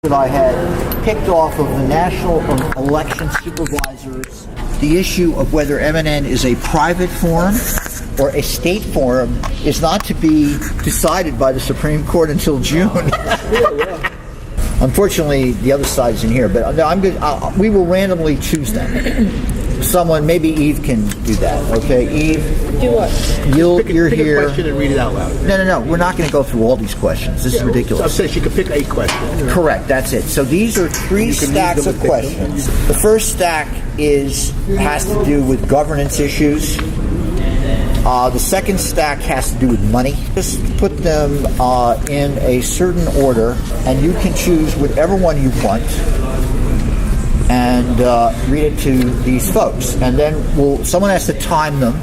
that I had picked off of the National Election Supervisors the issue of whether MNN is a private forum or a state forum is not to be decided by the Supreme Court until June. Unfortunately, the other side is in here, but no, I'm good. We will randomly choose them. Someone, maybe Eve can do that. Okay, Eve. Do what? You're pick here. A question and read it out loud. No. We're not going to go through all these questions. This is ridiculous. I'm saying she could pick a question. Correct. That's it. So these are three stacks of questions. The first stack has to do with governance issues. The second stack has to do with money. Just put them in a certain order, and you can choose whichever one you want and read it to these folks. And then someone has to time them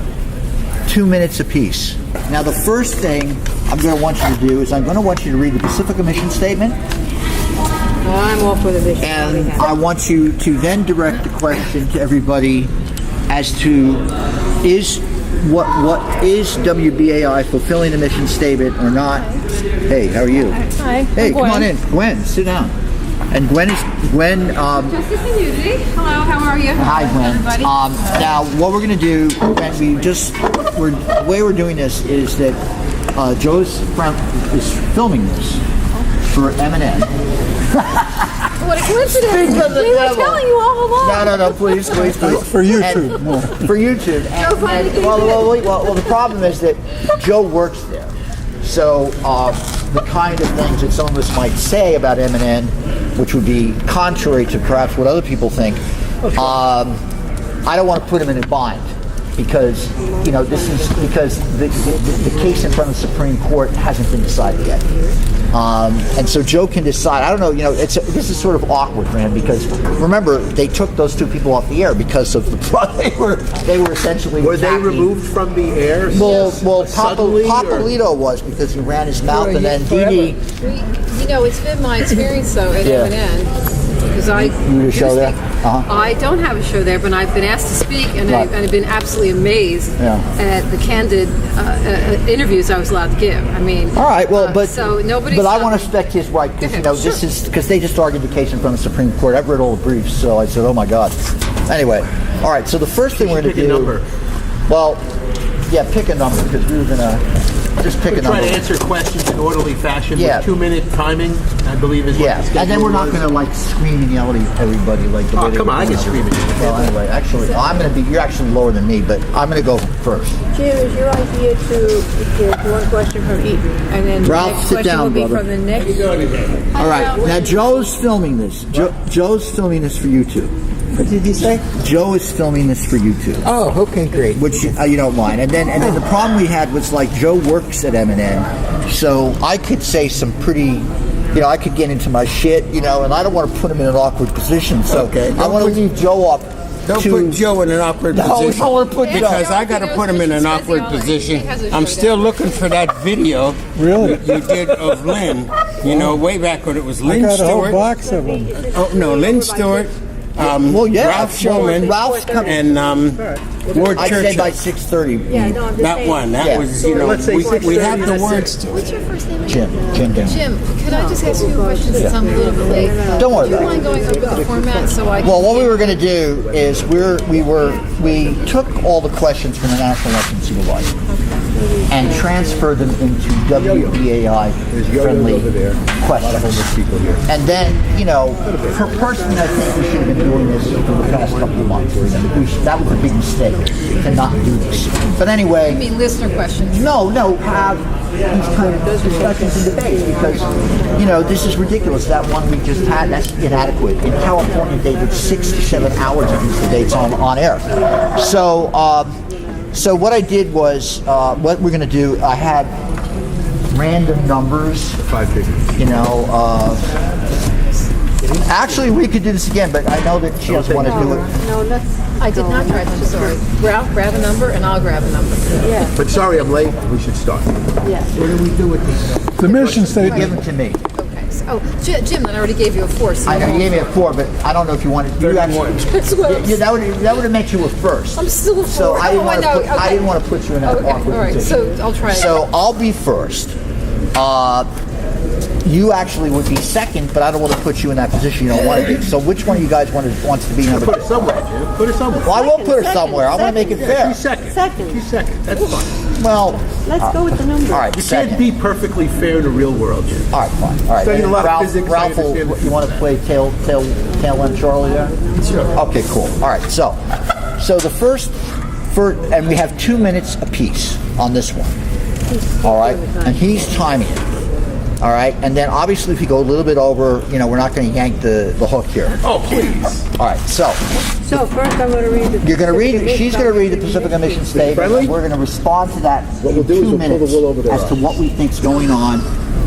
2 minutes apiece. Now, the first thing I'm going to want you to do is I'm going to want you to read the Pacific Mission Statement. Well, I'm all for the mission. And I want you to then direct the question to everybody as to what is WBAI fulfilling the mission statement or not? Hey, how are you? Hi. Hey, come on in. Gwen, sit down. And Gwen. Justice and Unity. Hello, how are you? Hi, Gwen. Everybody. Now, what we're going to do, Gwen, the way we're doing this is that Joe is filming this for MNN. What a coincidence. Speak of the We were devil. telling you all along. No, please. For YouTube. For YouTube. Well, the problem is that Joe works there. So the kind of things that some of us might say about MNN, which would be contrary to perhaps what other people think, I don't want to put him in a bind. Because this is because the case in front of the Supreme Court hasn't been decided yet, and so Joe can decide. I don't know. This is sort of awkward for him because remember they took those two people off the air because of the they were essentially Were they removed from the air? Well, suddenly, Papolito was because he ran his mouth, and then Dee. It's been my experience though at M&N. Because you have a show there? I don't have a show there, but I've been asked to speak, and Right. I've been absolutely amazed at the candid interviews I was allowed to give. I mean, All right, well, but so nobody. But I want to respect his right because this is because they just argued the case in front of the Supreme Court. I've read all the briefs, so I said, "Oh my God." Anyway, all right. So the first thing we're going to do. Pick a number. Well, yeah, pick a number because we were going to just pick a number. Try to answer questions in orderly fashion Yeah. with 2-minute timing, I believe is what the schedule and then we're not was. going to scream and yell at everybody like the way they come on, were I can doing scream at you. Well, anyway, actually, I'm going to be. You're actually lower than me, but I'm going to go first. Jim, is your idea to get one question from each, and then Ralph, the next sit question down, will be brother. from the next? All right, now Joe's filming this. Joe's filming this for YouTube. What did you say? Joe is filming this for YouTube. Oh, okay, great. Which you don't mind. And then the problem we had was Joe works at M&N, so I could say some pretty, I could get into my shit, and I don't want to put him in an awkward position. So I want to leave Joe up. Don't put Joe in an awkward position. No, I don't want to put Joe. Because I got to put him in an awkward position. I'm still looking for that video. Really? You did of Lynn. Way back when it was I Lynn got a whole Stewart. box of them. Oh no, Lynn Stewart. Ralph Shulman. Ralph's coming. And Ward I'd say Churchill. by 6:30. Yeah, no, I'm just That saying. one. That Yeah. was, let's say we 6:30, have the that's words to What's it. your first name? Jim. Jim, could I just ask you a question since I'm a little bit late? Don't worry Do you about mind going over the format so I can... Well, what we were going to do is we took all the questions from the National Election Supervisor and transferred them into WBAI friendly questions. And then, personally, I think we should have been doing this for the past couple of months. That was a big mistake to not do this. But anyway, I mean, listener questions. no, have these kind of discussions and debates because, this is ridiculous. That one we just had, that's inadequate. In California, they did 6 to 7 hours of these debates on air. So what I did was, what we're going to do, I had random numbers. 5 figures. Actually, we could do this again, but I know that she doesn't want to do it. No, that's. I did not try that, sorry. Ralph, grab a number and I'll grab a number. Yeah. But sorry, I'm late. We should start. Yeah. What do we do with these? The mission Give statement. them to me. Okay. So, Jim, then I already gave you a 4. So I know you gave me a 4, but I don't know if you wanted. You actually, that would have meant you were first. I'm still a 4. So I didn't want to put. I Okay. didn't want to put you in that Okay, awkward all right. position. So I'll try it. So I'll be first. you actually would be second, but I don't want to put you in that position you don't want to be. So which one of you guys wants to be number Put it 2? somewhere, Jim. Put it somewhere. Well, I will put her somewhere. I want to make it fair. She's second. Second. She's second. That's fine. Well, Let's go with the number. all right, You second. can't be perfectly fair in the real world, Jim. All right, fine. All right. Studying a lot of Ralph, physics, I Ralph, understand. you want to play tail end Charlie there? Sure. Okay, cool. All right, so the first, and we have 2 minutes apiece on this one. All right, and he's timing it. All right, and then obviously if you go a little bit over, we're not going to yank the hook here. Oh, please. All right, so So first I'm going to read the... you're going to read. She's going to read the Pacifica mission statement. Friendly? And we're going to respond to that What we'll in do is 2 we'll pull the minutes wool over their as to eyes. what we think's going on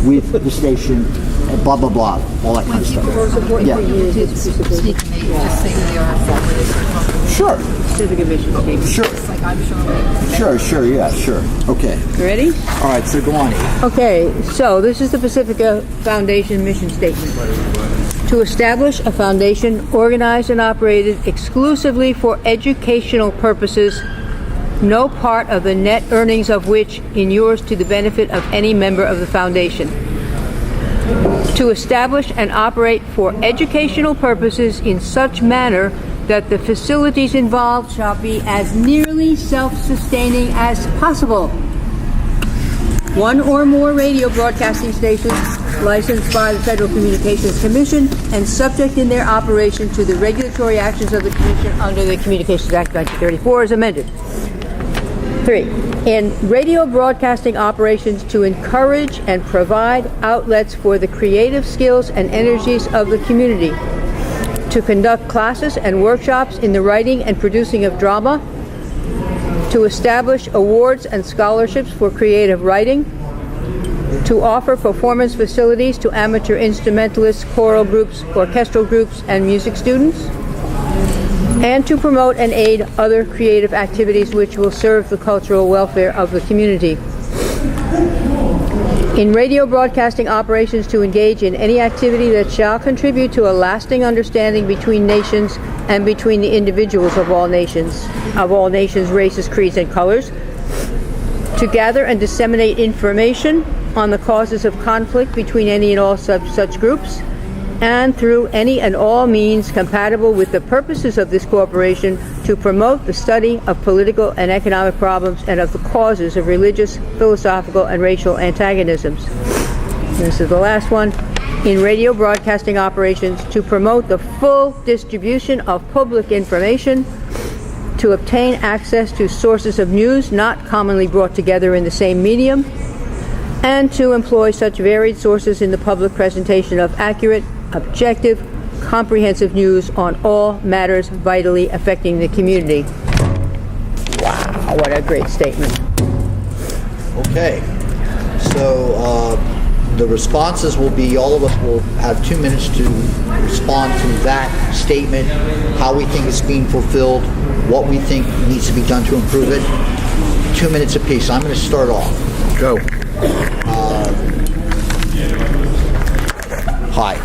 with the station, and blah blah blah, all that kind of stuff. Most important Yeah. thing is To the speak, and they just say who they are forward. Sure, Pacifica mission statement. sure, Like I'm sure. sure, yeah, sure. Okay. Ready? All right, so go on. Okay, so this is the Pacifica Foundation mission statement. To establish a foundation organized and operated exclusively for educational purposes, no part of the net earnings of which inures to the benefit of any member of the foundation. To establish and operate for educational purposes in such manner that the facilities involved shall be as nearly self-sustaining as possible. One or more radio broadcasting stations licensed by the Federal Communications Commission and subject in their operation to the regulatory actions of the Commission under the Communications Act 1934 as amended. 3. In radio broadcasting operations to encourage and provide outlets for the creative skills and energies of the community. To conduct classes and workshops in the writing and producing of drama. To establish awards and scholarships for creative writing. To offer performance facilities to amateur instrumentalists, choral groups, orchestral groups, and music students. And to promote and aid other creative activities which will serve the cultural welfare of the community. In radio broadcasting operations to engage in any activity that shall contribute to a lasting understanding between nations and between the individuals of all nations, races, creeds, and colors. To gather and disseminate information on the causes of conflict between any and all such groups, and through any and all means compatible with the purposes of this corporation to promote the study of political and economic problems and of the causes of religious, philosophical, and racial antagonisms. This is the last one. In radio broadcasting operations to promote the full distribution of public information, to obtain access to sources of news not commonly brought together in the same medium, and to employ such varied sources in the public presentation of accurate, objective, comprehensive news on all matters vitally affecting the community. Wow, what a great statement. Okay, so the responses will be, all of us will have 2 minutes to respond to that statement, how we think it's being fulfilled, what we think needs to be done to improve it. 2 minutes apiece. I'm going to start off. Go. Hi.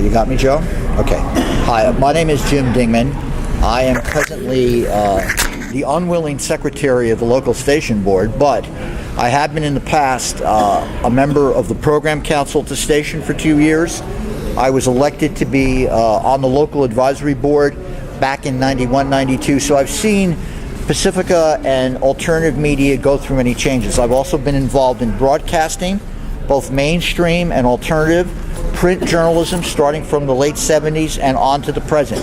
You got me, Joe? Okay. Hi, my name is Jim Dingman. I am presently the unwilling secretary of the local station board, but I have been in the past a member of the program council at the station for 2 years. I was elected to be on the local advisory board back in 91, 92, so I've seen Pacifica and alternative media go through many changes. I've also been involved in broadcasting, both mainstream and alternative, print journalism starting from the late 70s and on to the present.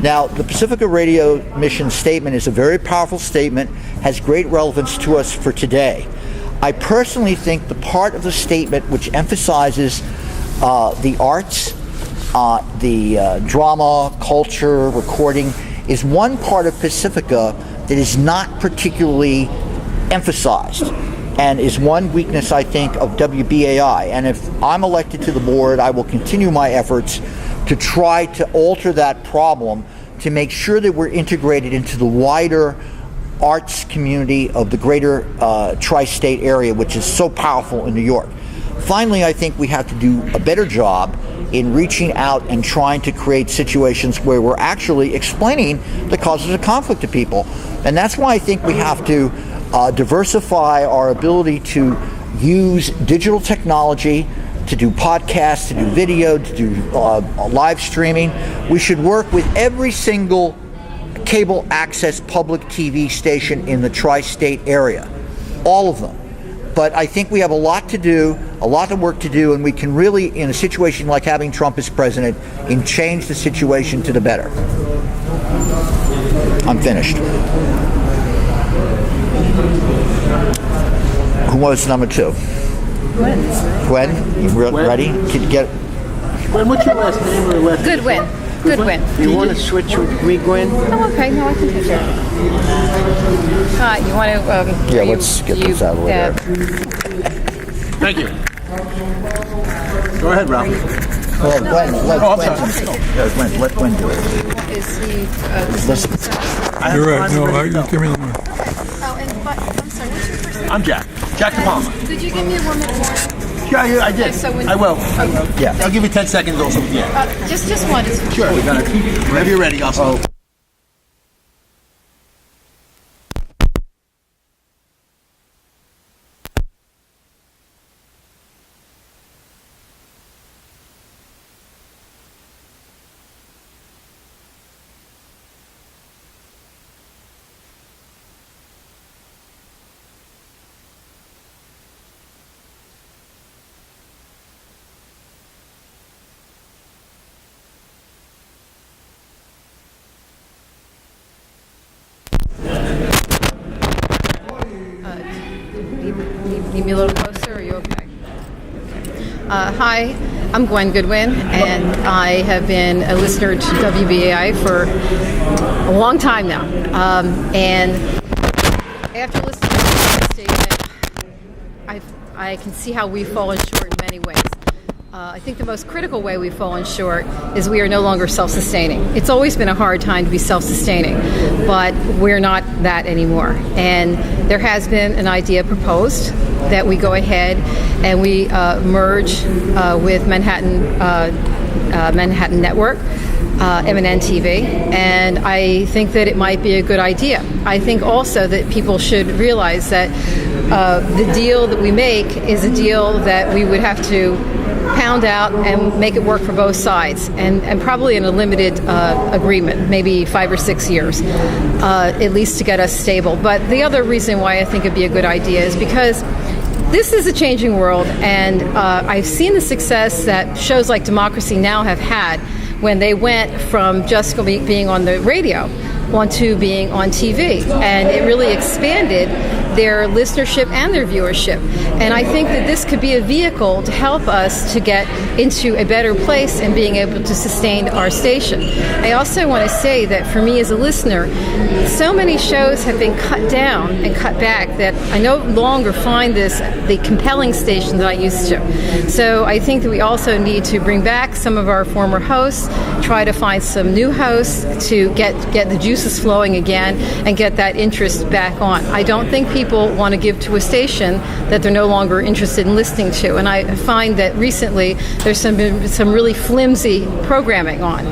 Now, the Pacifica Radio Mission Statement is a very powerful statement, has great relevance to us for today. I personally think the part of the statement which emphasizes the arts, the drama, culture, recording, is one part of Pacifica that is not particularly emphasized, and is one weakness, I think, of WBAI. And if I'm elected to the board, I will continue my efforts to try to alter that problem to make sure that we're integrated into the wider arts community of the greater tri-state area, which is so powerful in New York. Finally, I think we have to do a better job in reaching out and trying to create situations where we're actually explaining the causes of conflict to people. And that's why I think we have to diversify our ability to use digital technology to do podcasts, to do video, to do live streaming. We should work with every single cable access public TV station in the tri-state area, all of them. But I think we have a lot to do, a lot of work to do, and we can really, in a situation like having Trump as president, change the situation to the better. I'm finished. Who was number 2? Gwen, you ready? Can you get? Gwen, what's your last name or last name? Goodwin. Goodwin. You want to switch with me, Gwen? Oh, okay. No, I can take it. You want to? Yeah, let's get this out of the way there. Thank you. Go ahead, Ralph. Well, Gwen, let Gwen do it. Is he? Listen. You're right. No, give me the one. Oh, and I'm sorry. What's your first name? I'm Jack. Jack DePalma. Could you give me a 1 minute warning? Yeah, I did. So when- I will. Okay. Yeah. I'll give you 10 seconds also. Yeah. Just one. Sure. We got it. Whenever you're ready, I'll start. Need me a little closer? Are you okay? Hi, I'm Gwen Goodwin, and I have been a listener to WBAI for a long time now. And after listening to the statement, I can see how we've fallen short in many ways. I think the most critical way we've fallen short is we are no longer self-sustaining. It's always been a hard time to be self-sustaining, but we're not that anymore. And there has been an idea proposed that we go ahead and we merge with Manhattan Network, MNN TV, and I think that it might be a good idea. I think also that people should realize that the deal that we make is a deal that we would have to pound out and make it work for both sides, and probably in a limited agreement, maybe 5 or 6 years, at least to get us stable. But the other reason why I think it'd be a good idea is because this is a changing world, and I've seen the success that shows like Democracy Now! Have had when they went from just being on the radio onto being on TV, and it really expanded their listenership and their viewership. And I think that this could be a vehicle to help us to get into a better place and being able to sustain our station. I also want to say that for me as a listener, so many shows have been cut down and cut back that I no longer find this the compelling station that I used to. So I think that we also need to bring back some of our former hosts, try to find some new hosts to get the juices flowing again and get that interest back on. I don't think people want to give to a station that they're no longer interested in listening to, and I find that recently there's some really flimsy programming on,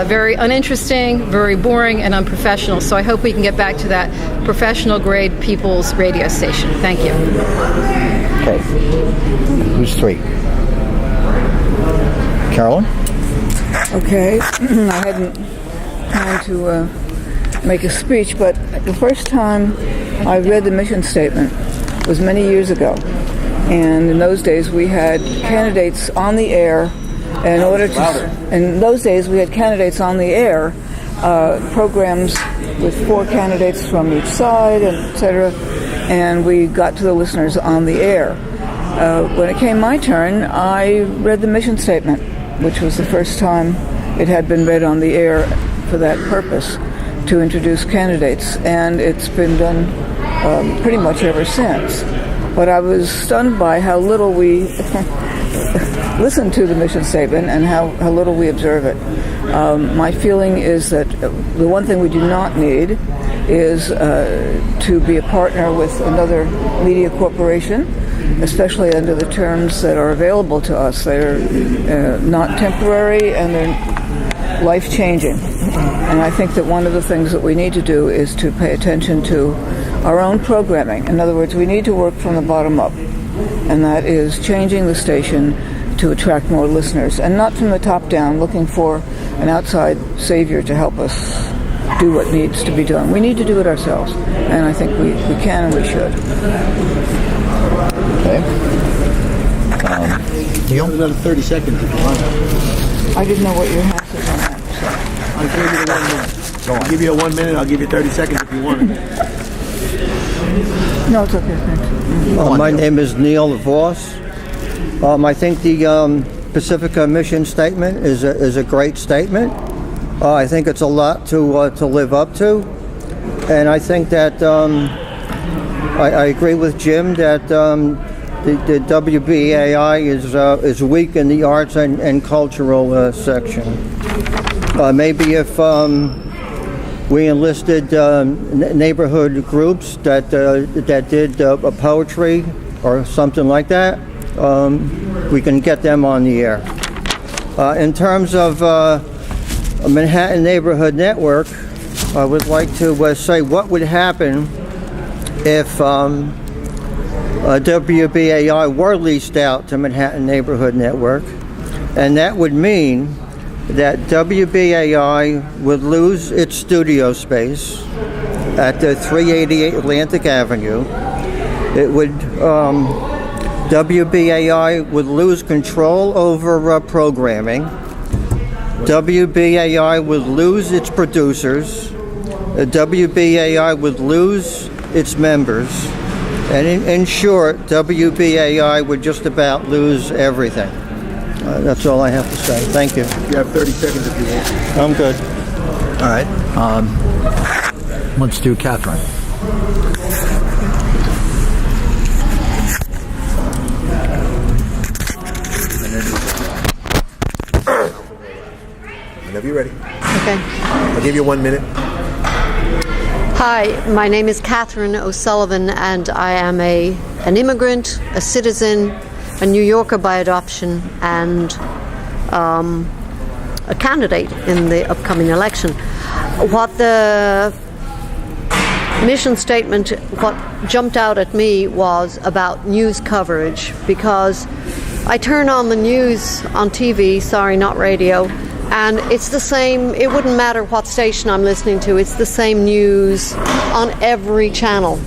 very uninteresting, very boring, and unprofessional. So I hope we can get back to that professional grade people's radio station. Thank you. Okay. Who's 3? Carolyn? Okay, I hadn't planned to make a speech, but the first time I read the mission statement was many years ago. And in those days we had candidates on the air. In those days we had candidates on the air, programs with 4 candidates from each side, and et cetera, and we got to the listeners on the air. When it came my turn, I read the mission statement, which was the first time it had been read on the air for that purpose, to introduce candidates, and it's been done pretty much ever since. But I was stunned by how little we listen to the mission statement and how little we observe it. My feeling is that the one thing we do not need is to be a partner with another media corporation, especially under the terms that are available to us. They're not temporary and they're life-changing. And I think that one of the things that we need to do is to pay attention to our own programming. In other words, we need to work from the bottom up, and that is changing the station to attract more listeners, and not from the top down, looking for an outside savior to help us do what needs to be done. We need to do it ourselves, and I think we can and we should. Okay. Neil? Another 30 seconds if you want. I didn't know what your half is on that. I'll give you the 1 minute. I'll give you a 1 minute. I'll give you 30 seconds if you want it. No, it's okay. Thanks. My name is Neil Voss. I think the Pacifica mission statement is a great statement. I think it's a lot to live up to, and I think that I agree with Jim that the WBAI is weak in the arts and cultural section. Maybe if we enlisted neighborhood groups that did poetry or something like that, we can get them on the air. In terms of a Manhattan Neighborhood Network, I would like to say what would happen if WBAI were leased out to Manhattan Neighborhood Network, and that would mean that WBAI would lose its studio space at the 388 Atlantic Avenue. It would WBAI would lose control over programming. WBAI would lose its producers. WBAI would lose its members. And in short, WBAI would just about lose everything. That's all I have to say. Thank you. You have 30 seconds if you want. I'm good. All right. Let's do Catherine. Whenever you're ready. Okay. I'll give you 1 minute. Hi, my name is Catherine O'Sullivan, and I am an immigrant, a citizen, a New Yorker by adoption, and a candidate in the upcoming election. What the mission statement, what jumped out at me was about news coverage, because I turn on the news on TV, sorry, not radio, and it's the same. It wouldn't matter what station I'm listening to, it's the same news on every channel,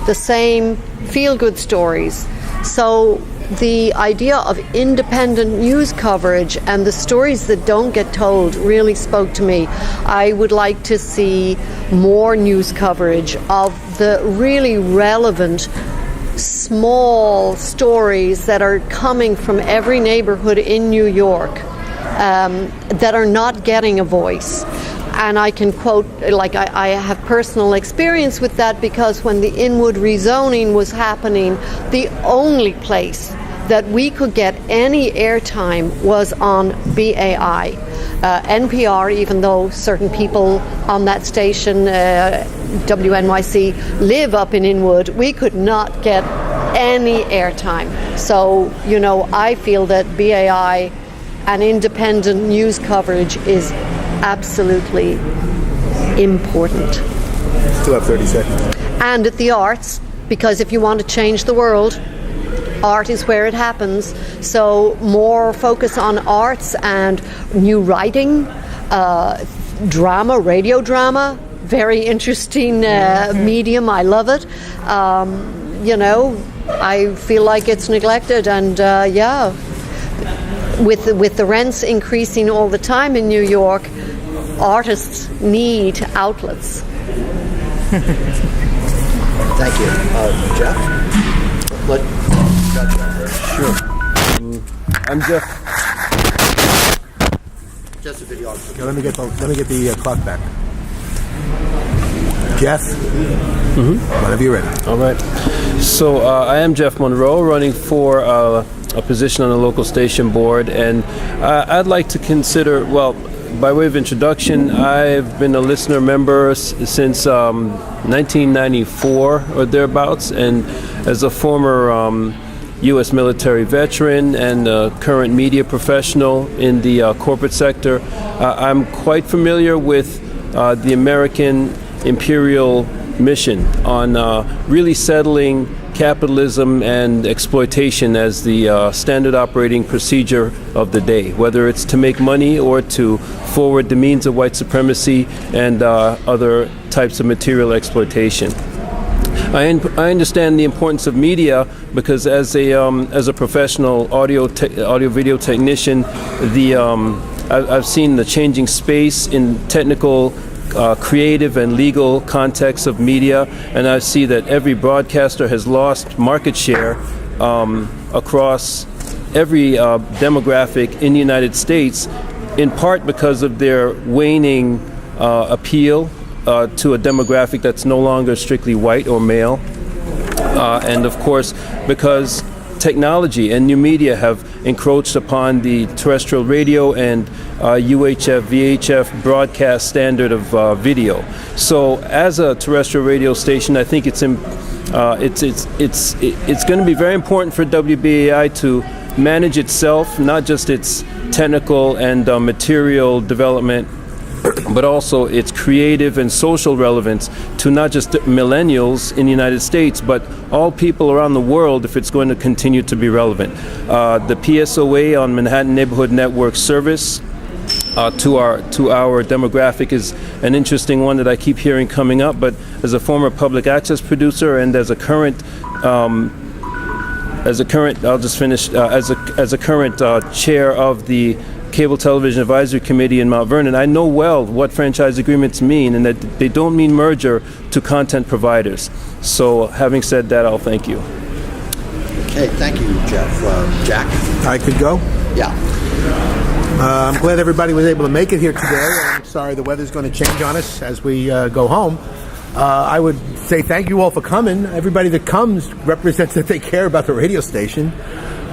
the same feel-good stories. So the idea of independent news coverage and the stories that don't get told really spoke to me. I would like to see more news coverage of the really relevant small stories that are coming from every neighborhood in New York that are not getting a voice. And I can quote, like I have personal experience with that, because when the Inwood rezoning was happening, the only place that we could get any airtime was on BAI. NPR, even though certain people on that station, WNYC, live up in Inwood, we could not get any airtime. So, you know, I feel that BAI and independent news coverage is absolutely important. Still have 30 seconds. And at the arts, because if you want to change the world, art is where it happens. So more focus on arts and new writing, drama, radio drama, very interesting medium. I love it. You know, I feel like it's neglected, and yeah, with the rents increasing all the time in New York, artists need outlets. Thank you. Jeff? Sure. I'm Jeff. Just a video. Okay, let me get the clock back. Jeff? Whenever you're ready. All right. So I am Jeff Monroe, running for a position on the local station board, and I'd like to consider, well, by way of introduction, I've been a listener member since 1994 or thereabouts, and as a former U.S. military veteran and current media professional in the corporate sector, I'm quite familiar with the American imperial mission on really settling capitalism and exploitation as the standard operating procedure of the day, whether it's to make money or to forward the means of white supremacy and other types of material exploitation. I understand the importance of media because as a professional audio video technician, I've seen the changing space in technical, creative and legal context of media, and I see that every broadcaster has lost market share across every demographic in the United States, in part because of their waning appeal to a demographic that's no longer strictly white or male, and of course because technology and new media have encroached upon the terrestrial radio and UHF, VHF broadcast standard of video. So, as a terrestrial radio station, I think it's going to be very important for WBAI to manage itself, not just its technical and material development, but also its creative and social relevance to not just millennials in the United States, but all people around the world if it's going to continue to be relevant. The PSOA on Manhattan Neighborhood Network service to our demographic is an interesting one that I keep hearing coming up, but as a former public access producer and as a current chair of the Cable Television Advisory Committee in Mount Vernon, I know well what franchise agreements mean and that they don't mean merger to content providers. So having said that, I'll thank you. Okay, thank you, Jeff. Jack? I could go? Yeah. I'm glad everybody was able to make it here today. I'm sorry the weather's going to change on us as we go home. I would say thank you all for coming. Everybody that comes represents that they care about the radio station.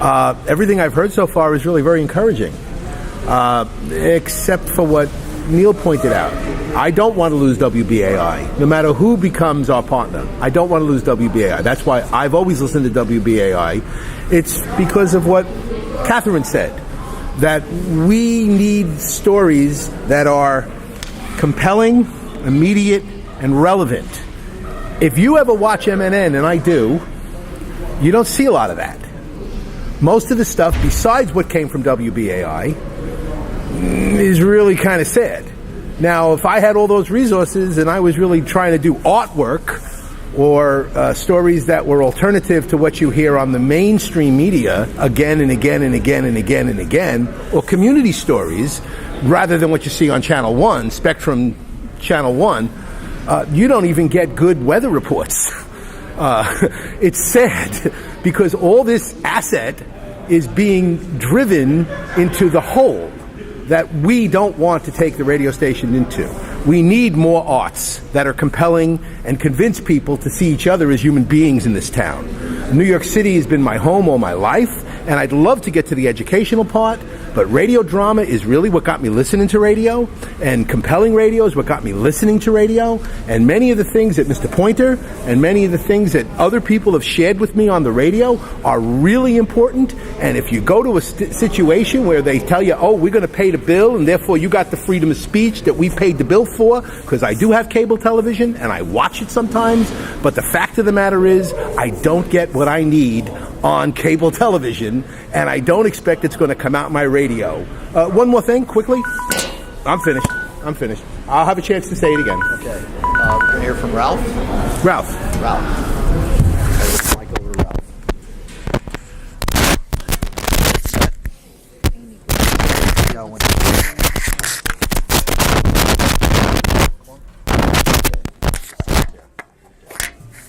Everything I've heard so far is really very encouraging. Except for what Neil pointed out. I don't want to lose WBAI. No matter who becomes our partner, I don't want to lose WBAI. That's why I've always listened to WBAI. It's because of what Catherine said, that we need stories that are compelling, immediate, and relevant. If you ever watch MNN, and I do, you don't see a lot of that. Most of the stuff, besides what came from WBAI, is really kind of sad. Now, if I had all those resources and I was really trying to do artwork or stories that were alternative to what you hear on the mainstream media again and again and again and again and again, or community stories, rather than what you see on Channel 1, Spectrum Channel 1, you don't even get good weather reports. It's sad because all this asset is being driven into the hole that we don't want to take the radio station into. We need more arts that are compelling and convince people to see each other as human beings in this town. New York City has been my home all my life, and I'd love to get to the educational part, but radio drama is really what got me listening to radio, and compelling radio is what got me listening to radio, and many of the things that Mr. Pointer and many of the things that other people have shared with me on the radio are really important. And if you go to a situation where they tell you, oh, we're going to pay the bill and therefore you got the freedom of speech that we paid the bill for, because I do have cable television and I watch it sometimes, but the fact of the matter is I don't get what I need on cable television, and I don't expect it's going to come out my radio. One more thing, quickly. I'm finished. I'll have a chance to say it again. Okay. We're going to hear from Ralph. Ralph. Mic over to Ralph.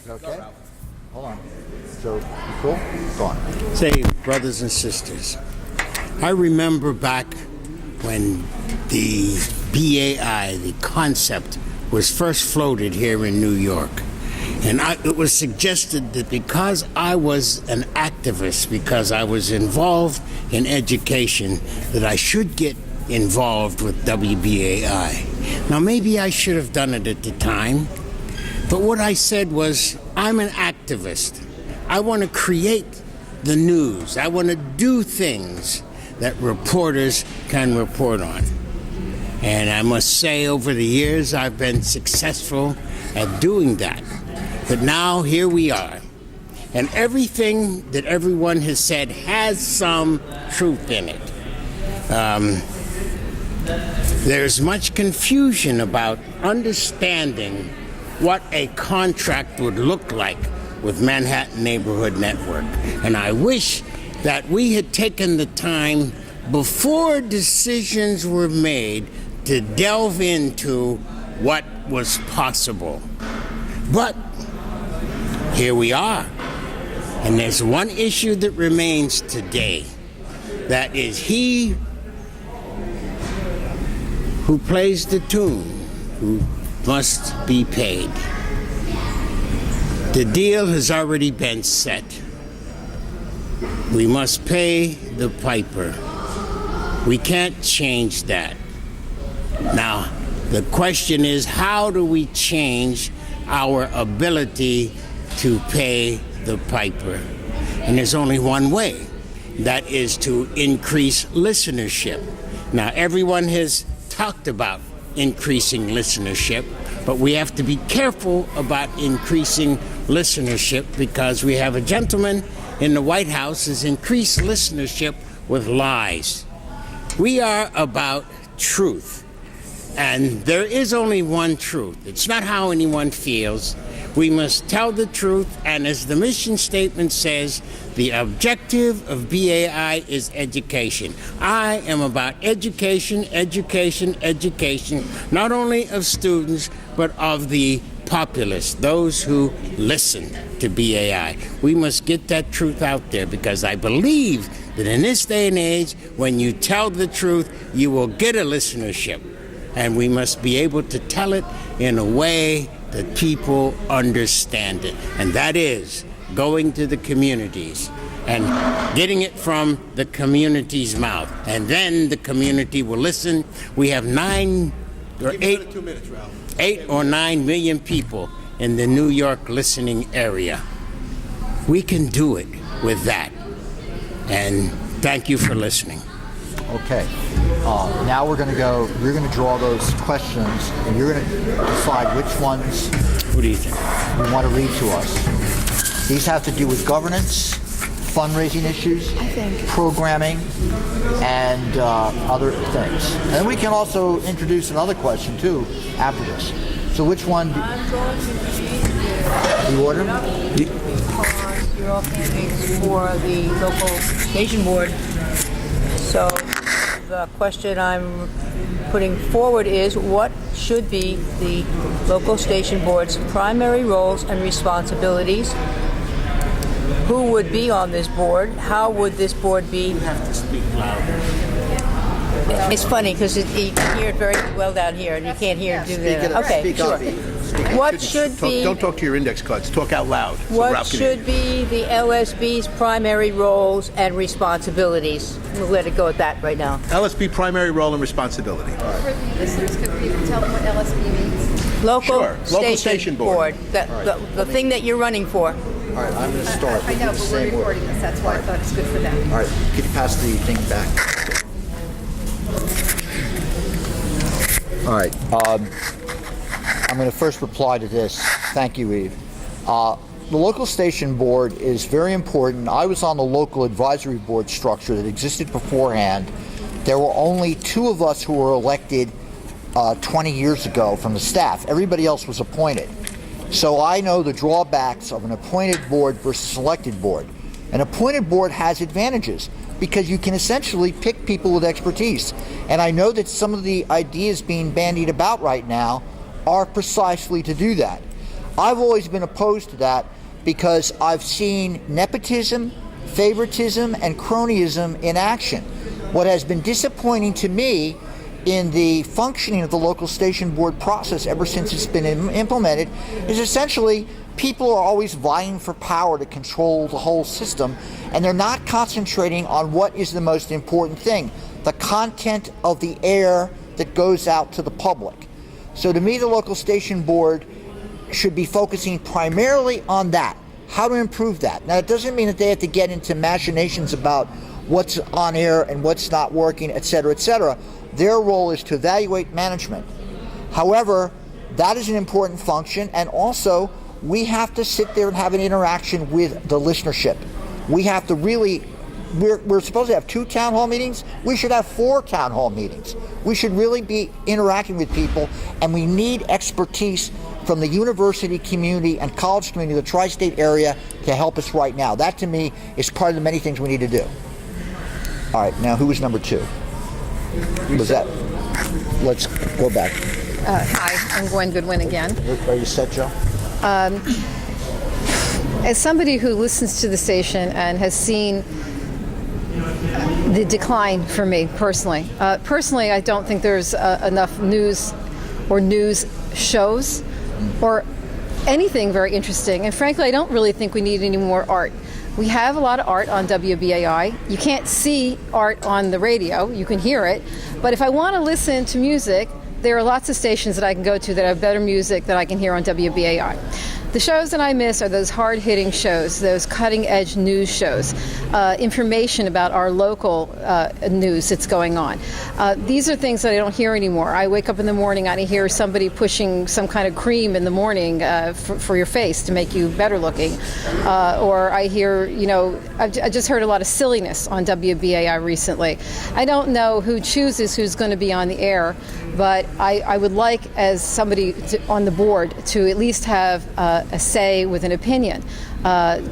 Okay. Hold on. So, you cool? Go on. Say, brothers and sisters, I remember back when the BAI, the concept, was first floated here in New York. And it was suggested that because I was an activist, because I was involved in education, that I should get involved with WBAI. Now, maybe I should have done it at the time, but what I said was, I'm an activist. I want to create the news. I want to do things that reporters can report on. And I must say, over the years, I've been successful at doing that. But now, here we are. And everything that everyone has said has some truth in it. There's much confusion about understanding what a contract would look like with Manhattan Neighborhood Network. And I wish that we had taken the time before decisions were made to delve into what was possible. But here we are. And there's one issue that remains today. That is he who plays the tune, who must be paid. The deal has already been set. We must pay the piper. We can't change that. Now, the question is, how do we change our ability to pay the piper? And there's only one way. That is to increase listenership. Now, everyone has talked about increasing listenership, but we have to be careful about increasing listenership because we have a gentleman in the White House who's increased listenership with lies. We are about truth, and there is only one truth. It's not how anyone feels. We must tell the truth, and as the mission statement says, the objective of BAI is education. I am about education, education, education, not only of students, but of the populace, those who listen to BAI. We must get that truth out there because I believe that in this day and age, when you tell the truth, you will get a listenership. And we must be able to tell it in a way that people understand it. And that is going to the communities and getting it from the community's mouth. And then the community will listen. We have 8 or 9 million people in the New York listening area. We can do it with that. And thank you for listening. Okay. Now we're going to go, you're going to draw those questions, and you're going to decide which ones What do you think? you want to read to us. These have to do with governance, fundraising issues, programming, and other things. And then we can also introduce another question, too, after this. So which one? The order? You're all candidates for the local station board. So the question I'm putting forward is, what should be the local station board's primary roles and responsibilities? Who would be on this board? How would this board be? You have to speak louder. It's funny because you can hear it very well down here, and you can't hear it do that. Okay, sure. What should be? Don't talk to your index cards. Talk out loud. So What Ralph can should be the LSB's primary roles and responsibilities? We'll let it go at that right now. LSB primary role and responsibility. For the listeners, could you tell them what LSB means? Local Local station board. The thing that you're running for. All right, I'm going to start. I know, with the but we're same order. recording this. That's why I thought it's good for them. All right, can you pass the thing back? All right, I'm going to first reply to this. Thank you, Eve. The local station board is very important. I was on the local advisory board structure that existed beforehand. There were only 2 of us who were elected 20 years ago from the staff. Everybody else was appointed. So I know the drawbacks of an appointed board versus elected board. An appointed board has advantages because you can essentially pick people with expertise. And I know that some of the ideas being bandied about right now are precisely to do that. I've always been opposed to that because I've seen nepotism, favoritism, and cronyism in action. What has been disappointing to me in the functioning of the local station board process ever since it's been implemented is essentially people are always vying for power to control the whole system, and they're not concentrating on what is the most important thing, the content of the air that goes out to the public. So to me, the local station board should be focusing primarily on that, how to improve that. Now, it doesn't mean that they have to get into machinations about what's on air and what's not working, et cetera, et cetera. Their role is to evaluate management. However, that is an important function, and also we have to sit there and have an interaction with the listenership. We have to really, we're supposed to have 2 town hall meetings. We should have 4 town hall meetings. We should really be interacting with people, and we need expertise from the university community and college community, the tri-state area, to help us right now. That, to me, is part of the many things we need to do. All right, now who was number 2? Was that? Let's go back. Hi, I'm Gwen Goodwin again. Are you set, Joe? As somebody who listens to the station and has seen the decline for me personally, I don't think there's enough news or news shows or anything very interesting. And frankly, I don't really think we need any more art. We have a lot of art on WBAI. You can't see art on the radio. You can hear it. But if I want to listen to music, there are lots of stations that I can go to that have better music that I can hear on WBAI. The shows that I miss are those hard-hitting shows, those cutting-edge news shows, information about our local news that's going on. These are things that I don't hear anymore. I wake up in the morning and I hear somebody pushing some kind of cream in the morning for your face to make you better looking. Or I hear, I just heard a lot of silliness on WBAI recently. I don't know who chooses who's going to be on the air, but I would like, as somebody on the board, to at least have a say with an opinion,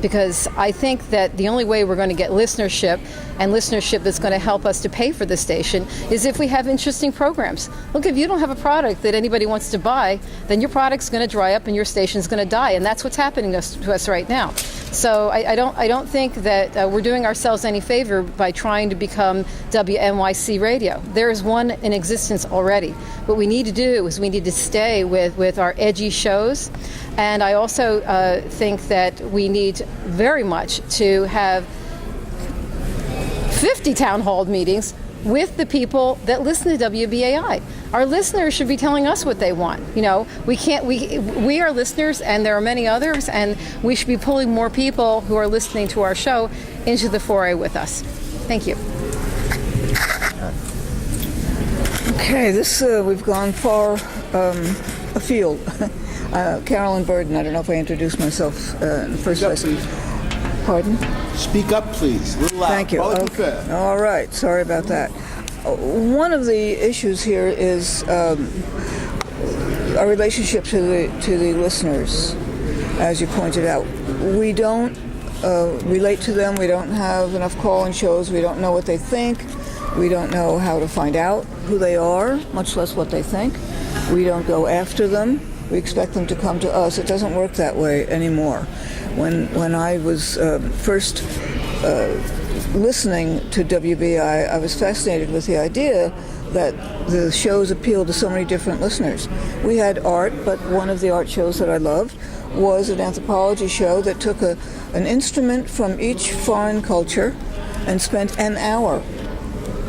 because I think that the only way we're going to get listenership, and listenership that's going to help us to pay for the station, is if we have interesting programs. Look, if you don't have a product that anybody wants to buy, then your product's going to dry up and your station's going to die, and that's what's happening to us right now. So I don't think that we're doing ourselves any favor by trying to become WNYC Radio. There is one in existence already. What we need to do is we need to stay with our edgy shows, and I also think that we need very much to have 50 town hall meetings with the people that listen to WBAI. Our listeners should be telling us what they want. We are listeners, and there are many others, and we should be pulling more people who are listening to our show into the foray with us. Thank you. Okay, we've gone far afield. Carolyn Burden, I don't know if I introduced myself in the first place. Pardon? Speak up, please. A little loud. Thank you. Okay. All right, sorry about that. One of the issues here is our relationship to the listeners, as you pointed out. We don't relate to them. We don't have enough call-in shows. We don't know what they think. We don't know how to find out who they are, much less what they think. We don't go after them. We expect them to come to us. It doesn't work that way anymore. When I was first listening to WBAI, I was fascinated with the idea that the shows appeal to so many different listeners. We had art, but one of the art shows that I loved was an anthropology show that took an instrument from each foreign culture and spent an hour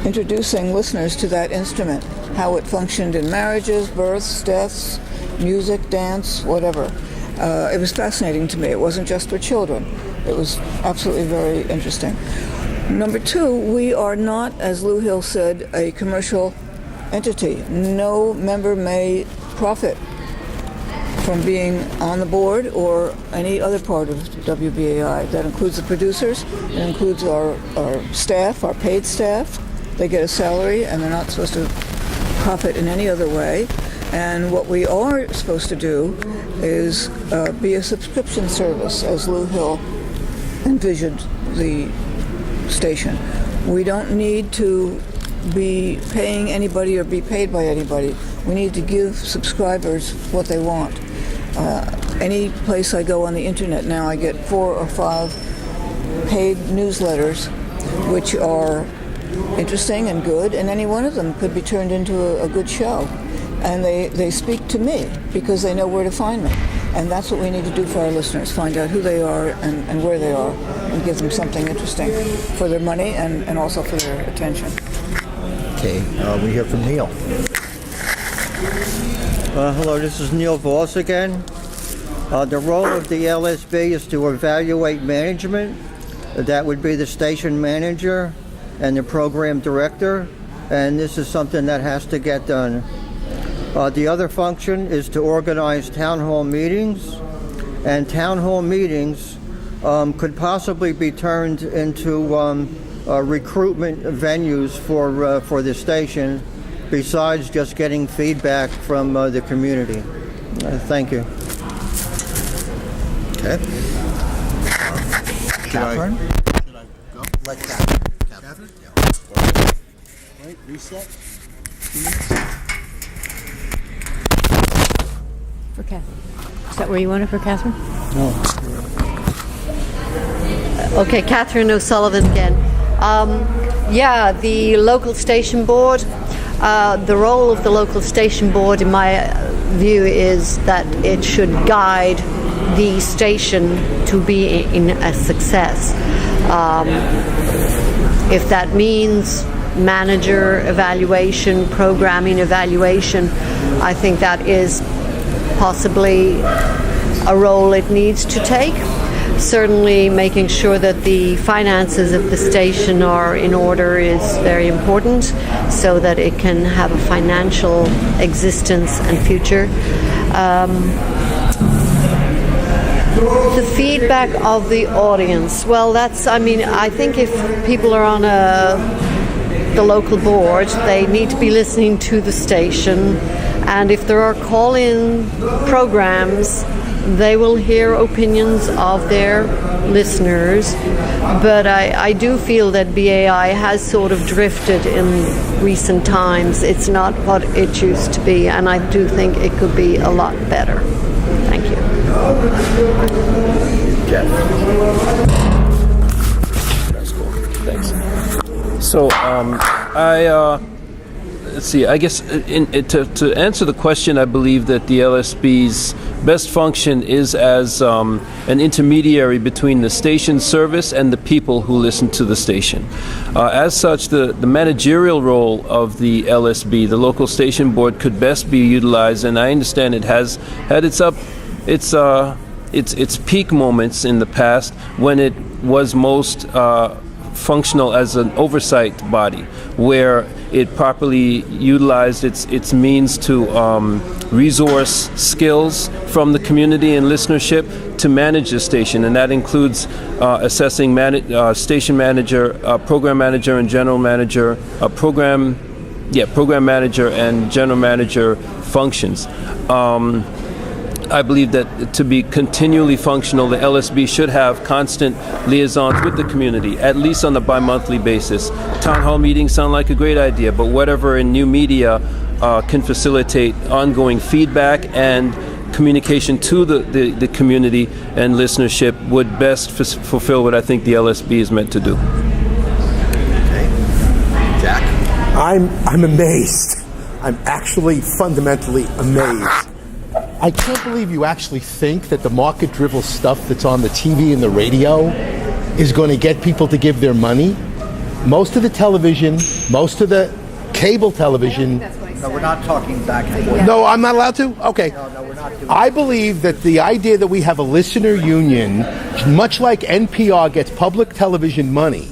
introducing listeners to that instrument, how it functioned in marriages, births, deaths, music, dance, whatever. It was fascinating to me. It wasn't just for children. It was absolutely very interesting. Number 2, we are not, as Lou Hill said, a commercial entity. No member may profit from being on the board or any other part of WBAI. That includes the producers. It includes our staff, our paid staff. They get a salary, and they're not supposed to profit in any other way. And what we are supposed to do is be a subscription service, as Lou Hill envisioned the station. We don't need to be paying anybody or be paid by anybody. We need to give subscribers what they want. Any place I go on the internet now, I get 4 or 5 paid newsletters, which are interesting and good, and any one of them could be turned into a good show. And they speak to me because they know where to find me. And that's what we need to do for our listeners, find out who they are and where they are, and give them something interesting for their money and also for their attention. Okay, we hear from Neil. Hello, this is Neil Voss again. The role of the LSB is to evaluate management. That would be the station manager and the program director, and this is something that has to get done. The other function is to organize town hall meetings and town hall meetings could possibly be turned into recruitment venues for the station, besides just getting feedback from the community. Thank you. Okay. Catherine? Should I go? Let Catherine. Yeah. Right, reset. 2 minutes. For Catherine. Is that where you want it for Catherine? No. Okay, Catherine O'Sullivan again. Yeah, the local station board. The role of the local station board, in my view, is that it should guide the station to be in a success. If that means manager evaluation, programming evaluation, I think that is possibly a role it needs to take. Certainly making sure that the finances of the station are in order is very important, so that it can have a financial existence and future. The feedback of the audience, well, I think if people are on the local board, they need to be listening to the station, and if there are call-in programs, they will hear opinions of their listeners. But I do feel that BAI has sort of drifted in recent times. It's not what it used to be, and I do think it could be a lot better. Thank you. Jeff. That's cool. Thanks. So, let's see. I guess to answer the question, I believe that the LSB's best function is as an intermediary between the station service and the people who listen to the station. As such, the managerial role of the LSB, the local station board, could best be utilized, and I understand it has had its peak moments in the past when it was most functional as an oversight body, where it properly utilized its means to resource skills from the community and listenership to manage the station, and that includes assessing station manager, program manager, and general manager, program manager and general manager functions. I believe that to be continually functional, the LSB should have constant liaisons with the community, at least on a bi-monthly basis. Town hall meetings sound like a great idea, but whatever in new media can facilitate ongoing feedback and communication to the community and listenership would best fulfill what I think the LSB is meant to do. Okay. Jack? I'm amazed. I'm actually fundamentally amazed. I can't believe you actually think that the market-driven stuff that's on the TV and the radio is going to get people to give their money. Most of the television, most of the cable television... No, we're not talking back and forth. No, I'm not allowed to? Okay. No, we're not doing I believe that the idea that we have a listener union, much like NPR gets public television money,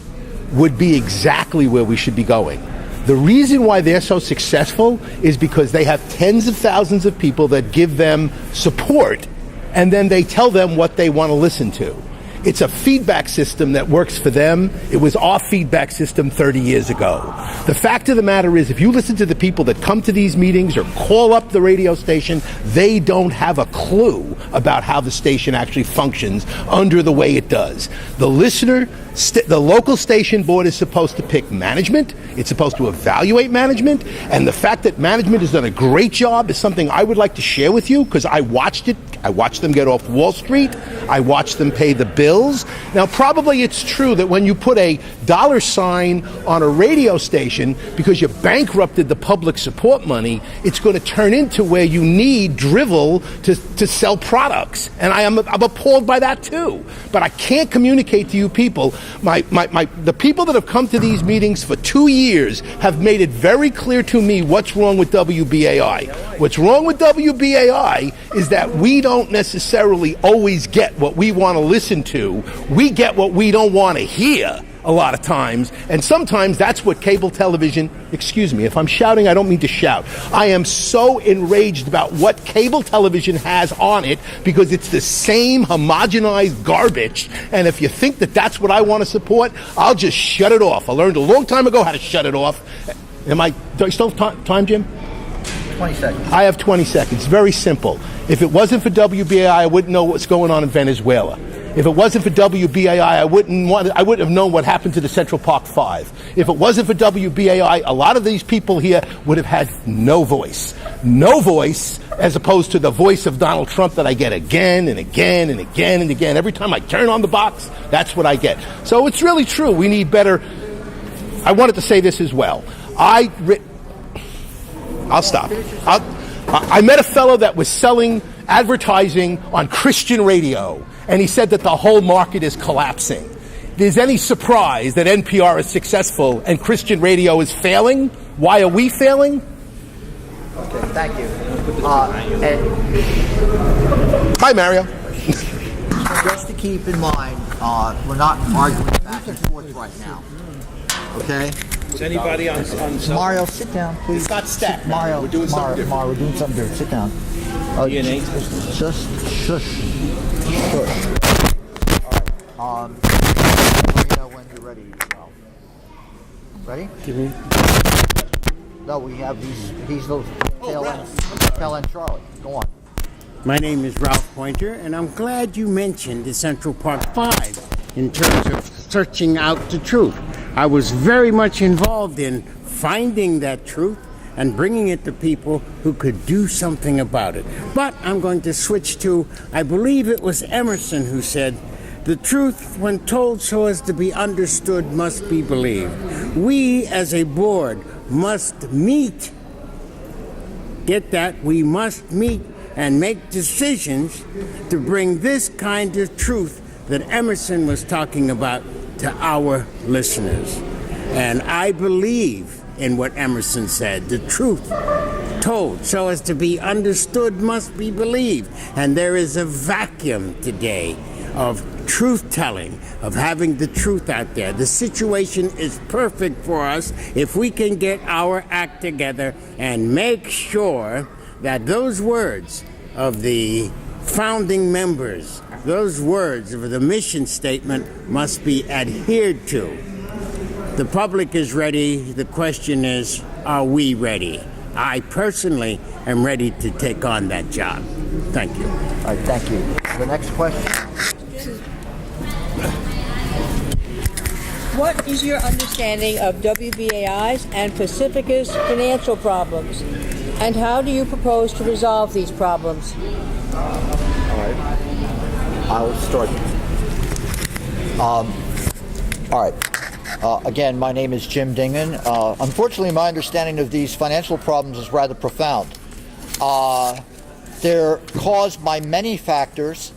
would be exactly where we should be going. The reason why they're so successful is because they have tens of thousands of people that give them support, and then they tell them what they want to listen to. It's a feedback system that works for them. It was our feedback system 30 years ago. The fact of the matter is, if you listen to the people that come to these meetings or call up the radio station, they don't have a clue about how the station actually functions under the way it does. The listener, the local station board is supposed to pick management. It's supposed to evaluate management. And the fact that management has done a great job is something I would like to share with you, because I watched it. I watched them get off Wall Street. I watched them pay the bills. Now, probably it's true that when you put a $sign on a radio station because you bankrupted the public support money, it's going to turn into where you need drivel to sell products. And I'm appalled by that too. But I can't communicate to you people. The people that have come to these meetings for 2 years have made it very clear to me what's wrong with WBAI. What's wrong with WBAI is that we don't necessarily always get what we want to listen to. We get what we don't want to hear. a lot of times, and sometimes that's what cable television, excuse me, if I'm shouting, I don't mean to shout. I am so enraged about what cable television has on it because it's the same homogenized garbage, and if you think that that's what I want to support, I'll just shut it off. I learned a long time ago how to shut it off. Do I still have time, Jim? 20 seconds. I have 20 seconds. Very simple. If it wasn't for WBAI, I wouldn't know what's going on in Venezuela. If it wasn't for WBAI, I wouldn't have known what happened to the Central Park 5. If it wasn't for WBAI, a lot of these people here would have had no voice. No voice, as opposed to the voice of Donald Trump that I get again and again and again and again. Every time I turn on the box, that's what I get. So it's really true. We need better. I wanted to say this as well. I'll stop. I met a fellow that was selling advertising on Christian radio, and he said that the whole market is collapsing. Is any surprise that NPR is successful and Christian radio is failing? Why are we failing? Okay, thank you. Hi, Mario. Just to keep in mind, we're not arguing back and forth right now. Okay? Is anybody on Mario, sit down, please. It's not stacked. Mario, we're doing something different. Mario, we're doing something different. Sit down. Just shush. Shush. All right. Let me know when you're ready. Ready? Give me. No, we have these little tail end Charlie. Go on. My name is Ralph Pointer, and I'm glad you mentioned the Central Park 5 in terms of searching out the truth. I was very much involved in finding that truth and bringing it to people who could do something about it. But I'm going to switch to, I believe it was Emerson who said, the truth, when told so as to be understood, must be believed. We, as a board, must meet. Get that? We must meet and make decisions to bring this kind of truth that Emerson was talking about to our listeners. And I believe in what Emerson said. The truth told so as to be understood must be believed. And there is a vacuum today of truth-telling, of having the truth out there. The situation is perfect for us if we can get our act together and make sure that those words of the founding members, those words of the mission statement must be adhered to. The public is ready. The question is, are we ready? I personally am ready to take on that job. Thank you. All right, thank you. The next question. What is your understanding of WBAI's and Pacifica's financial problems? And how do you propose to resolve these problems? All right. I'll start. All right. Again, my name is Jim Dingman. Unfortunately, my understanding of these financial problems is rather profound. They're caused by many factors,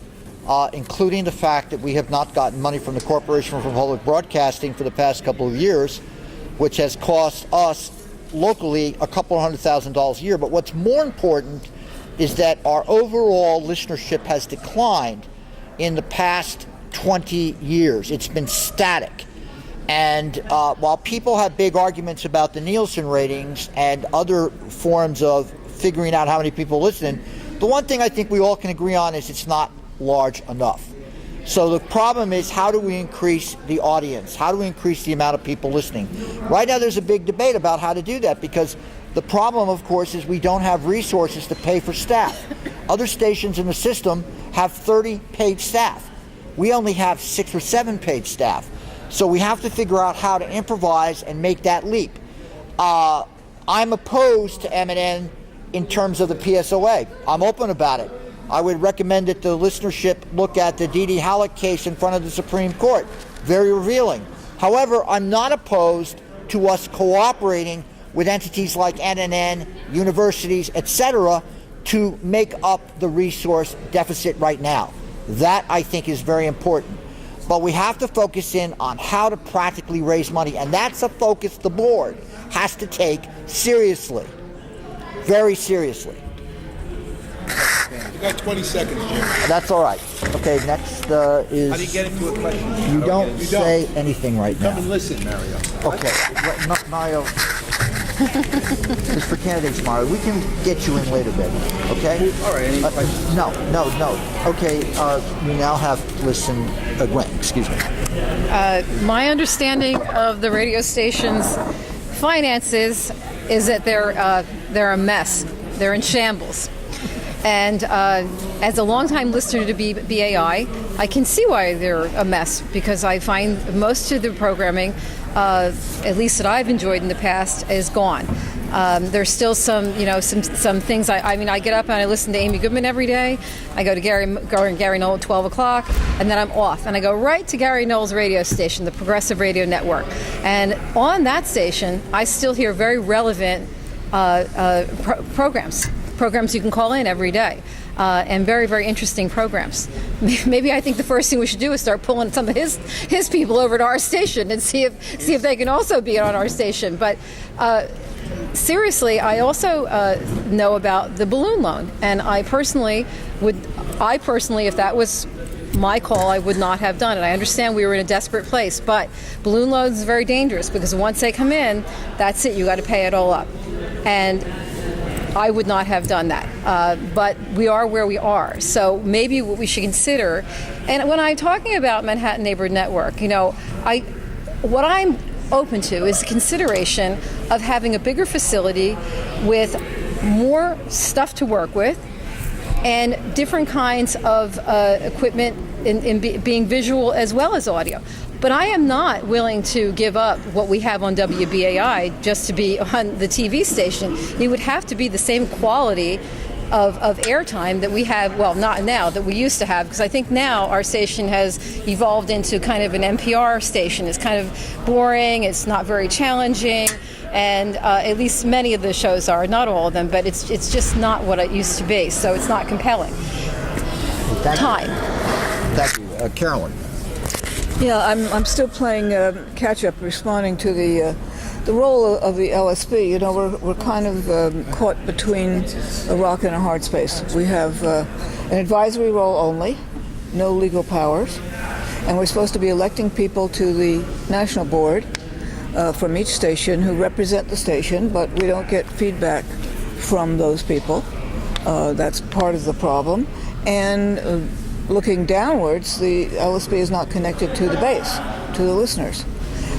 including the fact that we have not gotten money from the Corporation for Public Broadcasting for the past couple of years, which has cost us locally a couple $100,000 a year. But what's more important is that our overall listenership has declined in the past 20 years. It's been static. And while people have big arguments about the Nielsen ratings and other forms of figuring out how many people listen, the one thing I think we all can agree on is it's not large enough. So the problem is, how do we increase the audience? How do we increase the amount of people listening? Right now there's a big debate about how to do that, because the problem, of course, is we don't have resources to pay for staff. Other stations in the system have 30 paid staff. We only have 6 or 7 paid staff. So we have to figure out how to improvise and make that leap. I'm opposed to M&N in terms of the PSOA. I'm open about it. I would recommend that the listenership look at the Dee Dee Halleck case in front of the Supreme Court. Very revealing. However, I'm not opposed to us cooperating with entities like NNN, universities, etc., to make up the resource deficit right now. That, I think, is very important. But we have to focus in on how to practically raise money, and that's a focus the board has to take seriously, very seriously. You got 20 seconds, Jim. That's all right. Okay, next is... How do you get into a question? You don't You say anything right Come now. and listen, Mario. Okay, Mario, it's for candidates, Mario. We can get you in later, baby. Okay? All right, any questions? No. Okay, you now have to listen. Gwen, excuse me. My understanding of the radio station's finances is that they're a mess. They're in shambles. And as a longtime listener to BAI, I can see why they're a mess, because I find most of the programming, at least that I've enjoyed in the past, is gone. There's still some things. I mean, I get up and I listen to Amy Goodman every day. I go to Gary Knoll at 12 o'clock, and then I'm off. And I go right to Gary Knoll's radio station, the Progressive Radio Network. And on that station, I still hear very relevant programs you can call in every day. And very, very interesting programs. Maybe I think the first thing we should do is start pulling some of his people over to our station and see if they can also be on our station. But seriously, I also know about the balloon loan, and I personally, if that was my call, I would not have done it. I understand we were in a desperate place, but balloon loans is very dangerous, because once they come in, that's it. You got to pay it all up, and I would not have done that. But we are where we are. So maybe what we should consider, and when I'm talking about Manhattan Neighborhood Network, what I'm open to is the consideration of having a bigger facility with more stuff to work with and different kinds of equipment in being visual as well as audio. But I am not willing to give up what we have on WBAI just to be on the TV station. It would have to be the same quality of airtime that we have, well, not now, that we used to have, because I think now our station has evolved into kind of an NPR station. It's kind of boring, it's not very challenging, and at least many of the shows are, not all of them, but it's just not what it used to be, so it's not compelling. Thank you. Carolyn. Yeah, I'm still playing catch up, responding to the role of the LSB. We're kind of caught between a rock and a hard space. We have an advisory role only, no legal powers, and we're supposed to be electing people to the national board from each station who represent the station, but we don't get feedback from those people. That's part of the problem. And looking downwards, the LSB is not connected to the base, to the listeners.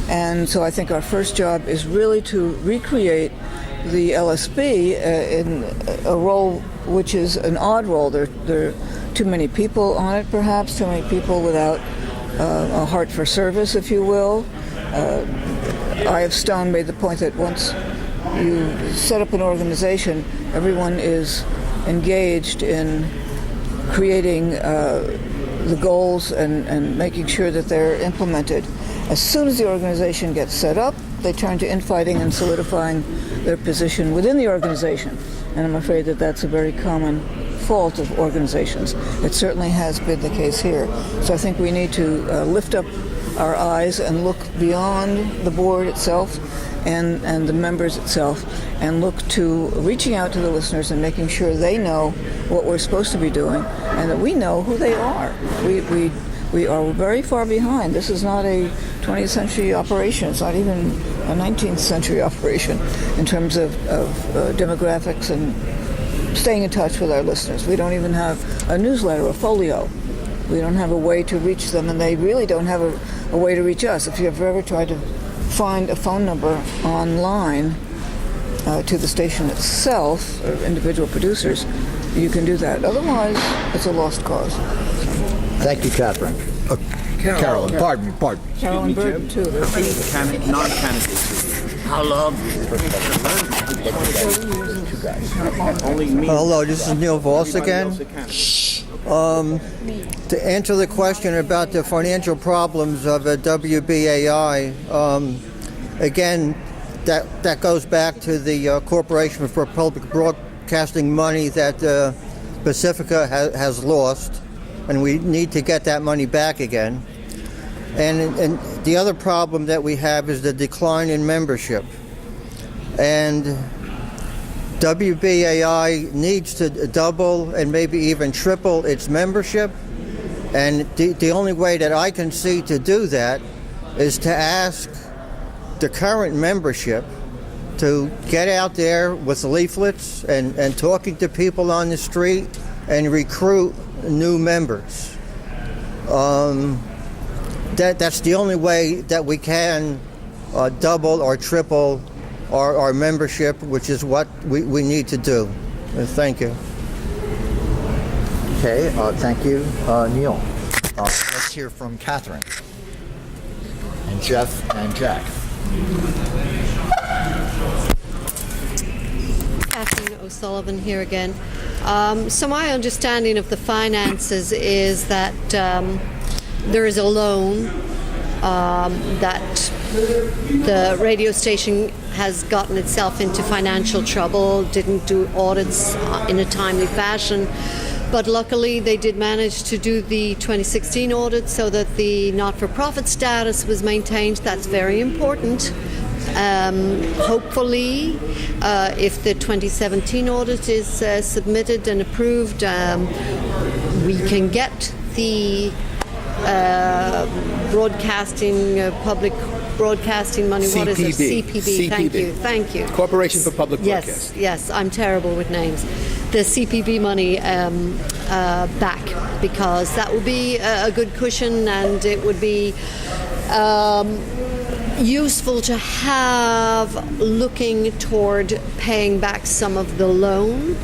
And so I think our first job is really to recreate the LSB in a role which is an odd role. There are too many people on it, perhaps, too many people without a heart for service, if you will. I.F. Stone made the point that once you set up an organization, everyone is engaged in creating the goals and making sure that they're implemented. As soon as the organization gets set up, they turn to infighting and solidifying their position within the organization. And I'm afraid that that's a very common fault of organizations. It certainly has been the case here. So I think we need to lift up our eyes and look beyond the board itself and the members itself, and look to reaching out to the listeners and making sure they know what we're supposed to be doing and that we know who they are. We are very far behind. This is not a 20th century operation. It's not even a 19th century operation in terms of demographics and staying in touch with our listeners. We don't even have a newsletter, a folio. We don't have a way to reach them, and they really don't have a way to reach us. If you've ever tried to find a phone number online to the station itself, or individual producers, you can do that. Otherwise, it's a lost cause. Thank you, Catherine. Carolyn, pardon me. Carolyn Burton, too. Non-candidates. How long? Hello, this is Neil Voss again. To answer the question about the financial problems of WBAI, again, that goes back to the Corporation for Public Broadcasting money that Pacifica has lost, and we need to get that money back again. And the other problem that we have is the decline in membership. And WBAI needs to double and maybe even triple its membership. And the only way that I can see to do that is to ask the current membership to get out there with leaflets and talking to people on the street and recruit new members. That's the only way that we can double or triple our membership, which is what we need to do. Thank you. Okay, thank you, Neil. Let's hear from Catherine and Jeff and Jack. Catherine O'Sullivan here again. So my understanding of the finances is that there is a loan that the radio station has gotten itself into financial trouble, didn't do audits in a timely fashion. But luckily, they did manage to do the 2016 audit so that the not-for-profit status was maintained. That's very important. Hopefully, if the 2017 audit is submitted and approved, we can get the public broadcasting money. CPB. What is it? CPB. CPB. Thank you. Corporation for Public Broadcasting. Yes, I'm terrible with names. The CPB money back, because that would be a good cushion, and it would be useful to have looking toward paying back some of the loan.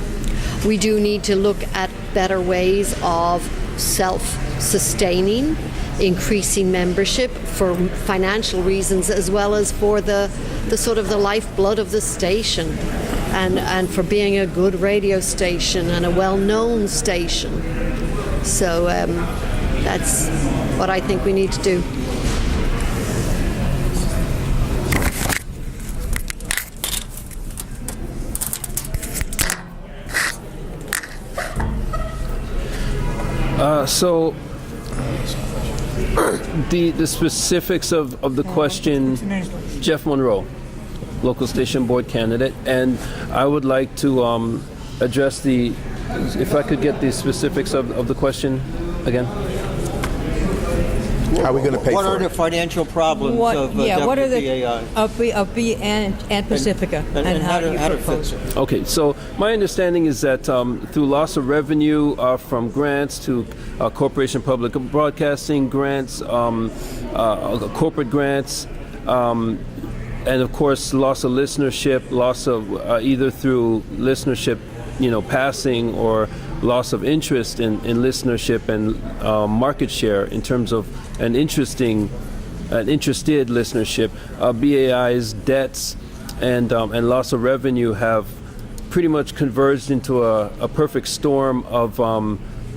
We do need to look at better ways of self-sustaining, increasing membership for financial reasons, as well as for the sort of the lifeblood of the station, and for being a good radio station and a well-known station. So that's what I think we need to do. So the specifics of the question, Jeff Monroe, local station board candidate, and I would like to address if I could get the specifics of the question again. How are we going to pay What for are it? the financial problems of WBAI? what are the of B and Pacifica, and how do you propose it? Okay, so my understanding is that through loss of revenue from grants to Corporation Public Broadcasting grants, corporate grants, and of course loss of listenership, loss of either through listenership, passing, or loss of interest in listenership and market share in terms of an interested listenership. BAI's debts and loss of revenue have pretty much converged into a perfect storm of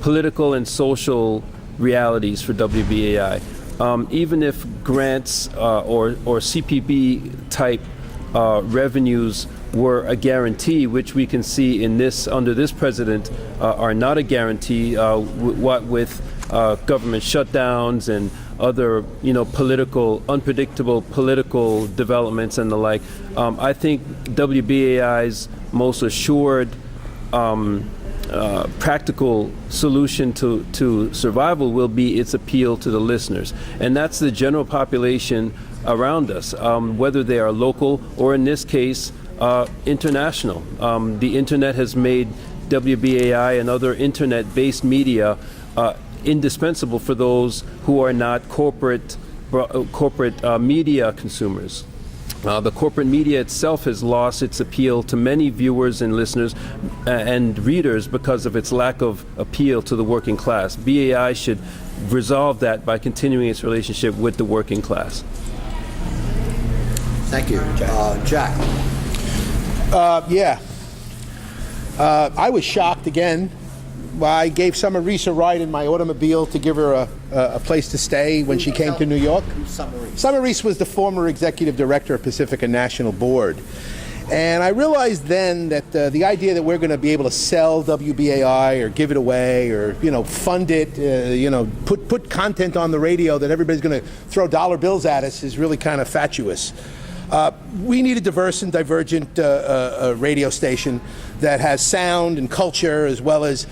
political and social realities for WBAI. Even if grants or CPB type revenues were a guarantee, which we can see under this president are not a guarantee, what with government shutdowns and other unpredictable political developments and the like. I think WBAI's most assured practical solution to survival will be its appeal to the listeners, and that's the general population around us, whether they are local or, in this case, international. The internet has made WBAI and other internet-based media indispensable for those who are not corporate media consumers. The corporate media itself has lost its appeal to many viewers and listeners and readers because of its lack of appeal to the working class. BAI should resolve that by continuing its relationship with the working class. Thank you. Jack. I was shocked again. I gave Summer Reese a ride in my automobile to give her a place to stay when she came to New York. Summer Reese was the former executive director of Pacifica National Board. And I realized then that the idea that we're going to be able to sell WBAI or give it away or, fund it, put content on the radio that everybody's going to throw dollar bills at us is really kind of fatuous. We need a diverse and divergent radio station that has sound and culture as well as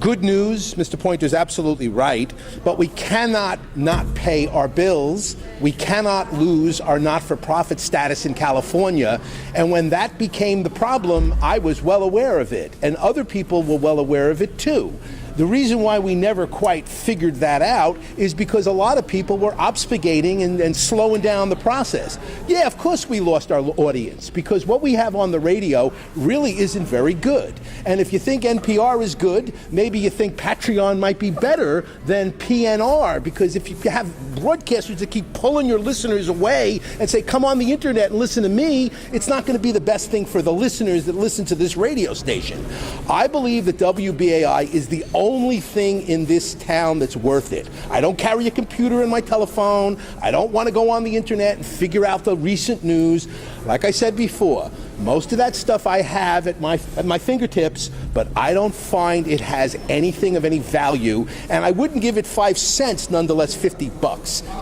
good news. Mr. Pointer's absolutely right, but we cannot not pay our bills. We cannot lose our not-for-profit status in California. And when that became the problem, I was well aware of it, and other people were well aware of it too. The reason why we never quite figured that out is because a lot of people were obfuscating and slowing down the process. Yeah, of course we lost our audience because what we have on the radio really isn't very good. And if you think NPR is good, maybe you think Patreon might be better than PNR, because if you have broadcasters that keep pulling your listeners away and say, come on the internet and listen to me, it's not going to be the best thing for the listeners that listen to this radio station. I believe that WBAI is the only thing in this town that's worth it. I don't carry a computer in my telephone. I don't want to go on the internet and figure out the recent news. Like I said before, most of that stuff I have at my fingertips, but I don't find it has anything of any value, and I wouldn't give it 5 cents, nonetheless $50.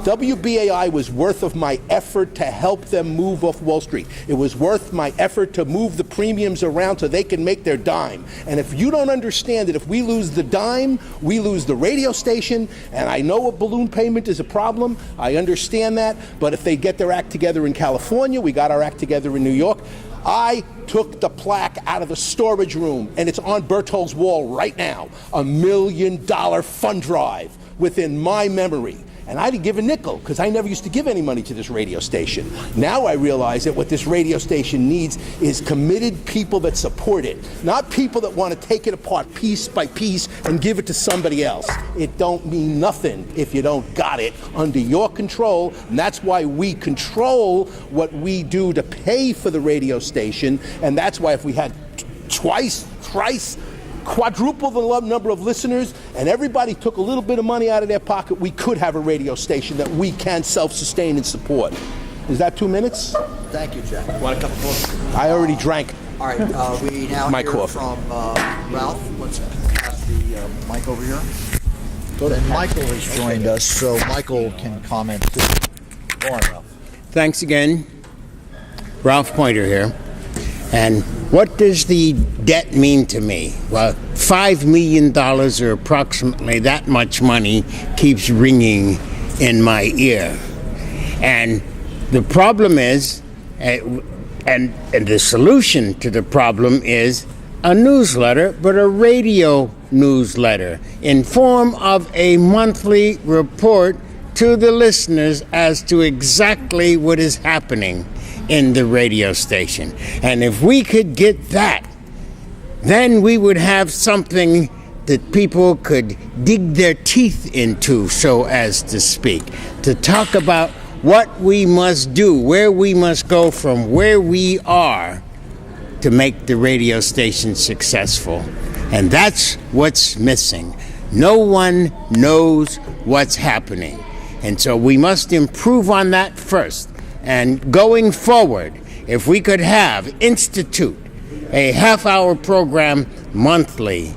WBAI was worth of my effort to help them move off Wall Street. It was worth my effort to move the premiums around so they can make their dime. And if you don't understand that if we lose the dime, we lose the radio station, and I know a balloon payment is a problem, I understand that, but if they get their act together in California, we got our act together in New York. I took the plaque out of the storage room, and it's on Berthold's wall right now, $1 million fund drive within my memory. And I didn't give a nickel because I never used to give any money to this radio station. Now I realize that what this radio station needs is committed people that support it, not people that want to take it apart piece by piece and give it to somebody else. It don't mean nothing if you don't got it under your control, and that's why we control what we do to pay for the radio station, and that's why if we had thrice, quadruple the number of listeners, and everybody took a little bit of money out of their pocket, we could have a radio station that we can self-sustain and support. Is that 2 minutes? Thank you, Jack. Want a cup of coffee? I already drank. All right, we now My hear coffee. from Ralph. Let's pass the mic over here. And Michael has joined us, so Michael can comment too. Go on, Ralph. Thanks again. Ralph Pointer here. And what does the debt mean to me? Well, $5 million or approximately that much money keeps ringing in my ear. And the problem is, and the solution to the problem is a newsletter, but a radio newsletter in form of a monthly report to the listeners as to exactly what is happening in the radio station. And if we could get that, then we would have something that people could dig their teeth into, so as to speak, to talk about what we must do, where we must go from where we are to make the radio station successful. And that's what's missing. No one knows what's happening. And so we must improve on that first. And going forward, if we could institute a half-hour program monthly,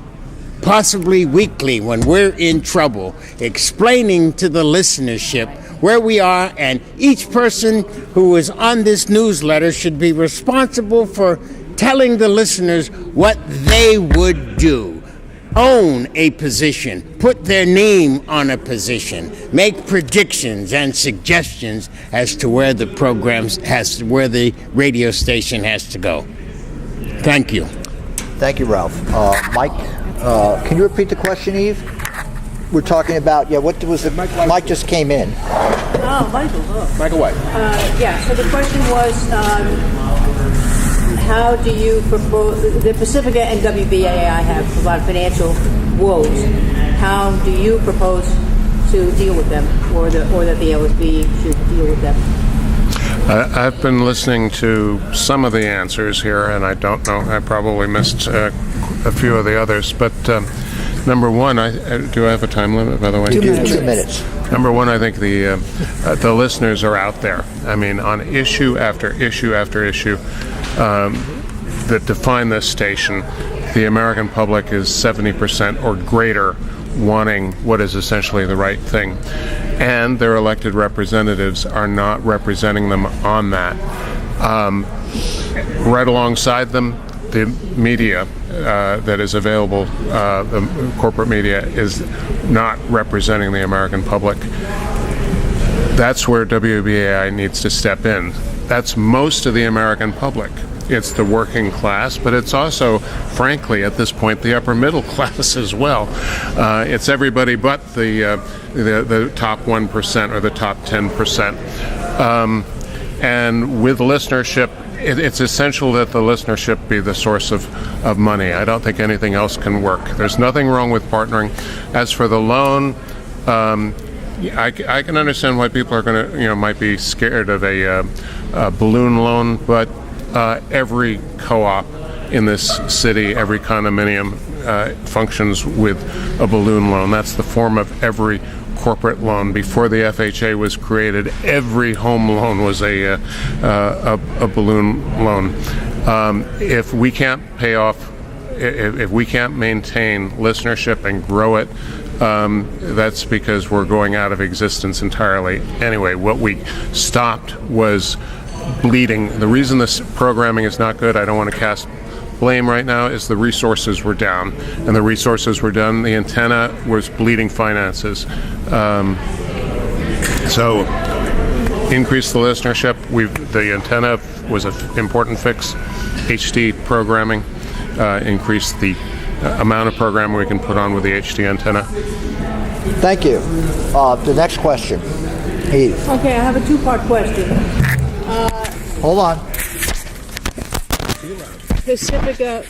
possibly weekly when we're in trouble, explaining to the listenership where we are, and each person who is on this newsletter should be responsible for telling the listeners what they would do. Own a position, put their name on a position, make predictions and suggestions as to where the where the radio station has to go. Thank you. Thank you, Ralph. Mike, can you repeat the question, Eve? We're talking about, what was it? Mike just came in. Oh, Michael. Oh. Michael White. So the question was, how do you propose, the Pacifica and WBAI have a lot of financial woes. How do you propose to deal with them, or that the LSB should deal with them? I've been listening to some of the answers here, and I don't know, I probably missed a few of the others, but number one, do I have a time limit, by the way? 2 minutes. Number one, I think the listeners are out there. I mean, on issue after issue after issue that define this station, the American public is 70% or greater wanting what is essentially the right thing. And their elected representatives are not representing them on that. Right alongside them, the media that is available, the corporate media, is not representing the American public. That's where WBAI needs to step in. That's most of the American public. It's the working class, but it's also, frankly, at this point, the upper middle class as well. It's everybody but the top 1% or the top 10%. And with listenership, it's essential that the listenership be the source of money. I don't think anything else can work. There's nothing wrong with partnering. As for the loan, I can understand why people are going to, might be scared of a balloon loan, but every co-op in this city, every condominium functions with a balloon loan. That's the form of every corporate loan. Before the FHA was created, every home loan was a balloon loan. If we can't pay off, if we can't maintain listenership and grow it, that's because we're going out of existence entirely. Anyway, what we stopped was bleeding. The reason this programming is not good, I don't want to cast blame right now, is the resources were down. And the resources were down. The antenna was bleeding finances. So increase the listenership. The antenna was an important fix. HD programming, increase the amount of programming we can put on with the HD antenna. Thank you. The next question. Eve. Okay, I have a two-part question. Hold on. Pacifica,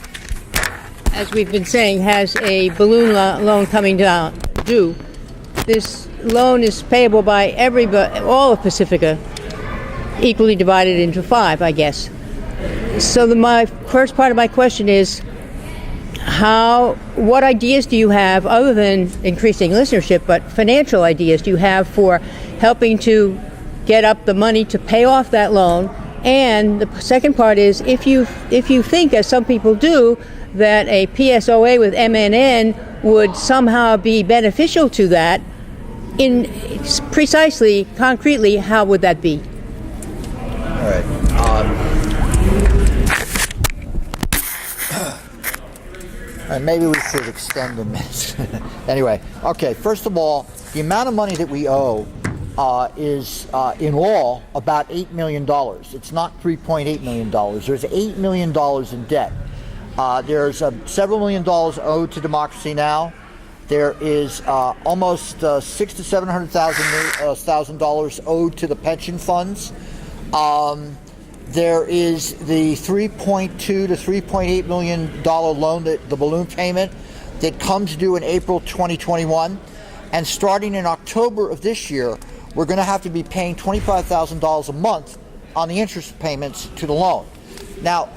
as we've been saying, has a balloon loan coming due. This loan is payable by everybody, all of Pacifica, equally divided into 5, I guess. So my first part of my question is, what ideas do you have, other than increasing listenership, but financial ideas do you have for helping to get up the money to pay off that loan? And the second part is, if you think, as some people do, that a PSOA with MNN would somehow be beneficial to that, in precisely, concretely, how would that be? All right. And maybe we should extend a minute. Anyway, okay, first of all, the amount of money that we owe is in all about $8 million. It's not $3.8 million. There's $8 million in debt. There's several $1 million owed to Democracy Now! There is almost $600,000 to $700,000 owed to the pension funds. There is the $3.2 to $3.8 million loan, the balloon payment, that comes due in April 2021. And starting in October of this year, we're going to have to be paying $25,000 a month on the interest payments to the loan. Now,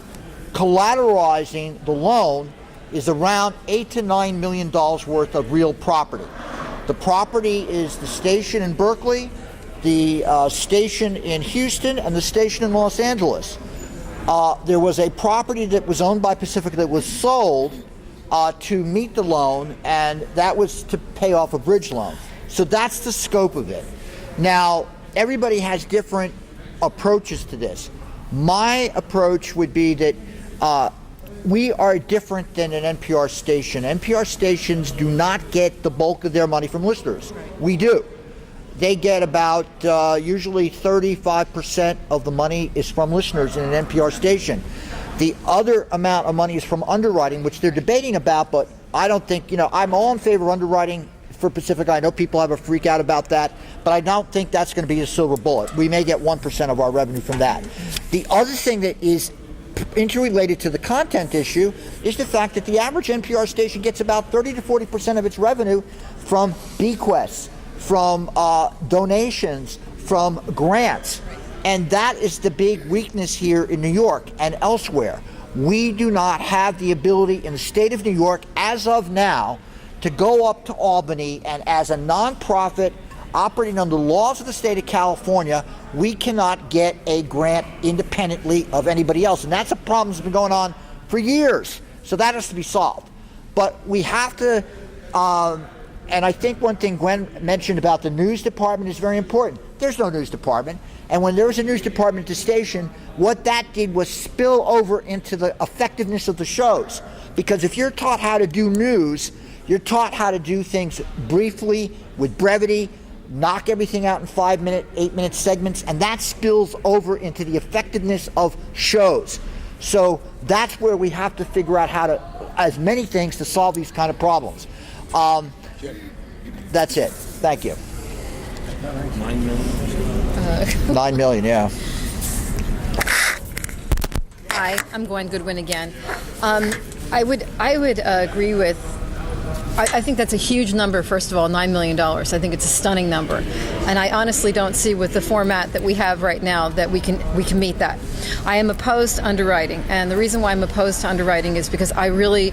collateralizing the loan is around $8 to $9 million worth of real property. The property is the station in Berkeley, the station in Houston, and the station in Los Angeles. There was a property that was owned by Pacifica that was sold to meet the loan, and that was to pay off a bridge loan. So that's the scope of it. Now, everybody has different approaches to this. My approach would be that we are different than an NPR station. NPR stations do not get the bulk of their money from listeners. We do. They get about usually 35% of the money is from listeners in an NPR station. The other amount of money is from underwriting, which they're debating about, but I don't think, I'm all in favor of underwriting for Pacifica. I know people have a freak out about that, but I don't think that's going to be a silver bullet. We may get 1% of our revenue from that. The other thing that is interrelated to the content issue is the fact that the average NPR station gets about 30 to 40% of its revenue from bequests, from donations, from grants. And that is the big weakness here in New York and elsewhere. We do not have the ability in the state of New York as of now to go up to Albany, and as a nonprofit operating under the laws of the state of California, we cannot get a grant independently of anybody else. And that's a problem that's been going on for years. So that has to be solved. But we have to, and I think one thing Gwen mentioned about the news department is very important. there's no news department. And when there was a news department at the station, what that did was spill over into the effectiveness of the shows. Because if you're taught how to do news, you're taught how to do things briefly, with brevity, knock everything out in 5-minute, 8-minute segments, and that spills over into the effectiveness of shows. So that's where we have to figure out how to, as many things, to solve these kind of problems. That's it. Thank you. 9 million. 9 million, yeah. Hi, I'm Gwen Goodwin again. I would agree with. I think that's a huge number. First of all, $9 million. I think it's a stunning number, and I honestly don't see with the format that we have right now that we can meet that. I am opposed to underwriting, and the reason why I'm opposed to underwriting is because I really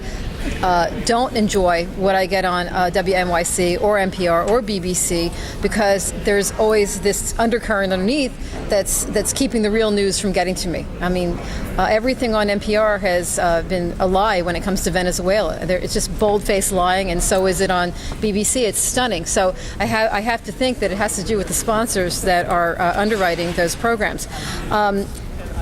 don't enjoy what I get on WNYC or NPR or BBC, because there's always this undercurrent underneath that's keeping the real news from getting to me. I mean, everything on NPR has been a lie when it comes to Venezuela. It's just bold-faced lying, and so is it on BBC. It's stunning. So I have to think that it has to do with the sponsors that are underwriting those programs.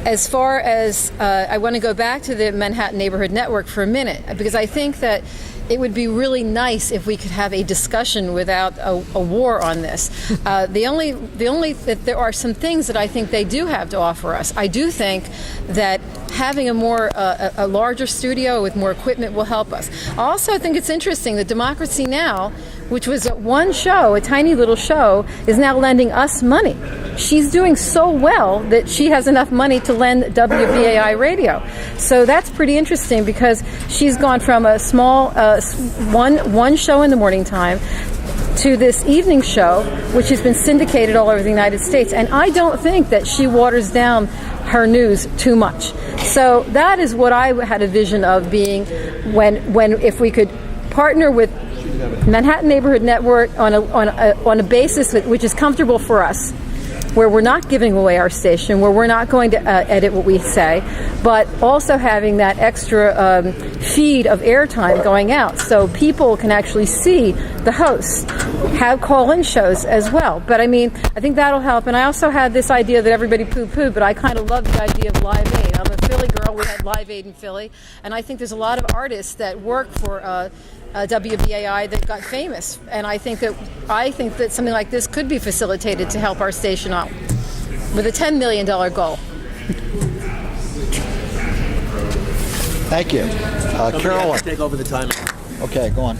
As far as I want to go back to the Manhattan Neighborhood Network for a minute, because I think that it would be really nice if we could have a discussion without a war on this. There are some things that I think they do have to offer us. I do think that having a larger studio with more equipment will help us. I also think it's interesting that Democracy Now!, which was one show, a tiny little show, is now lending us money. She's doing so well that she has enough money to lend WBAI radio. So that's pretty interesting, because she's gone from a small one show in the morning time to this evening show, which has been syndicated all over the United States. And I don't think that she waters down her news too much. So that is what I had a vision of being if we could partner with Manhattan Neighborhood Network on a basis which is comfortable for us, where we're not giving away our station, where we're not going to edit what we say, but also having that extra feed of airtime going out, so people can actually see the hosts, have call-in shows as well. But I mean, I think that'll help. And I also had this idea that everybody poo-pooed, but I kind of love the idea of Live Aid. I'm a Philly girl. We had Live Aid in Philly, and I think there's a lot of artists that work for WBAI that got famous, and I think that something like this could be facilitated to help our station out with a $10 million goal. Thank you. Carolyn. Take over the time. Okay, go on.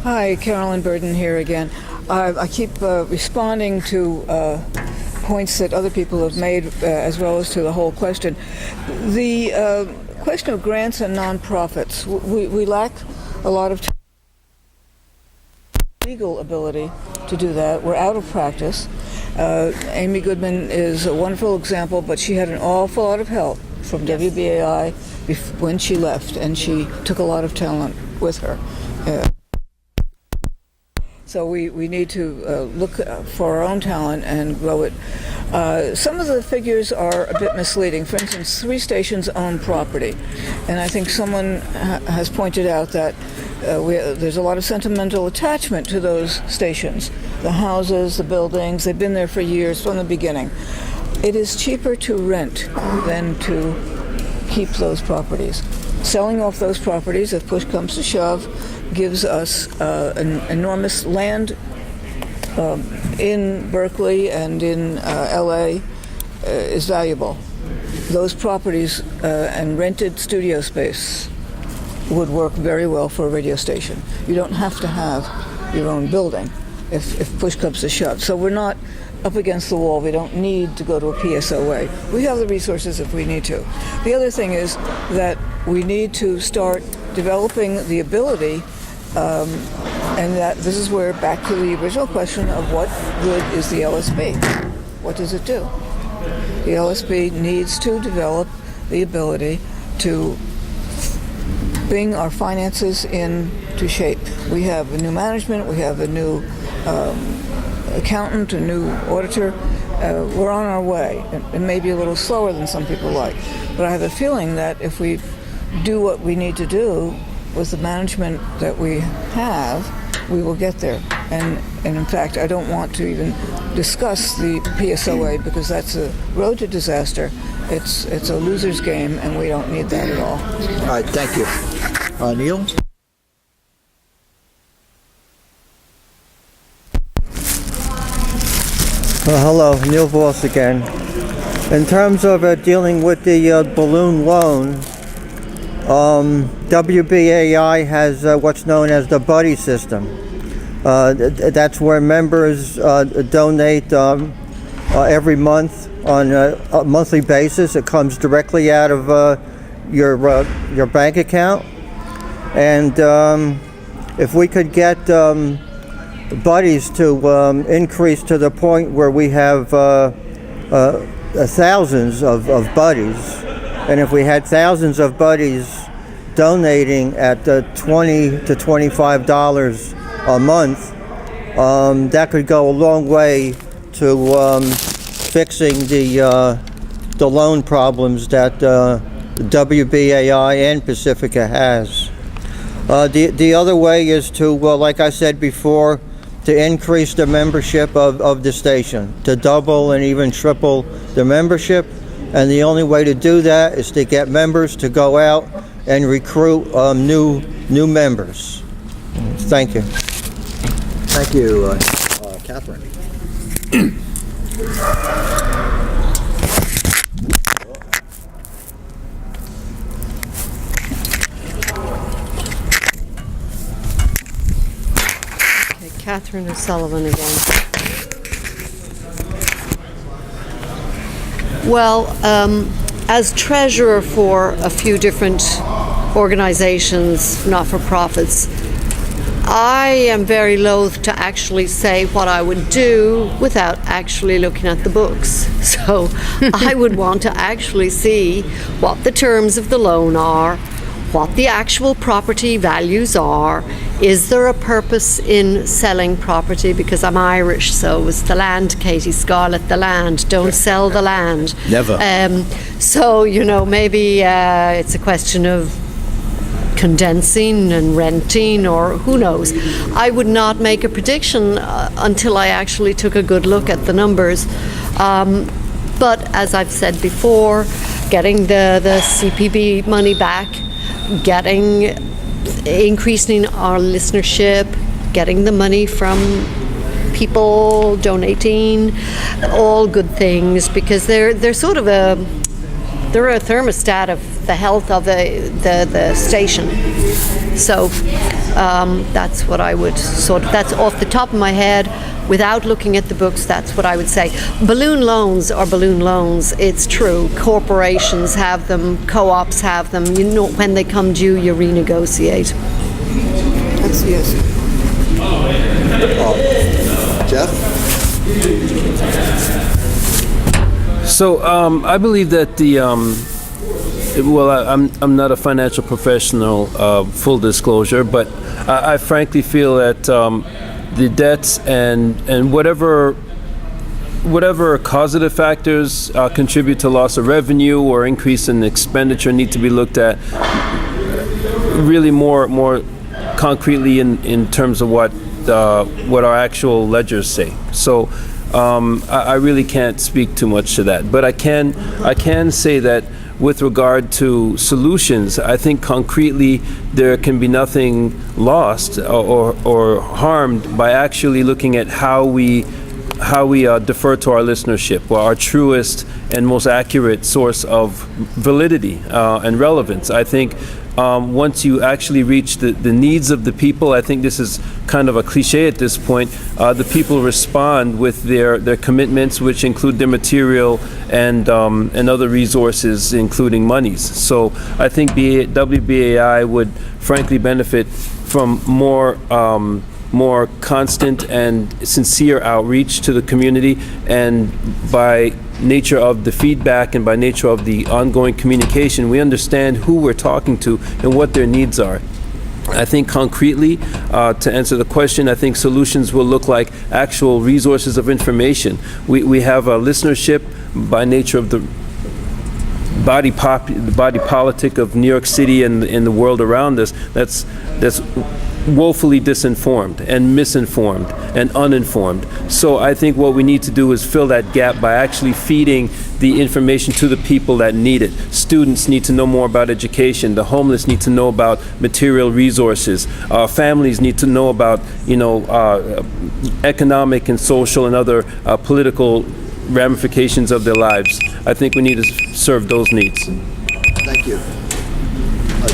Hi, Carolyn Burden here again. I keep responding to points that other people have made, as well as to the whole question. The question of grants and nonprofits, we lack a lot of legal ability to do that. We're out of practice. Amy Goodman is a wonderful example, but she had an awful lot of help from WBAI when she left, and she took a lot of talent with her. So we need to look for our own talent and grow it. Some of the figures are a bit misleading. For instance, 3 stations own property, and I think someone has pointed out that there's a lot of sentimental attachment to those stations. The houses, the buildings, they've been there for years from the beginning. It is cheaper to rent than to keep those properties. Selling off those properties, if push comes to shove, gives us an enormous land in Berkeley and in LA is valuable. Those properties and rented studio space would work very well for a radio station. You don't have to have your own building if push comes to shove. So we're not up against the wall. We don't need to go to a PSOA. We have the resources if we need to. The other thing is that we need to start developing the ability, and that this is where back to the original question of what good is the LSB? What does it do? The LSB needs to develop the ability to bring our finances into shape. We have a new management, we have a new accountant, a new auditor. We're on our way. It may be a little slower than some people like, but I have a feeling that if we do what we need to do with the management that we have, we will get there. And in fact, I don't want to even discuss the PSOA because that's a road to disaster. It's a loser's game, and we don't need that at all. All right, thank you. Neil? Hello, Neil Voss again. In terms of dealing with the balloon loan, WBAI has what's known as the buddy system. That's where members donate every month on a monthly basis. It comes directly out of your bank account, and if we could get buddies to increase to the point where we have thousands of buddies, and if we had thousands of buddies donating at $20 to $25 a month, that could go a long way to fixing the loan problems that WBAI and Pacifica has. The other way is to, like I said before, to increase the membership of the station, to double and even triple the membership. And the only way to do that is to get members to go out and recruit new members. Thank you. Thank you, Catherine. Catherine O'Sullivan again. Well, as treasurer for a few different organizations, not-for-profits, I am very loath to actually say what I would do without actually looking at the books. So I would want to actually see what the terms of the loan are, what the actual property values are. Is there a purpose in selling property? Because I'm Irish, so it's the land, Katie Scarlett, the land. Don't sell the land. Never. So, maybe it's a question of condensing and renting, or who knows. I would not make a prediction until I actually took a good look at the numbers. But as I've said before, getting the CPB money back, increasing our listenership, getting the money from people donating, all good things, because they're sort of a thermostat of the health of the station. So that's what I would that's off the top of my head, without looking at the books, that's what I would say. Balloon loans are balloon loans, it's true. Corporations have them, co-ops have them. When they come due, you renegotiate. That's yes. Jeff? So I believe that I'm not a financial professional, full disclosure, but I frankly feel that the debts and whatever causative factors contribute to loss of revenue or increase in expenditure need to be looked at really more concretely in terms of what our actual ledgers say. So I really can't speak too much to that, but I can say that with regard to solutions, I think concretely there can be nothing lost or harmed by actually looking at how we defer to our listenership, our truest and most accurate source of validity and relevance. I think once you actually reach the needs of the people, I think this is kind of a cliche at this point, the people respond with their commitments, which include their material and other resources, including monies. So I think WBAI would frankly benefit from more constant and sincere outreach to the community, and by nature of the feedback and by nature of the ongoing communication, we understand who we're talking to and what their needs are. I think concretely, to answer the question, I think solutions will look like actual resources of information. We have a listenership by nature of the body politic of New York City and the world around us that's woefully disinformed and misinformed and uninformed. So I think what we need to do is fill that gap by actually feeding the information to the people that need it. Students need to know more about education. The homeless need to know about material resources. Families need to know about, economic and social and other political ramifications of their lives. I think we need to serve those needs. Thank you.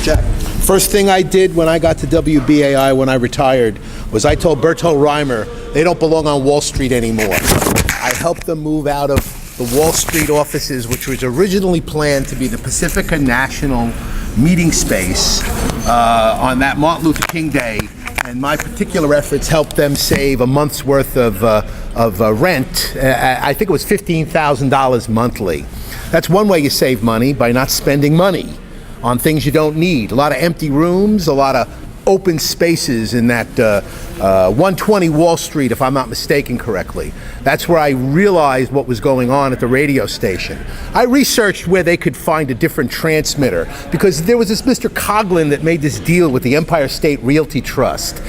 Jack. First thing I did when I got to WBAI when I retired was I told Berto Reimer they don't belong on Wall Street anymore. I helped them move out of the Wall Street offices, which was originally planned to be the Pacifica National meeting space on that Martin Luther King Day, and my particular efforts helped them save a month's worth of rent. I think it was $15,000 monthly. That's one way you save money, by not spending money on things you don't need. A lot of empty rooms, a lot of open spaces in that 120 Wall Street, if I'm not mistaken correctly. That's where I realized what was going on at the radio station. I researched where they could find a different transmitter, because there was this Mr. Coughlin that made this deal with the Empire State Realty Trust.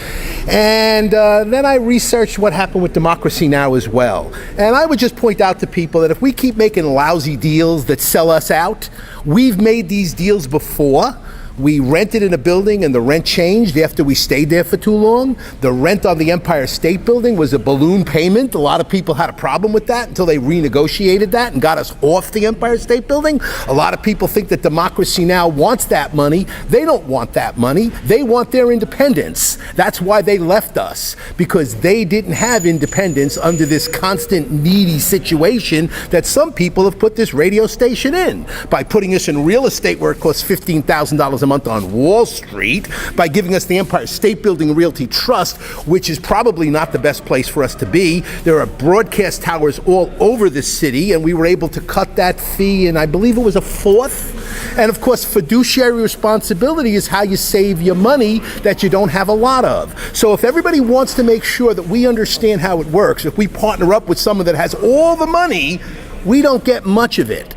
And then I researched what happened with Democracy Now! As well. And I would just point out to people that if we keep making lousy deals that sell us out, we've made these deals before. We rented in a building and the rent changed after we stayed there for too long. The rent on the Empire State Building was a balloon payment. A lot of people had a problem with that until they renegotiated that and got us off the Empire State Building. A lot of people think that Democracy Now! Wants that money. They don't want that money. They want their independence. That's why they left us, because they didn't have independence under this constant needy situation that some people have put this radio station in, by putting us in real estate where it costs $15,000 a month on Wall Street, by giving us the Empire State Building Realty Trust, which is probably not the best place for us to be. There are broadcast towers all over the city, and we were able to cut that fee, and I believe it was a fourth. And of course, fiduciary responsibility is how you save your money that you don't have a lot of. So if everybody wants to make sure that we understand how it works, if we partner up with someone that has all the money, we don't get much of it.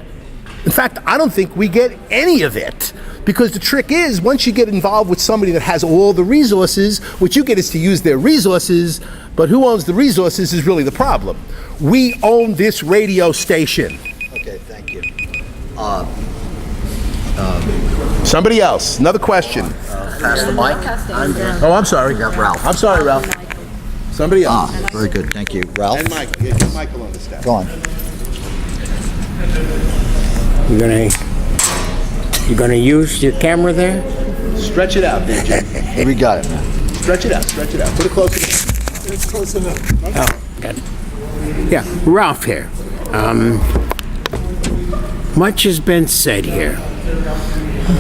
In fact, I don't think we get any of it. Because the trick is, once you get involved with somebody that has all the resources, what you get is to use their resources, but who owns the resources is really the problem. We own this radio station. Okay, thank you. Somebody else, another question. Pass the mic. Oh, I'm sorry. We got Ralph. I'm sorry, Ralph. Somebody else. Very good, thank you. Ralph? And Mike. Get Michael on the staff. Go on. You're gonna use your camera there? Stretch it out there, Jim. We got it. Stretch it out, stretch it out. Put it close enough. It's close enough. Oh, good. Yeah, Ralph here. Much has been said here.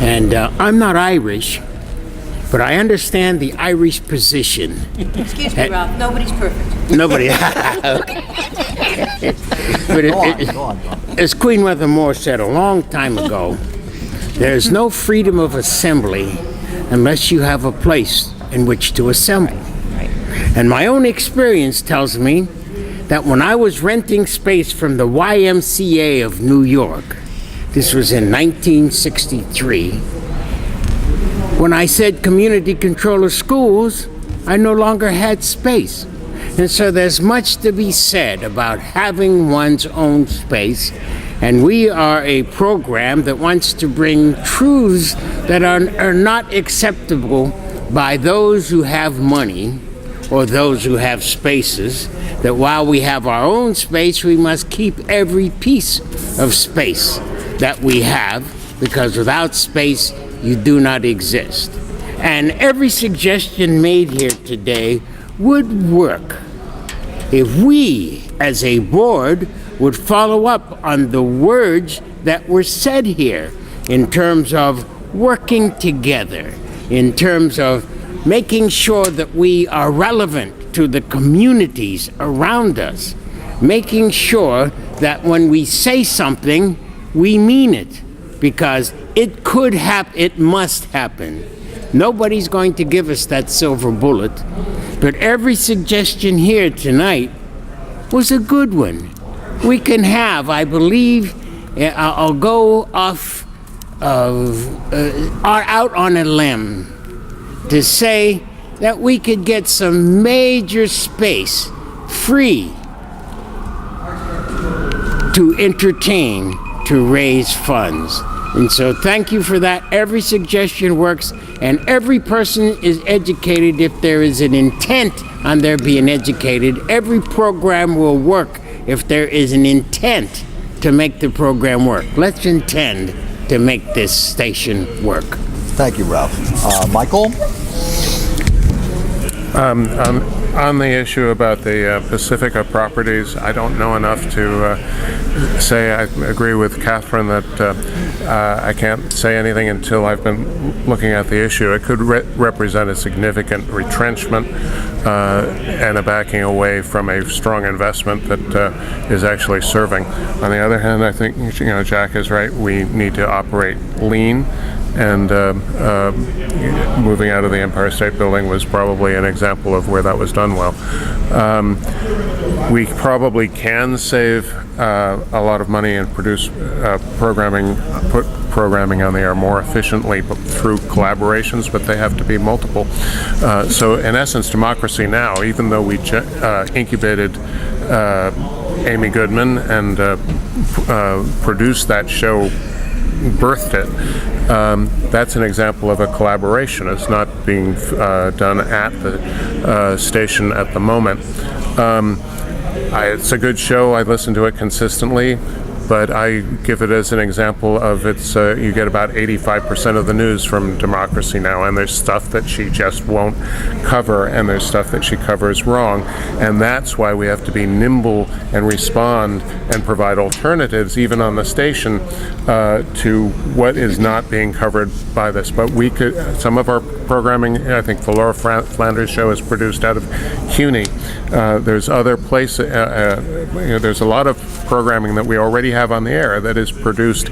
And I'm not Irish, but I understand the Irish position. Excuse me, Ralph. Nobody's perfect. Nobody. But Go on. as Queen Mother Moore said a long time ago, there's no freedom of assembly unless you have a place in which to assemble. And my own experience tells me that when I was renting space from the YMCA of New York, this was in 1963, when I said community control of schools, I no longer had space. And so there's much to be said about having one's own space. And we are a program that wants to bring truths that are not acceptable by those who have money or those who have spaces, that while we have our own space, we must keep every piece of space that we have, because without space, you do not exist. And every suggestion made here today would work if we, as a board, would follow up on the words that were said here in terms of working together, in terms of making sure that we are relevant to the communities around us, making sure that when we say something, we mean it, because it could happen, it must happen. Nobody's going to give us that silver bullet, but every suggestion here tonight was a good one. We can have, I believe, I'll go off out on a limb to say that we could get some major space free to entertain, to raise funds. And so thank you for that. Every suggestion works, and every person is educated if there is an intent on their being educated. Every program will work if there is an intent to make the program work. Let's intend to make this station work. Thank you, Ralph. Michael? On the issue about the Pacifica properties, I don't know enough to say I agree with Catherine that I can't say anything until I've been looking at the issue. It could represent a significant retrenchment and a backing away from a strong investment that is actually serving. On the other hand, I think Jack is right. We need to operate lean. And moving out of the Empire State Building was probably an example of where that was done well. We probably can save a lot of money and produce put programming on the air more efficiently through collaborations, but they have to be multiple. So in essence, Democracy Now!, even though we incubated Amy Goodman and produced that show, birthed it, that's an example of a collaboration. It's not being done at the station at the moment. It's a good show. I listen to it consistently, but I give it as an example of you get about 85% of the news from Democracy Now!, and there's stuff that she just won't cover, and there's stuff that she covers wrong, and that's why we have to be nimble and respond and provide alternatives, even on the station, to what is not being covered by this. But we could, some of our programming, I think the Laura Flanders show is produced out of CUNY. There's other places, there's a lot of programming that we already have on the air that is produced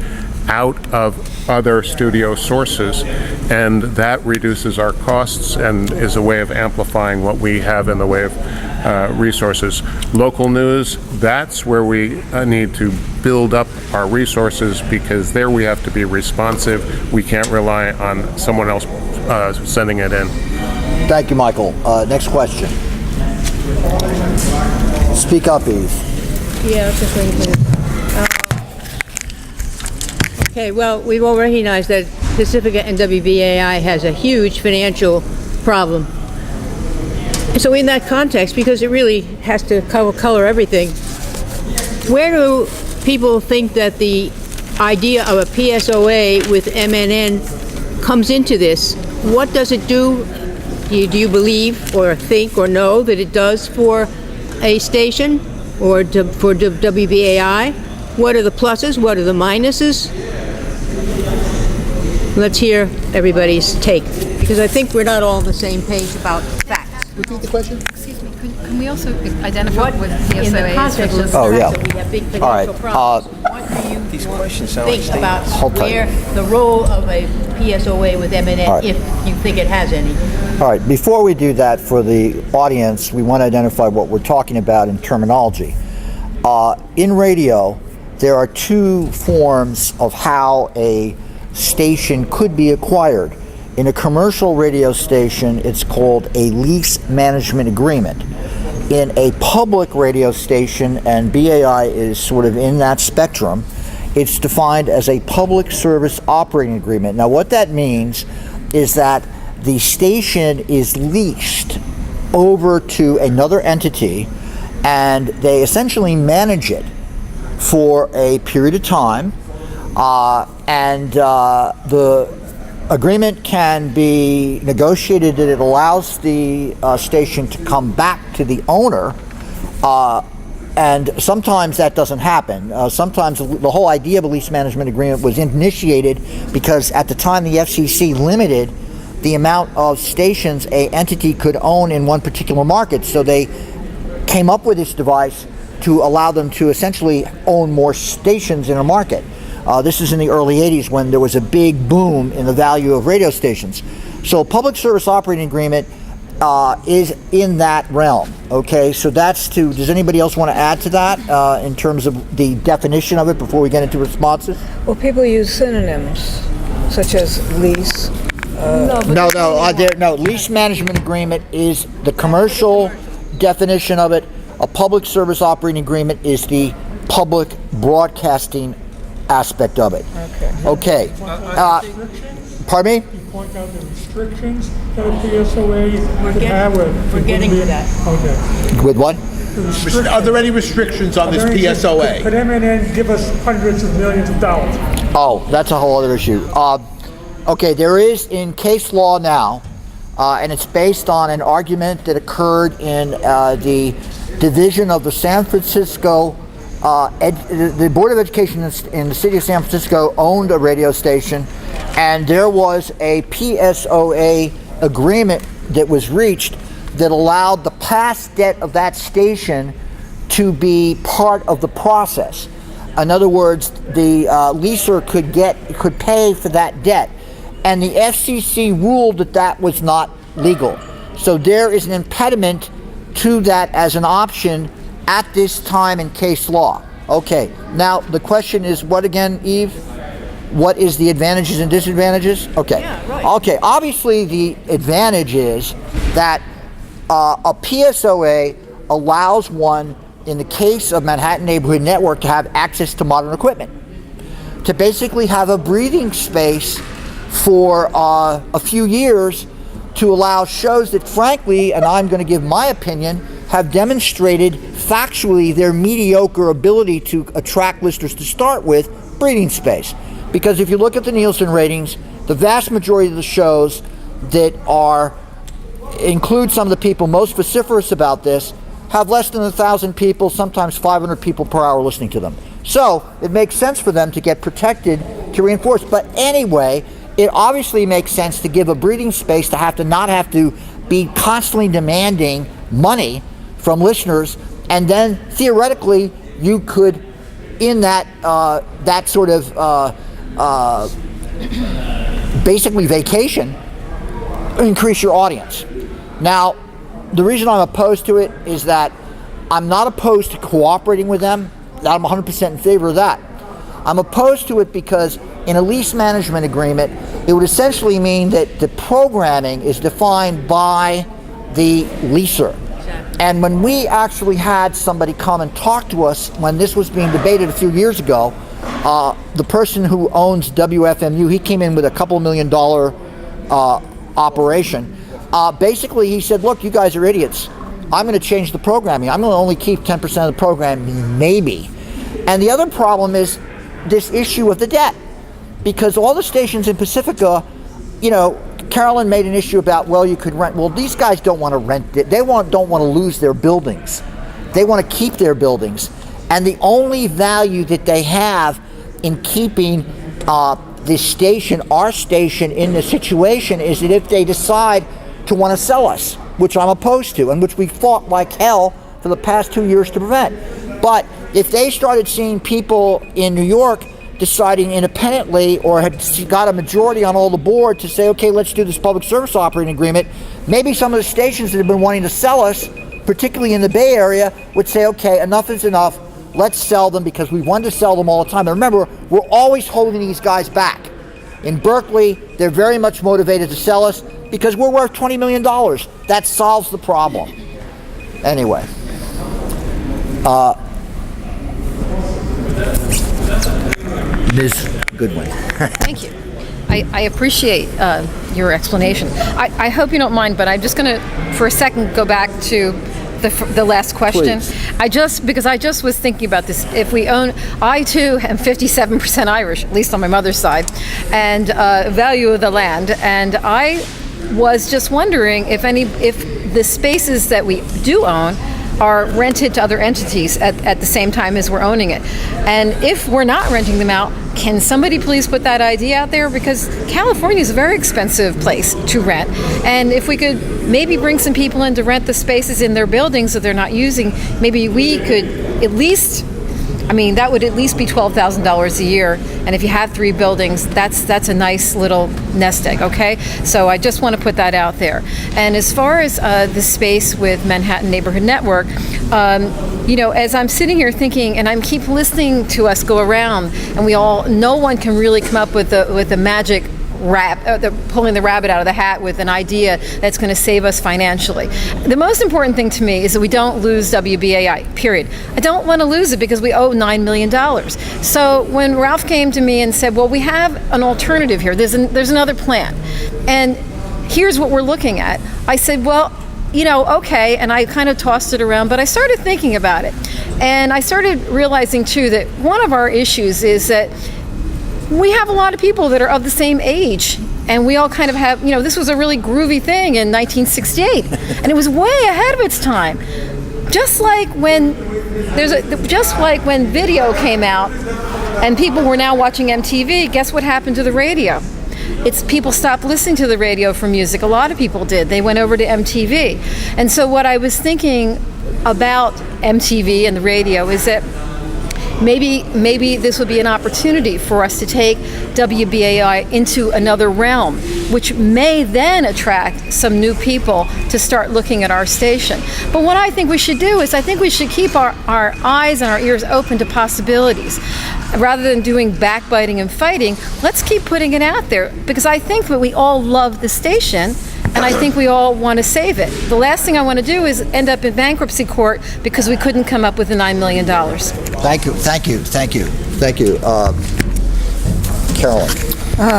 out of other studio sources, and that reduces our costs and is a way of amplifying what we have in the way of resources. Local news, that's where we need to build up our resources, because there we have to be responsive. We can't rely on someone else sending it in. Thank you, Michael. Next question. Speak up, Eve. Yeah, just waiting for this. Okay, well, we've all recognized that Pacifica and WBAI has a huge financial problem. So in that context, because it really has to color everything, where do people think that the idea of a PSOA with MNN comes into this? What does it do? Do you believe or think or know that it does for a station or for WBAI? What are the pluses? What are the minuses? Let's hear everybody's take, because I think we're not all on the same page about facts. Repeat the question. Excuse me, can we also identify what PSOA in the context of the Oh, yeah. fact that we have big financial All right, problems, what do you These questions sound like think about Hold tight. where the role of a PSOA with MNN, All right. if you think it has any? All right, before we do that, for the audience, we want to identify what we're talking about in terminology. In radio, there are two forms of how a station could be acquired. In a commercial radio station, it's called a lease management agreement. In a public radio station, and BAI is sort of in that spectrum, it's defined as a public service operating agreement. Now, what that means is that the station is leased over to another entity, and they essentially manage it for a period of time, and the agreement can be negotiated that it allows the station to come back to the owner, and sometimes that doesn't happen. Sometimes the whole idea of a lease management agreement was initiated because at the time the FCC limited the amount of stations a entity could own in one particular market, so they came up with this device to allow them to essentially own more stations in a market. This is in the early 80s when there was a big boom in the value of radio stations. So public service operating agreement is in that realm. Okay, so that's does anybody else want to add to that in terms of the definition of it before we get into responses? Well, people use synonyms such as lease, No. Lease management agreement is the commercial definition of it. A public service operating agreement is the public broadcasting aspect of it. Okay. Pardon me? You point out the restrictions that a PSOA would have with. We're getting to that. Okay. With what? Are there any restrictions on this PSOA? Could M&N give us hundreds of millions of dollars? Oh, that's a whole other issue. Okay, there is in case law now, and it's based on an argument that occurred in the division of the San Francisco, the Board of Education in the city of San Francisco owned a radio station, and there was a PSOA agreement that was reached that allowed the past debt of that station to be part of the process. In other words, the leaser could pay for that debt, and the FCC ruled that that was not legal. So there is an impediment to that as an option at this time in case law. Okay, now the question is what again, Eve? What is the advantages and disadvantages? Okay. Yeah, right. Okay, obviously the advantage is that a PSOA allows one, in the case of Manhattan Neighborhood Network, to have access to modern equipment, to basically have a breathing space for a few years to allow shows that frankly, and I'm going to give my opinion, have demonstrated factually their mediocre ability to attract listeners to start with, breathing space. Because if you look at the Nielsen ratings, the vast majority of the shows that include some of the people most vociferous about this have less than 1,000 people, sometimes 500 people per hour listening to them. So it makes sense for them to get protected, to reinforce. But anyway, it obviously makes sense to give a breathing space to not have to be constantly demanding money from listeners, and then theoretically you could, in that that sort of basically vacation, increase your audience. Now, the reason I'm opposed to it is that I'm not opposed to cooperating with them. I'm 100% in favor of that. I'm opposed to it because in a lease management agreement, it would essentially mean that the programming is defined by the leaser. And when we actually had somebody come and talk to us when this was being debated a few years ago, the person who owns WFMU, he came in with a $2 million operation. Basically, he said, look, you guys are idiots. I'm going to change the programming. I'm going to only keep 10% of the programming, maybe. And the other problem is this issue of the debt. Because all the stations in Pacifica, Carolyn made an issue about, well, you could rent. Well, these guys don't want to rent it. They don't want to lose their buildings. They want to keep their buildings. And the only value that they have in keeping this station, our station, in the situation is that if they decide to want to sell us, which I'm opposed to, and which we fought like hell for the past 2 years to prevent. But if they started seeing people in New York deciding independently, or had got a majority on all the board to say, okay, let's do this public service operating agreement, maybe some of the stations that have been wanting to sell us, particularly in the Bay Area, would say, okay, enough is enough. Let's sell them, because we wanted to sell them all the time. And remember, we're always holding these guys back. In Berkeley, they're very much motivated to sell us because we're worth $20 million. That solves the problem. Anyway. Ms. Goodwin. Thank you. I appreciate your explanation. I hope you don't mind, but I'm just going to, for a second, go back to the last question. Please. Because I just was thinking about this. If we own, I too am 57% Irish, at least on my mother's side, and value of the land. And I was just wondering if the spaces that we do own are rented to other entities at the same time as we're owning it. And if we're not renting them out, can somebody please put that idea out there? Because California is a very expensive place to rent. And if we could maybe bring some people in to rent the spaces in their buildings that they're not using, maybe we could at least, that would at least be $12,000 a year. And if you have 3 buildings, that's a nice little nest egg, okay? So I just want to put that out there. And as far as the space with Manhattan Neighborhood Network, as I'm sitting here thinking, and I keep listening to us go around, and no one can really come up with the magic pulling the rabbit out of the hat with an idea that's going to save us financially. The most important thing to me is that we don't lose WBAI, period. I don't want to lose it because we owe $9 million. So when Ralph came to me and said, well, we have an alternative here, there's another plan, and here's what we're looking at, I said, well, okay, and I kind of tossed it around, but I started thinking about it. And I started realizing, too, that one of our issues is that we have a lot of people that are of the same age, and we all kind of have, this was a really groovy thing in 1968, and it was way ahead of its time. Just like when video came out and people were now watching MTV, guess what happened to the radio? People stopped listening to the radio for music. A lot of people did. They went over to MTV. And so what I was thinking about MTV and the radio is that maybe this would be an opportunity for us to take WBAI into another realm, which may then attract some new people to start looking at our station. But what I think we should do is I think we should keep our eyes and our ears open to possibilities. Rather than doing backbiting and fighting, let's keep putting it out there, because I think that we all love the station, and I think we all want to save it. The last thing I want to do is end up in bankruptcy court because we couldn't come up with the $9 million. Thank you. Carolyn.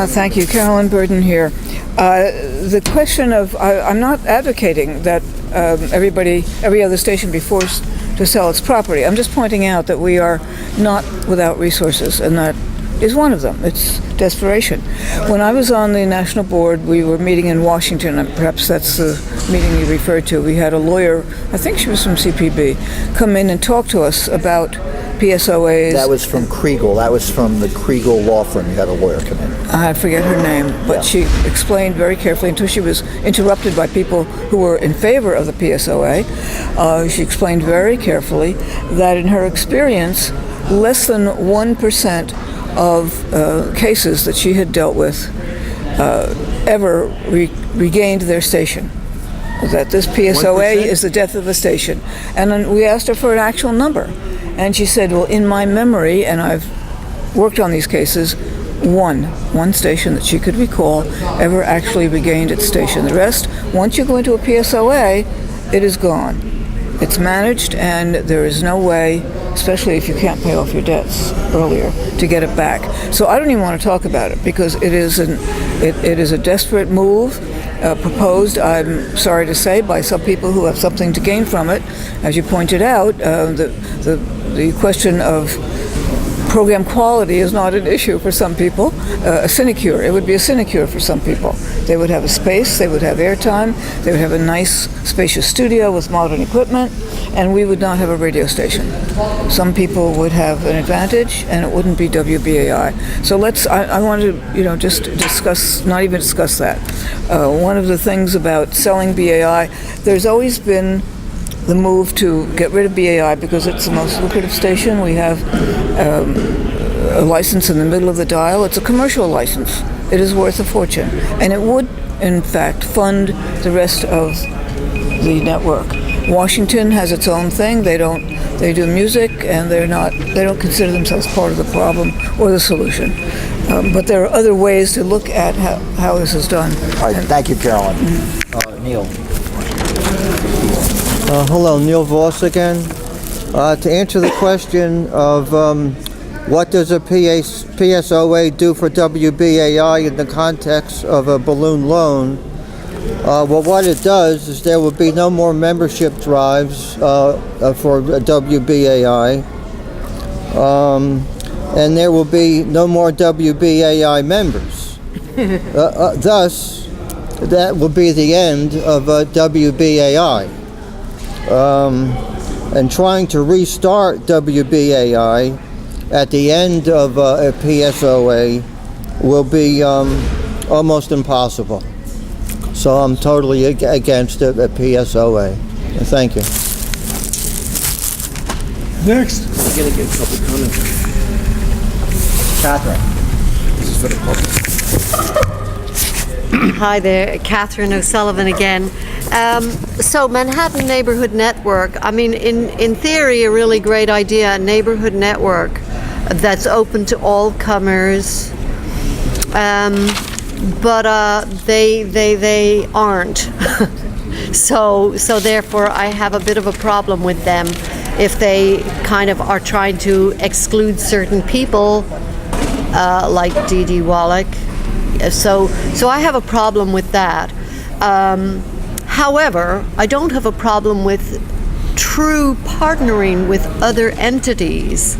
Thank you. Carolyn Burden here. The question of, I'm not advocating that every other station be forced to sell its property. I'm just pointing out that we are not without resources, and that is one of them. It's desperation. When I was on the national board, we were meeting in Washington, and perhaps that's the meeting you referred to. We had a lawyer, I think she was from CPB, come in and talk to us about PSOAs. That was from Kriegel. That was from the Kriegel law firm. You had a lawyer come in. I forget her name, but she explained very carefully, until she was interrupted by people who were in favor of the PSOA. She explained very carefully that in her experience, less than 1% of cases that she had dealt with ever regained their station. That this PSOA 1%? Is the death of the station. And then we asked her for an actual number. And she said, well, in my memory, and I've worked on these cases, one station that she could recall ever actually regained its station. The rest, once you go into a PSOA, it is gone. It's managed, and there is no way, especially if you can't pay off your debts earlier, to get it back. So I don't even want to talk about it, because it is a desperate move proposed, I'm sorry to say, by some people who have something to gain from it. As you pointed out, the question of program quality is not an issue for some people. A sinecure, it would be a sinecure for some people. They would have a space, they would have airtime, they would have a nice spacious studio with modern equipment, and we would not have a radio station. Some people would have an advantage, and it wouldn't be WBAI. So I want to, just discuss, not even discuss that. One of the things about selling BAI, there's always been the move to get rid of BAI because it's the most lucrative station. We have a license in the middle of the dial. It's a commercial license. It is worth a fortune. And it would, in fact, fund the rest of the network. Washington has its own thing. They do music, and they don't consider themselves part of the problem or the solution. But there are other ways to look at how this is done. All right, thank you, Carolyn. Neil. Hello, Neil Voss again. To answer the question of what does a PSOA do for WBAI in the context of a balloon loan, well, what it does is there will be no more membership drives for WBAI, and there will be no more WBAI members. Thus, that will be the end of WBAI. And trying to restart WBAI at the end of a PSOA will be almost impossible. So I'm totally against a PSOA. Thank you. Next. We're going to get a couple comments. Catherine. This is for the public. Hi there, Catherine O'Sullivan again. So Manhattan Neighborhood Network, I mean, in theory, a really great idea, a neighborhood network that's open to all comers. but they aren't. So therefore, I have a bit of a problem with them if they kind of are trying to exclude certain people, like Dee Wallach. So I have a problem with that. However, I don't have a problem with true partnering with other entities,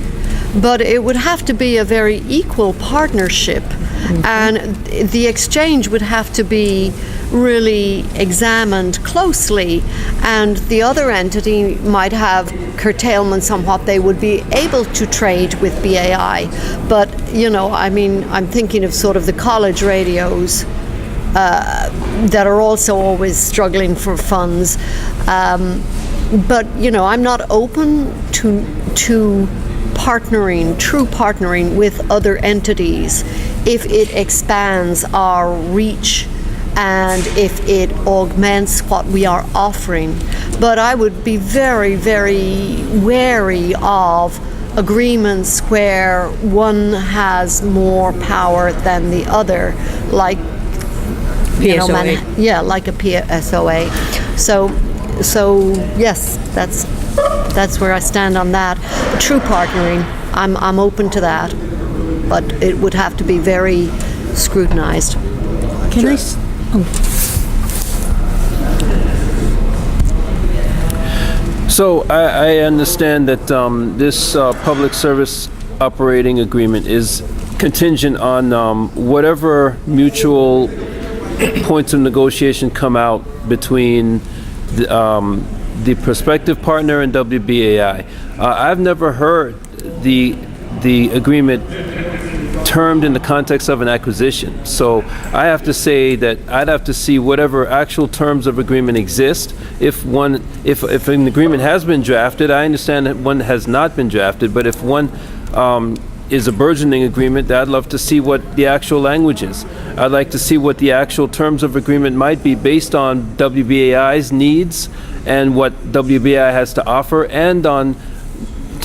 but it would have to be a very equal partnership, and the exchange would have to be really examined closely, and the other entity might have curtailments on what they would be able to trade with BAI. But, I mean, I'm thinking of sort of the college radios that are also always struggling for funds. But, I'm not open to true partnering with other entities if it expands our reach and if it augments what we are offering. But I would be very, very wary of agreements where one has more power than the other, like PSOA. like a PSOA. So yes, that's where I stand on that. True partnering, I'm open to that, but it would have to be very scrutinized. Can I? So I understand that this public service operating agreement is contingent on whatever mutual points of negotiation come out between the prospective partner and WBAI. I've never heard the agreement termed in the context of an acquisition. So I have to say that I'd have to see whatever actual terms of agreement exist. If an agreement has been drafted, I understand that one has not been drafted, but if one is a burgeoning agreement, I'd love to see what the actual language is. I'd like to see what the actual terms of agreement might be based on WBAI's needs and what WBAI has to offer, and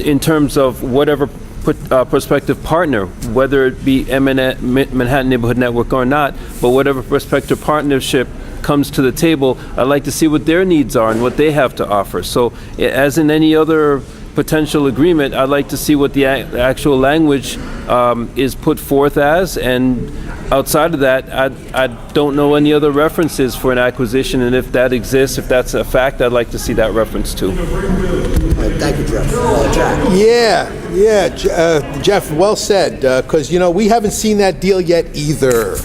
in terms of whatever prospective partner, whether it be Manhattan Neighborhood Network or not, but whatever prospective partnership comes to the table, I'd like to see what their needs are and what they have to offer. So as in any other potential agreement, I'd like to see what the actual language is put forth as, and outside of that, I don't know any other references for an acquisition, and if that exists, if that's a fact, I'd like to see that reference too. Thank you, Jeff. Jack. Jeff, well said, because, we haven't seen that deal yet either.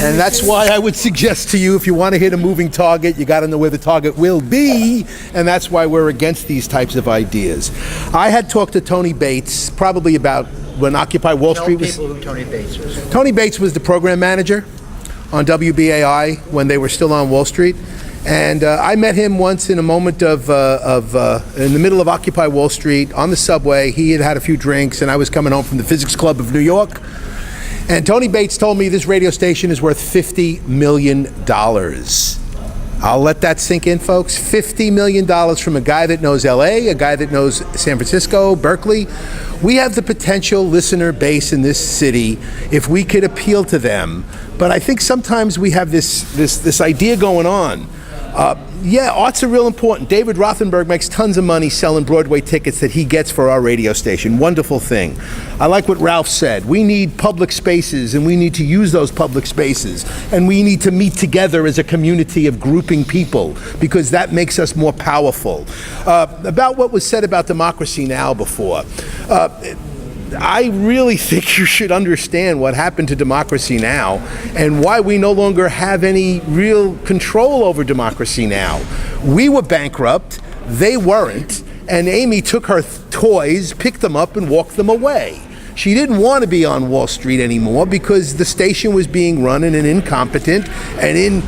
And that's why I would suggest to you, if you want to hit a moving target, you got to know where the target will be, and that's why we're against these types of ideas. I had talked to Tony Bates probably about when Occupy Wall Street was... Tell people who Tony Bates was. Tony Bates was the program manager on WBAI when they were still on Wall Street. And I met him once in a moment in the middle of Occupy Wall Street on the subway. He had had a few drinks, and I was coming home from the Physics Club of New York. And Tony Bates told me this radio station is worth $50 million. I'll let that sink in, folks. $50 million from a guy that knows LA, a guy that knows San Francisco, Berkeley. We have the potential listener base in this city if we could appeal to them. But I think sometimes we have this idea going on. Arts are real important. David Rothenberg makes tons of money selling Broadway tickets that he gets for our radio station. Wonderful thing. I like what Ralph said. We need public spaces, and we need to use those public spaces. And we need to meet together as a community of grouping people, because that makes us more powerful. About what was said about Democracy Now! Before. I really think you should understand what happened to Democracy Now! And why we no longer have any real control over Democracy Now! We were bankrupt, they weren't, and Amy took her toys, picked them up, and walked them away. She didn't want to be on Wall Street anymore because the station was being run in an incompetent and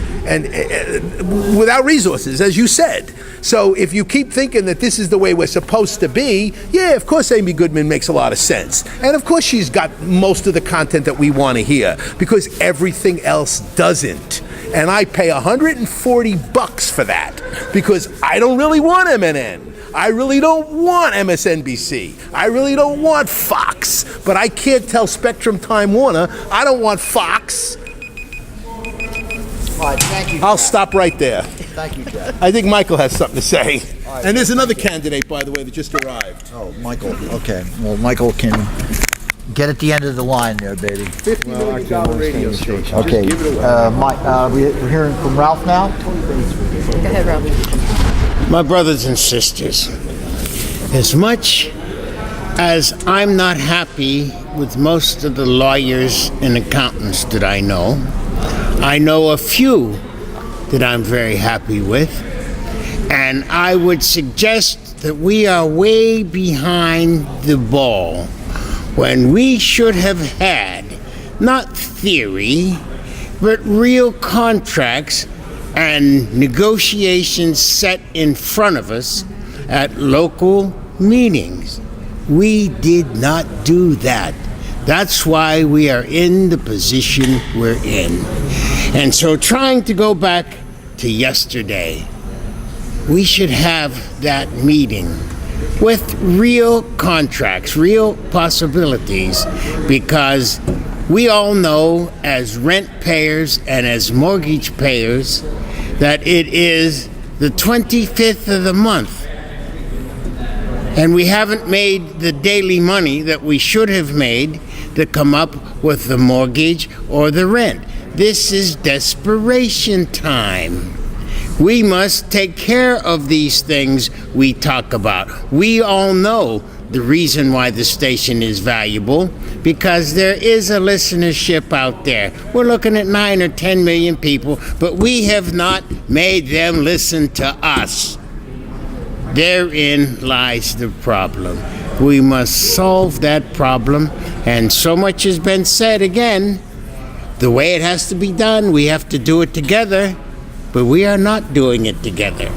without resources, as you said. So if you keep thinking that this is the way we're supposed to be, yeah, of course Amy Goodman makes a lot of sense. And of course she's got most of the content that we want to hear, because everything else doesn't. And I pay $140 for that, because I don't really want MNN. I really don't want MSNBC. I really don't want Fox. But I can't tell Spectrum Time Warner, I don't want Fox. All right, thank you. I'll Jack. stop right there. Thank you, Jack. I think Michael has something to say. right. And there's another candidate, by the way, that just arrived. Oh, Michael. Okay. Well, Michael can get at the end of the line there, baby. $50 million radio station. Okay. Just give it away. We're hearing from Ralph now. Go ahead, Ralph. My brothers and sisters, as much as I'm not happy with most of the lawyers and accountants that I know a few that I'm very happy with, and I would suggest that we are way behind the ball when we should have had not theory, but real contracts and negotiations set in front of us at local meetings. We did not do that. That's why we are in the position we're in. And so trying to go back to yesterday, we should have that meeting with real contracts, real possibilities, because we all know as rent payers and as mortgage payers that it is the 25th of the month. And we haven't made the daily money that we should have made to come up with the mortgage or the rent. This is desperation time. We must take care of these things we talk about. We all know the reason why the station is valuable, because there is a listenership out there. We're looking at 9 or 10 million people, but we have not made them listen to us. Therein lies the problem. We must solve that problem, and so much has been said again. The way it has to be done, we have to do it together, but we are not doing it together.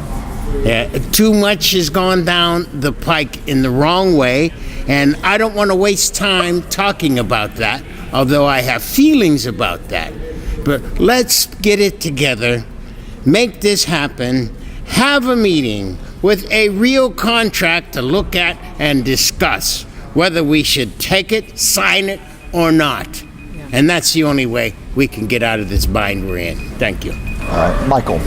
Too much has gone down the pike in the wrong way, and I don't want to waste time talking about that, although I have feelings about that. But let's get it together, make this happen, have a meeting with a real contract to look at and discuss whether we should take it, sign it, or not. Yeah. And that's the only way we can get out of this bind we're in. Thank you. Michael.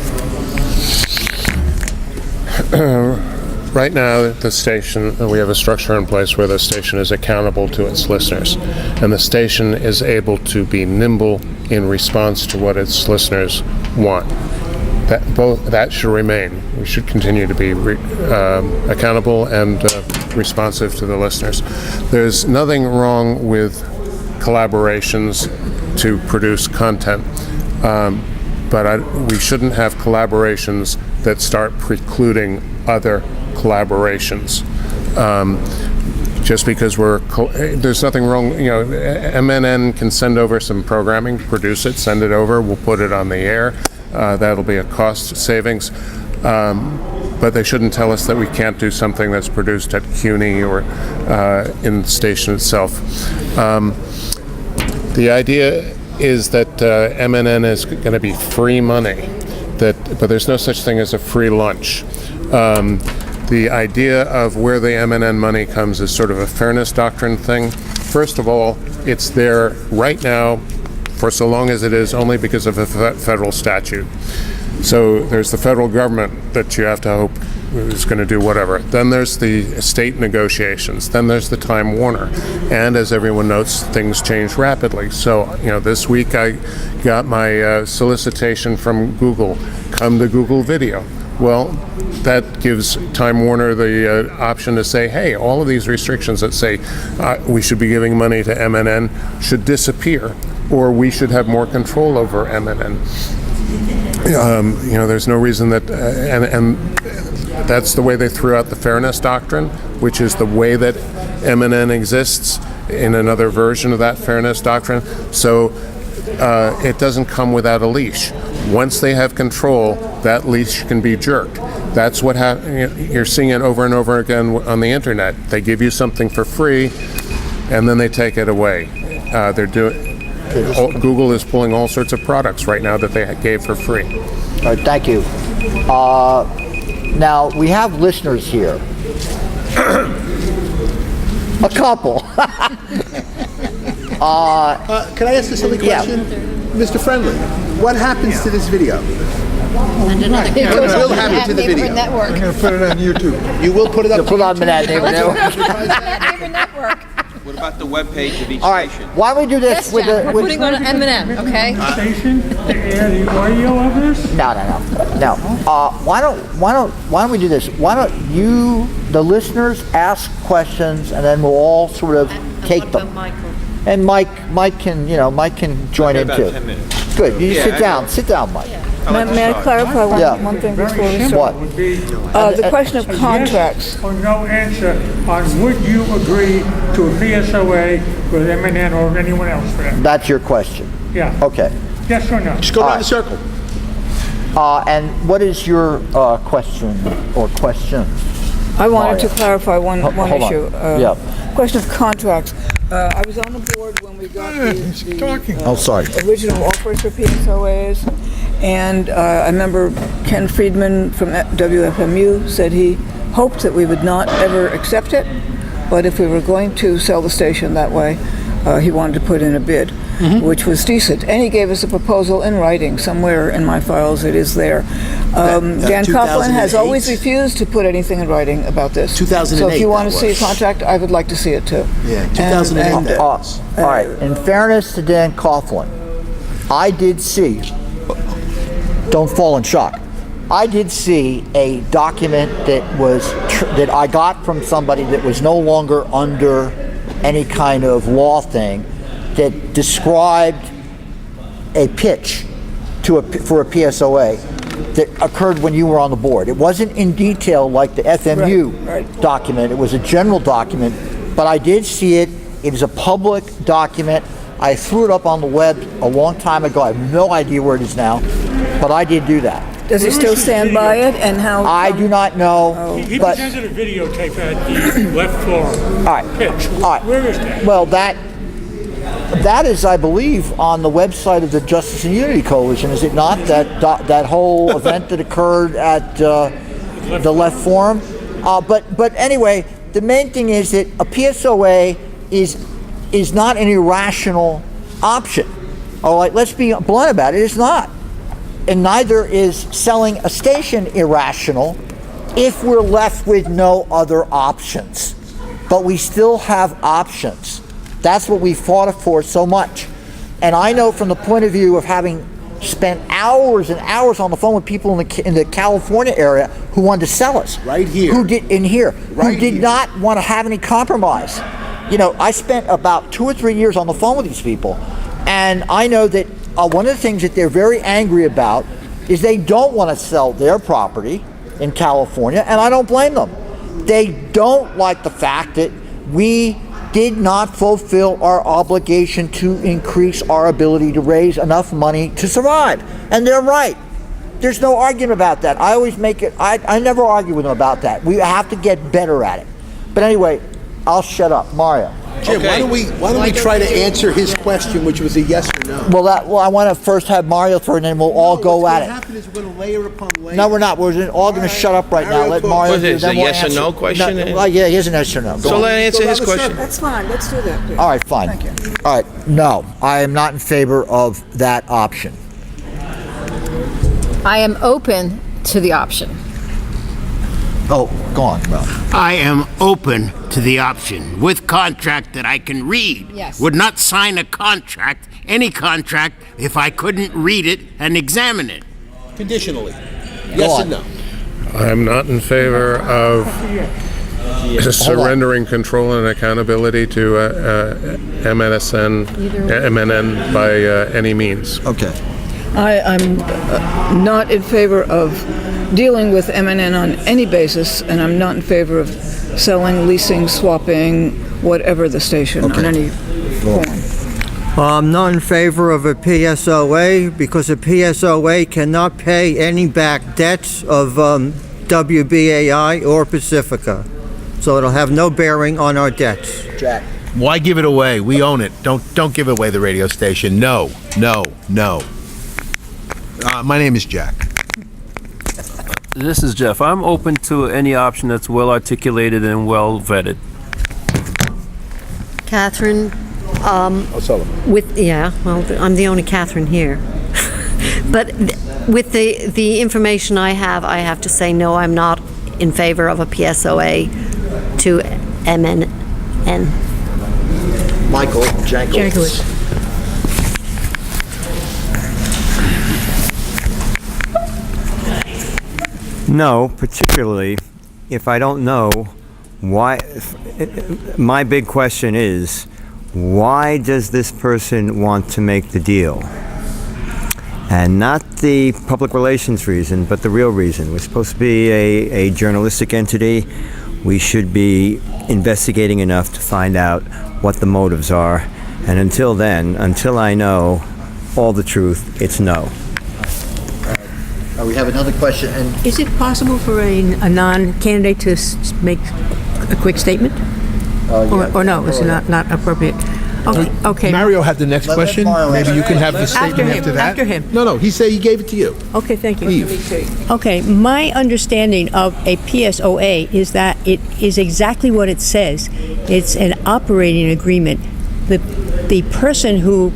Right now, the station, we have a structure in place where the station is accountable to its listeners, and the station is able to be nimble in response to what its listeners want. That should remain. We should continue to be accountable and responsive to the listeners. There's nothing wrong with collaborations to produce content, but we shouldn't have collaborations that start precluding other collaborations. Just because there's nothing wrong, MNN can send over some programming, produce it, send it over, we'll put it on the air. That'll be a cost savings. But they shouldn't tell us that we can't do something that's produced at CUNY or in the station itself. The idea is that MNN is going to be free money, but there's no such thing as a free lunch. The idea of where the MNN money comes is sort of a fairness doctrine thing. First of all, it's there right now for so long as it is only because of a federal statute. So there's the federal government that you have to hope is going to do whatever. Then there's the state negotiations. Then there's the Time Warner. And as everyone notes, things change rapidly. So, this week I got my solicitation from Google, come to Google Video. Well, that gives Time Warner the option to say, hey, all of these restrictions that say we should be giving money to MNN should disappear, or we should have more control over MNN. There's no reason that, and that's the way they threw out the fairness doctrine, which is the way that MNN exists in another version of that fairness doctrine. So it doesn't come without a leash. Once they have control, that leash can be jerked. That's what you're seeing it over and over again on the internet. They give you something for free, and then they take it away. Google is pulling all sorts of products right now that they gave for free. All right, thank you. Now, we have listeners here. A couple. Can I ask a silly question? Yeah. Mr. Friendly, what happens to this video? And another What will happen to the video? Network. I'm going to put it on YouTube. You will put it up. Put on that neighbor network. Neighbor Network. What about the webpage of each All right, station? why don't we do this Yes, with Jack, the... we're putting on M&M, okay? Station to air the audio of this? No. Why don't we do this? Why don't you, the listeners, ask questions, and then we'll all sort of take them. And Mike can join in about too. 10 minutes. Good. You Yeah, sit down, Mike. May I clarify one thing before we start? What? The question of contracts. Yes or no answer on would you agree to a PSOA with M&N or anyone else for that? That's your question. Yeah. Okay. Yes or no? Just go All around right. the circle. And what is your question or questions? I wanted to Mario. clarify one Hold on. issue. Yeah. Question of contracts. I was on the board when we got Oh, sorry. the original offers for PSOAs, and I remember Ken Friedman from WFMU said he hoped that we would not ever accept it, but if we were going to sell the station that way, he wanted to put in a bid, which was decent. And he gave us a proposal in writing. Somewhere in my files it is there. Dan Coughlin has 2008? always refused to put anything in writing about this. 2008 So if you want to that see a was. contract, I would like to see it too. Yeah, 2008 And, that All was. right. In fairness to Dan Coughlin, I did see. Don't fall in shock. I did see a document that I got from somebody that was no longer under any kind of law thing that described a pitch for a PSOA that occurred when you were on the board. It wasn't in detail like the FMU Right. document. It was a general document, but I did see it. It is a public document. I threw it up on the web a long time ago. I have no idea where it is now, but I did do that. Does he still stand by it, and how? I do not know, He but presented a videotape at the left floor all right. pitch. All right. Where is that? Well, that is, I believe, on the website of the Justice and Unity Coalition, is it not? That whole event that occurred at the Left Forum. But anyway, the main thing is that a PSOA is not an irrational option. All right, let's be blunt about it. It's not, and neither is selling a station irrational if we're left with no other options. But we still have options. That's what we fought for so much. And I know from the point of view of having spent hours and hours on the phone with people in the California area who wanted to sell us. Right here. Who did Right not want to have any compromise. You know, I spent about 2 or 3 years on the phone with these people. And I know that one of the things that they're very angry about is they don't want to sell their property in California, and I don't blame them. They don't like the fact that we did not fulfill our obligation to increase our ability to raise enough money to survive. And they're right. There's no argument about that. I always make it, I never argue with them about that. We have to get better at it. But anyway, I'll shut up. Mario. Jim, Okay. why don't we try to answer his question, which was a yes or no? Well, I want to first have Mario through, and then we'll all go at it. What's going to happen is we're going to layer upon layer. No, we're not. We're all going to shut up right now. Let Mario. What is it? then A we'll yes or answer. no question? Well, yeah, here's an yes or no. Go So on. let answer his Go around the question. That's fine. Let's do that, please. All right, fine. Thank you. All right, no, I am not in favor of that option. I am open to the option. Oh, go on, Ralph. I am open to the option with contract that I can read. Yes. Would not sign a contract, any contract, if I couldn't read it and examine it. Conditionally. Go Yes on. and no. I'm not in favor of surrendering control and accountability to MNN by any means. Okay. I'm not in favor of dealing with M&N on any basis, and I'm not in favor of selling, leasing, swapping, whatever the station on any form. I'm not in favor of a PSOA because a PSOA cannot pay any back debts of WBAI or Pacifica. So it'll have no bearing on our debts. Jack. Why give it away? We own it. Don't give away the radio station. No. My name is Jack. This is Jeff. I'm open to any option that's well articulated and well vetted. Catherine, O'Sullivan. I'm the only Catherine here. But with the information I have to say no, I'm not in favor of a PSOA to MNN. Michael Jankowicz. No, particularly if I don't know why. My big question is, why does this person want to make the deal? And not the public relations reason, but the real reason. We're supposed to be a journalistic entity. We should be investigating enough to find out what the motives are. And until then, until I know all the truth, it's no. We have another question. And is it possible for a non-candidate to make a quick statement? Yeah. Or no, it's not appropriate. Okay. Mario had the next question. Maybe you can have the statement after that. After him. No, he gave it to you. Okay, thank you. Eve. Okay, my understanding of a PSOA is that it is exactly what it says. It's an operating agreement. The person who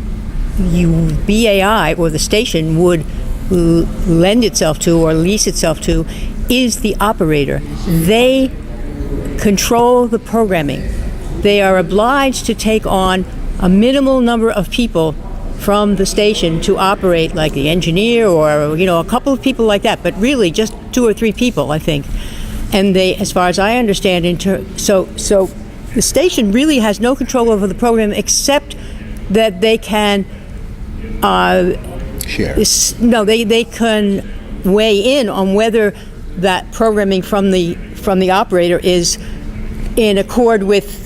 BAI or the station would lend itself to or lease itself to is the operator. They control the programming. They are obliged to take on a minimal number of people from the station to operate, like the engineer or a couple of people like that, but really just 2 or 3 people, I think. And they, as far as I understand, so the station really has no control over the program except that they can share. They can weigh in on whether that programming from the operator is in accord with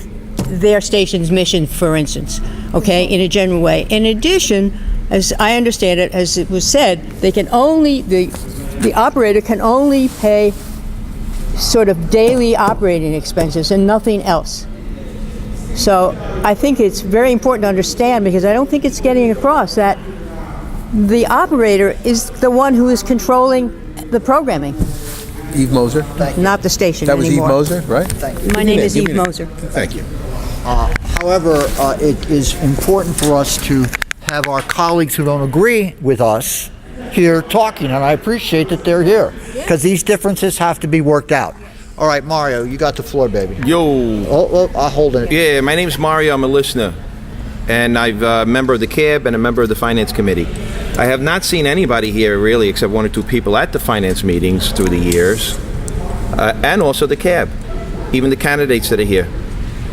their station's mission, for instance, okay, in a general way. In addition, as I understand it, as it was said, they can only, the operator can only pay sort of daily operating expenses and nothing else. So I think it's very important to understand, because I don't think it's getting across, that the operator is the one who is controlling the programming. Eve Moser? Not the station That was anymore. Eve Moser, right? Thank you. My name is Eve Moser. Thank you. However, it is important for us to have our colleagues who don't agree with us here talking, and I appreciate that they're here, because these differences have to be worked out. All right, Mario, you got the floor, baby. Yo. I'll hold it. Yeah, my name's Mario. I'm a listener. And I'm a member of the CAB and a member of the Finance Committee. I have not seen anybody here, really, except 1 or 2 people at the finance meetings through the years, and also the CAB, even the candidates that are here.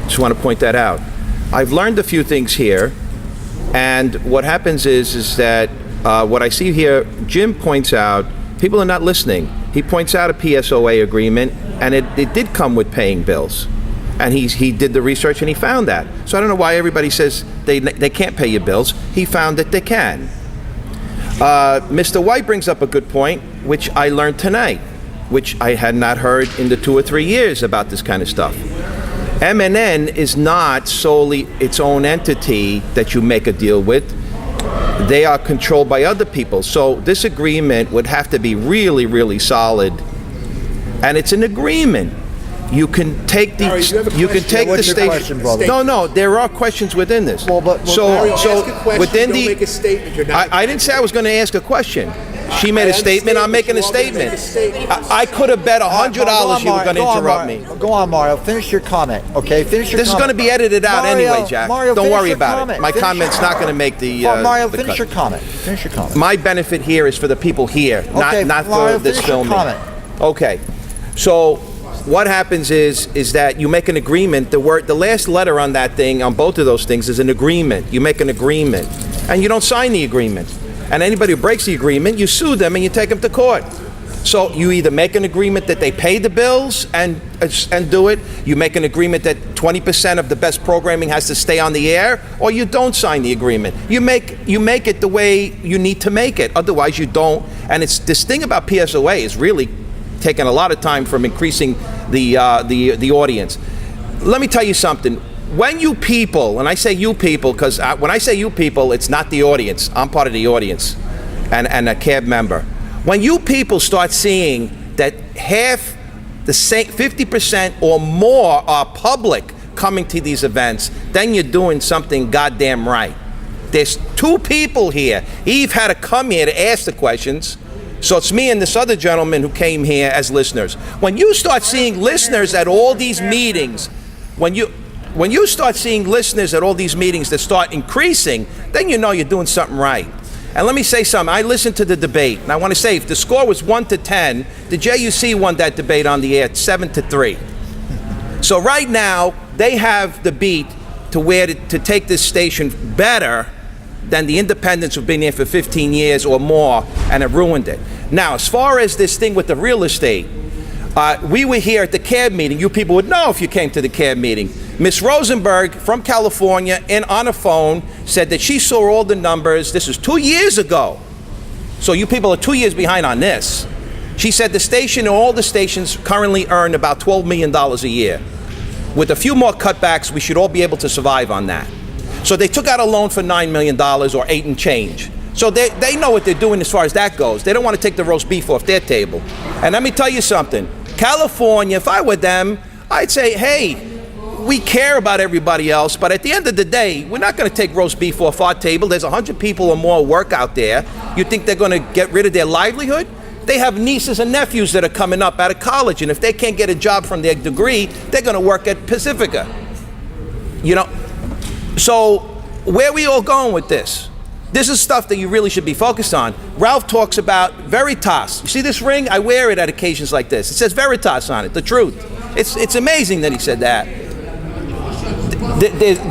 Just want to point that out. I've learned a few things here, and what happens is that what I see here, Jim points out, people are not listening. He points out a PSOA agreement, and it did come with paying bills. And he did the research and he found that. So I don't know why everybody says they can't pay your bills. He found that they can. Mr. White brings up a good point, which I learned tonight, which I had not heard in the 2 or 3 years about this kind of stuff. MNN is not solely its own entity that you make a deal with. They are controlled by other people. So this agreement would have to be really, really solid. And it's an agreement. You can take the question, brother? No, there are questions within this. Mario, ask a question, within don't make a statement. I didn't say I was going to ask a question. She made a statement. I'm making a statement. I could have bet $100 you were going to interrupt me. Go on, Mario. Finish your comment. Okay, finish your. This is going to be edited out anyway, Jack. Mario, don't worry your about comment. it. My Finish comment's your not going to make the. Mario, the finish cut. your comment. Finish your comment. My benefit here is for the people here, Okay, not Mario, for this finish your filming. comment. Okay, so what happens is that you make an agreement. The last letter on that thing, on both of those things, is an agreement. You make an agreement, and you don't sign the agreement. And anybody who breaks the agreement, you sue them and you take them to court. So you either make an agreement that they pay the bills and do it, you make an agreement that 20% of the best programming has to stay on the air, or you don't sign the agreement. You make it the way you need to make it, otherwise you don't. And it's this thing about PSOA is really taking a lot of time from increasing the audience. Let me tell you something. When you people, and I say you people because when I say you people, it's not the audience. I'm part of the audience and a CAB member. When you people start seeing that half, the same 50% or more are public coming to these events, then you're doing something goddamn right. There's two people here. Eve had to come here to ask the questions. So it's me and this other gentleman who came here as listeners. When you start seeing listeners at all these meetings, when you start seeing listeners at all these meetings that start increasing, then you know you're doing something right. And let me say something. I listened to the debate, and I want to say, if the score was 1-10, the JUC won that debate on the air 7-3. So right now, they have the beat to where to take this station better than the independents who've been here for 15 years or more and have ruined it. Now, as far as this thing with the real estate, we were here at the CAB meeting. You people would know if you came to the CAB meeting. Miss Rosenberg from California, and on a phone, said that she saw all the numbers. This was 2 years ago. So you people are 2 years behind on this. She said the station and all the stations currently earn about $12 million a year. With a few more cutbacks, we should all be able to survive on that. So they took out a loan for $9 million or 8 and change. So they know what they're doing as far as that goes. They don't want to take the roast beef off their table. And let me tell you something. California, if I were them, I'd say, hey, we care about everybody else, but at the end of the day, we're not going to take roast beef off our table. There's 100 people or more work out there. You think they're going to get rid of their livelihood? They have nieces and nephews that are coming up out of college, and if they can't get a job from their degree, they're going to work at Pacifica. You know, so where are we all going with this? This is stuff that you really should be focused on. Ralph talks about Veritas. You see this ring? I wear it at occasions like this. It says Veritas on it, the truth. It's amazing that he said that.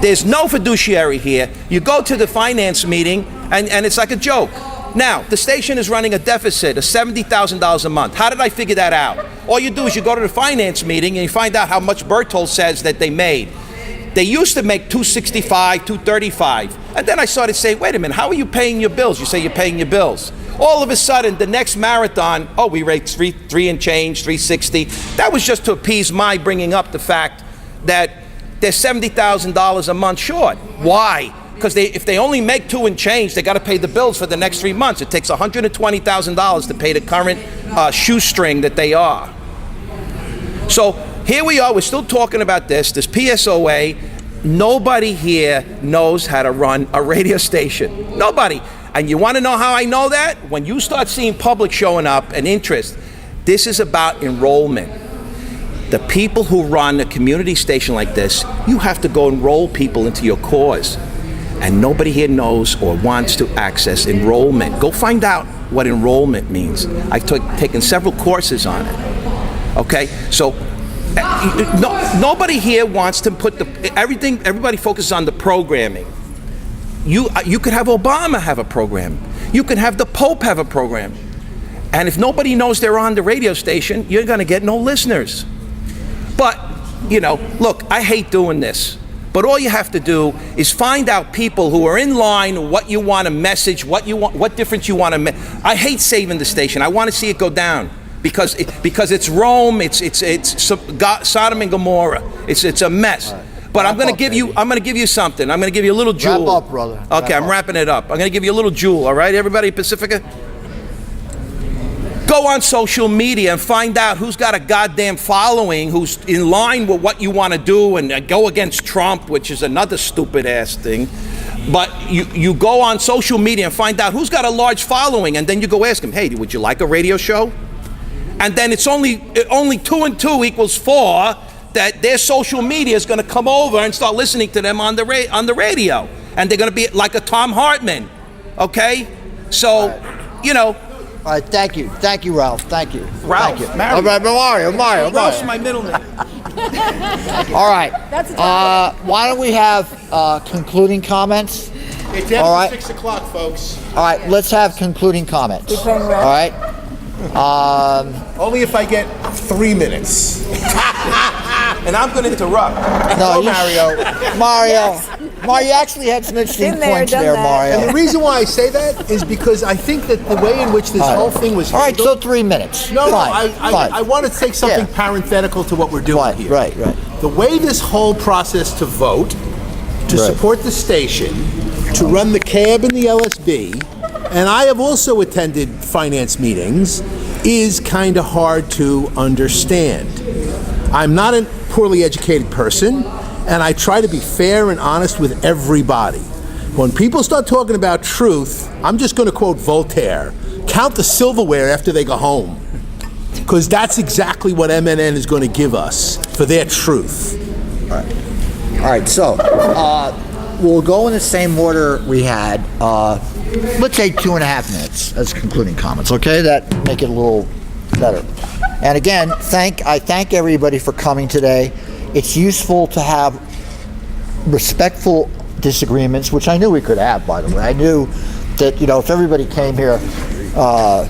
There's no fiduciary here. You go to the finance meeting, and it's like a joke. Now, the station is running a deficit of $70,000 a month. How did I figure that out? All you do is you go to the finance meeting and you find out how much Berthold says that they made. They used to make $265, $235. And then I started saying, wait a minute, how are you paying your bills? You say you're paying your bills. All of a sudden, the next marathon, we rate three and change, 360. That was just to appease my bringing up the fact that they're $70,000 a month short. Why? Because if they only make 2 and change, they got to pay the bills for the next 3 months. It takes $120,000 to pay the current shoestring that they are. So here we are. We're still talking about this PSOA. Nobody here knows how to run a radio station. Nobody. And you want to know how I know that? When you start seeing public showing up and interest, this is about enrollment. The people who run a community station like this, you have to go enroll people into your cause. And nobody here knows or wants to access enrollment. Go find out what enrollment means. I've taken several courses on it. Okay? So nobody here wants to put everybody focuses on the programming. You could have Obama have a program. You could have the Pope have a program. And if nobody knows they're on the radio station, you're going to get no listeners. But, look, I hate doing this. But all you have to do is find out people who are in line, what you want to message, what difference you want to I hate saving the station. I want to see it go down because it's Rome, it's Sodom and Gomorrah. It's a mess. Right. But I'm going to give you something. I'm going to give you a little jewel. Wrap up, brother. Okay, I'm wrapping it up. I'm going to give you a little jewel, all right, everybody, Pacifica? Go on social media and find out who's got a goddamn following, who's in line with what you want to do, and go against Trump, which is another stupid ass thing. But you go on social media and find out who's got a large following, and then you go ask them, hey, would you like a radio show? And then it's only 2 and 2 equals 4 that their social media is going to come over and start listening to them on the radio, and they're going to be like a Tom Hartman, okay? So, All right, thank you, Ralph. Thank you, Ralph. Thank you. Mario. Ralph's my middle name. All right. Why don't we have concluding comments? It's after 6 o'clock, folks. All right, let's have concluding comments. All right. Only if I get 3 minutes. And I'm going to interrupt. No, Mario. Yes. Mario, you actually had some interesting points there, Mario. And the reason why I say that is because I think that the way in which this whole thing was handled... All right, so 3 minutes. No, fine. I want to take something parenthetical to what we're doing here. Right. The way this whole process to vote, to support the station, to run the CAB and the LSB, and I have also attended finance meetings, is kind of hard to understand. I'm not a poorly educated person, and I try to be fair and honest with everybody. When people start talking about truth, I'm just going to quote Voltaire, count the silverware after they go home. Because that's exactly what MNN is going to give us for their truth. All right, so we'll go in the same order we had. Let's say 2.5 minutes as concluding comments, okay? That make it a little better. And again, I thank everybody for coming today. It's useful to have respectful disagreements, which I knew we could have, by the way. I knew that, if everybody came here,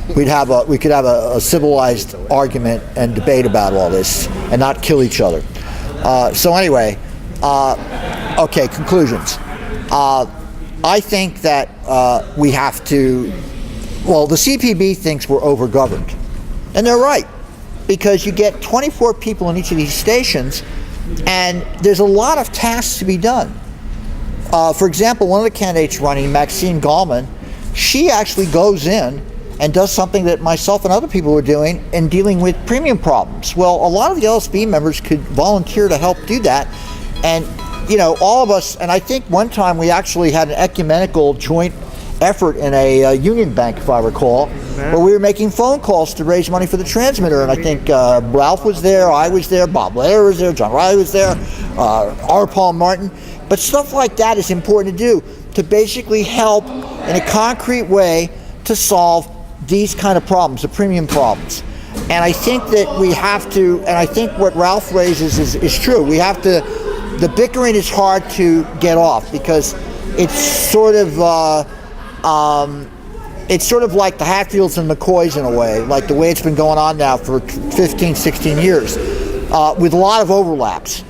we could have a civilized argument and debate about all this and not kill each other. So anyway, okay, conclusions. I think that we have to, the CPB thinks we're over-governed. And they're right, because you get 24 people in each of these stations, and there's a lot of tasks to be done. For example, one of the candidates running, Maxine Gallman, she actually goes in and does something that myself and other people were doing in dealing with premium problems. Well, a lot of the LSB members could volunteer to help do that. And, all of us, and I think one time we actually had an ecumenical joint effort in a union bank, if I recall, where we were making phone calls to raise money for the transmitter. And I think Ralph was there, I was there, Bob Blair was there, John Riley was there, R. Paul Martin. But stuff like that is important to do, to basically help in a concrete way to solve these kind of problems, the premium problems. And I think that we have to, and I think what Ralph raises is true. We have to, the bickering is hard to get off because it's sort of like the Hatfields and McCoys in a way, like the way it's been going on now for 15, 16 years, with a lot of overlaps.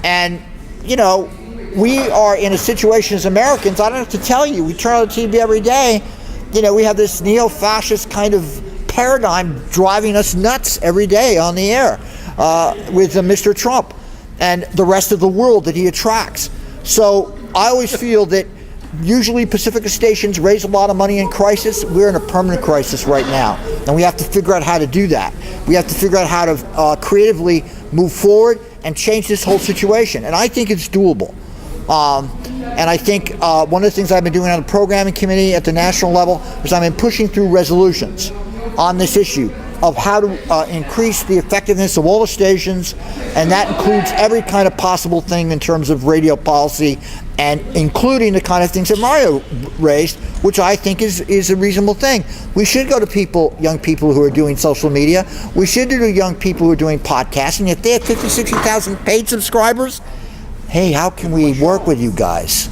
And, we are in a situation as Americans, I don't have to tell you, we turn on the TV every day, we have this neo-fascist kind of paradigm driving us nuts every day on the air with Mr. Trump and the rest of the world that he attracts. So I always feel that usually Pacifica stations raise a lot of money in crisis. We're in a permanent crisis right now, and we have to figure out how to do that. We have to figure out how to creatively move forward and change this whole situation, and I think it's doable. And I think one of the things I've been doing on the programming committee at the national level is I've been pushing through resolutions on this issue of how to increase the effectiveness of all the stations, and that includes every kind of possible thing in terms of radio policy, and including the kind of things that Mario raised, which I think is a reasonable thing. We should go to young people who are doing social media. We should do to young people who are doing podcasting. If they have 50, 60,000 paid subscribers, hey, how can we work with you guys?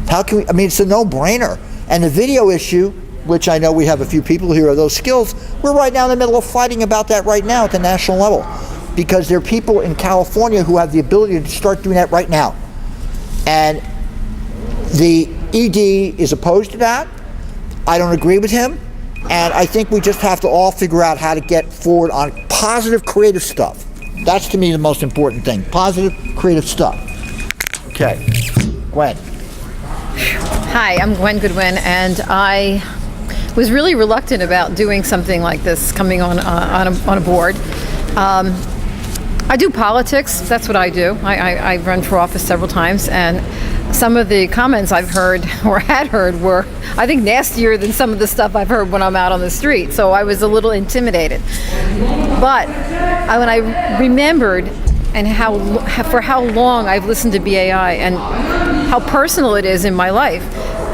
How can we, it's a no-brainer. And the video issue, which I know we have a few people here of those skills, we're right now in the middle of fighting about that right now at the national level. Because there are people in California who have the ability to start doing that right now. And the ED is opposed to that. I don't agree with him. And I think we just have to all figure out how to get forward on positive, creative stuff. That's, to me, the most important thing. Positive, creative stuff. Okay. Gwen. Hi, I'm Gwen Goodwin, and I was really reluctant about doing something like this, coming on a board. I do politics. That's what I do. I run for office several times, and some of the comments I've heard or had heard were, I think, nastier than some of the stuff I've heard when I'm out on the street. So I was a little intimidated. But when I remembered and for how long I've listened to BAI and how personal it is in my life,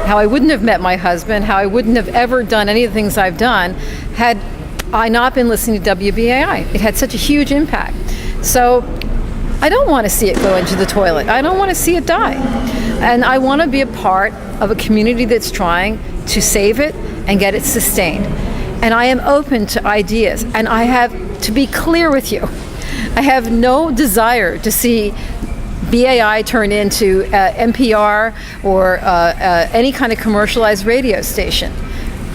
how I wouldn't have met my husband, how I wouldn't have ever done any of the things I've done had I not been listening to WBAI. It had such a huge impact. So I don't want to see it go into the toilet. I don't want to see it die. And I want to be a part of a community that's trying to save it and get it sustained. And I am open to ideas. And I have to be clear with you, I have no desire to see BAI turn into NPR or any kind of commercialized radio station.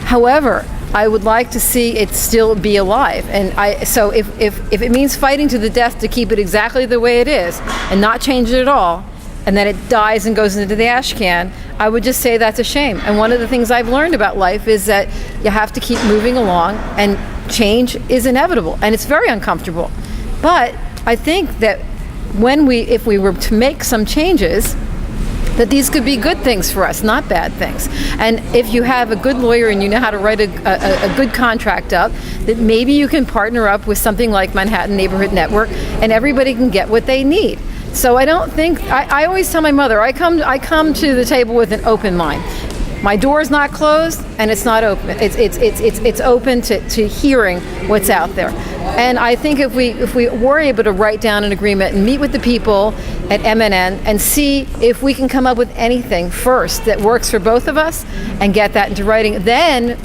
However, I would like to see it still be alive. And so if it means fighting to the death to keep it exactly the way it is and not change it at all, and then it dies and goes into the ash can, I would just say that's a shame. And one of the things I've learned about life is that you have to keep moving along, and change is inevitable, and it's very uncomfortable. But I think that if we were to make some changes, that these could be good things for us, not bad things. And if you have a good lawyer and you know how to write a good contract up, that maybe you can partner up with something like Manhattan Neighborhood Network, and everybody can get what they need. So I don't think, I always tell my mother, I come to the table with an open mind. My door is not closed, and it's not open. It's open to hearing what's out there. And I think if we were able to write down an agreement and meet with the people at MNN and see if we can come up with anything first that works for both of us and get that into writing, then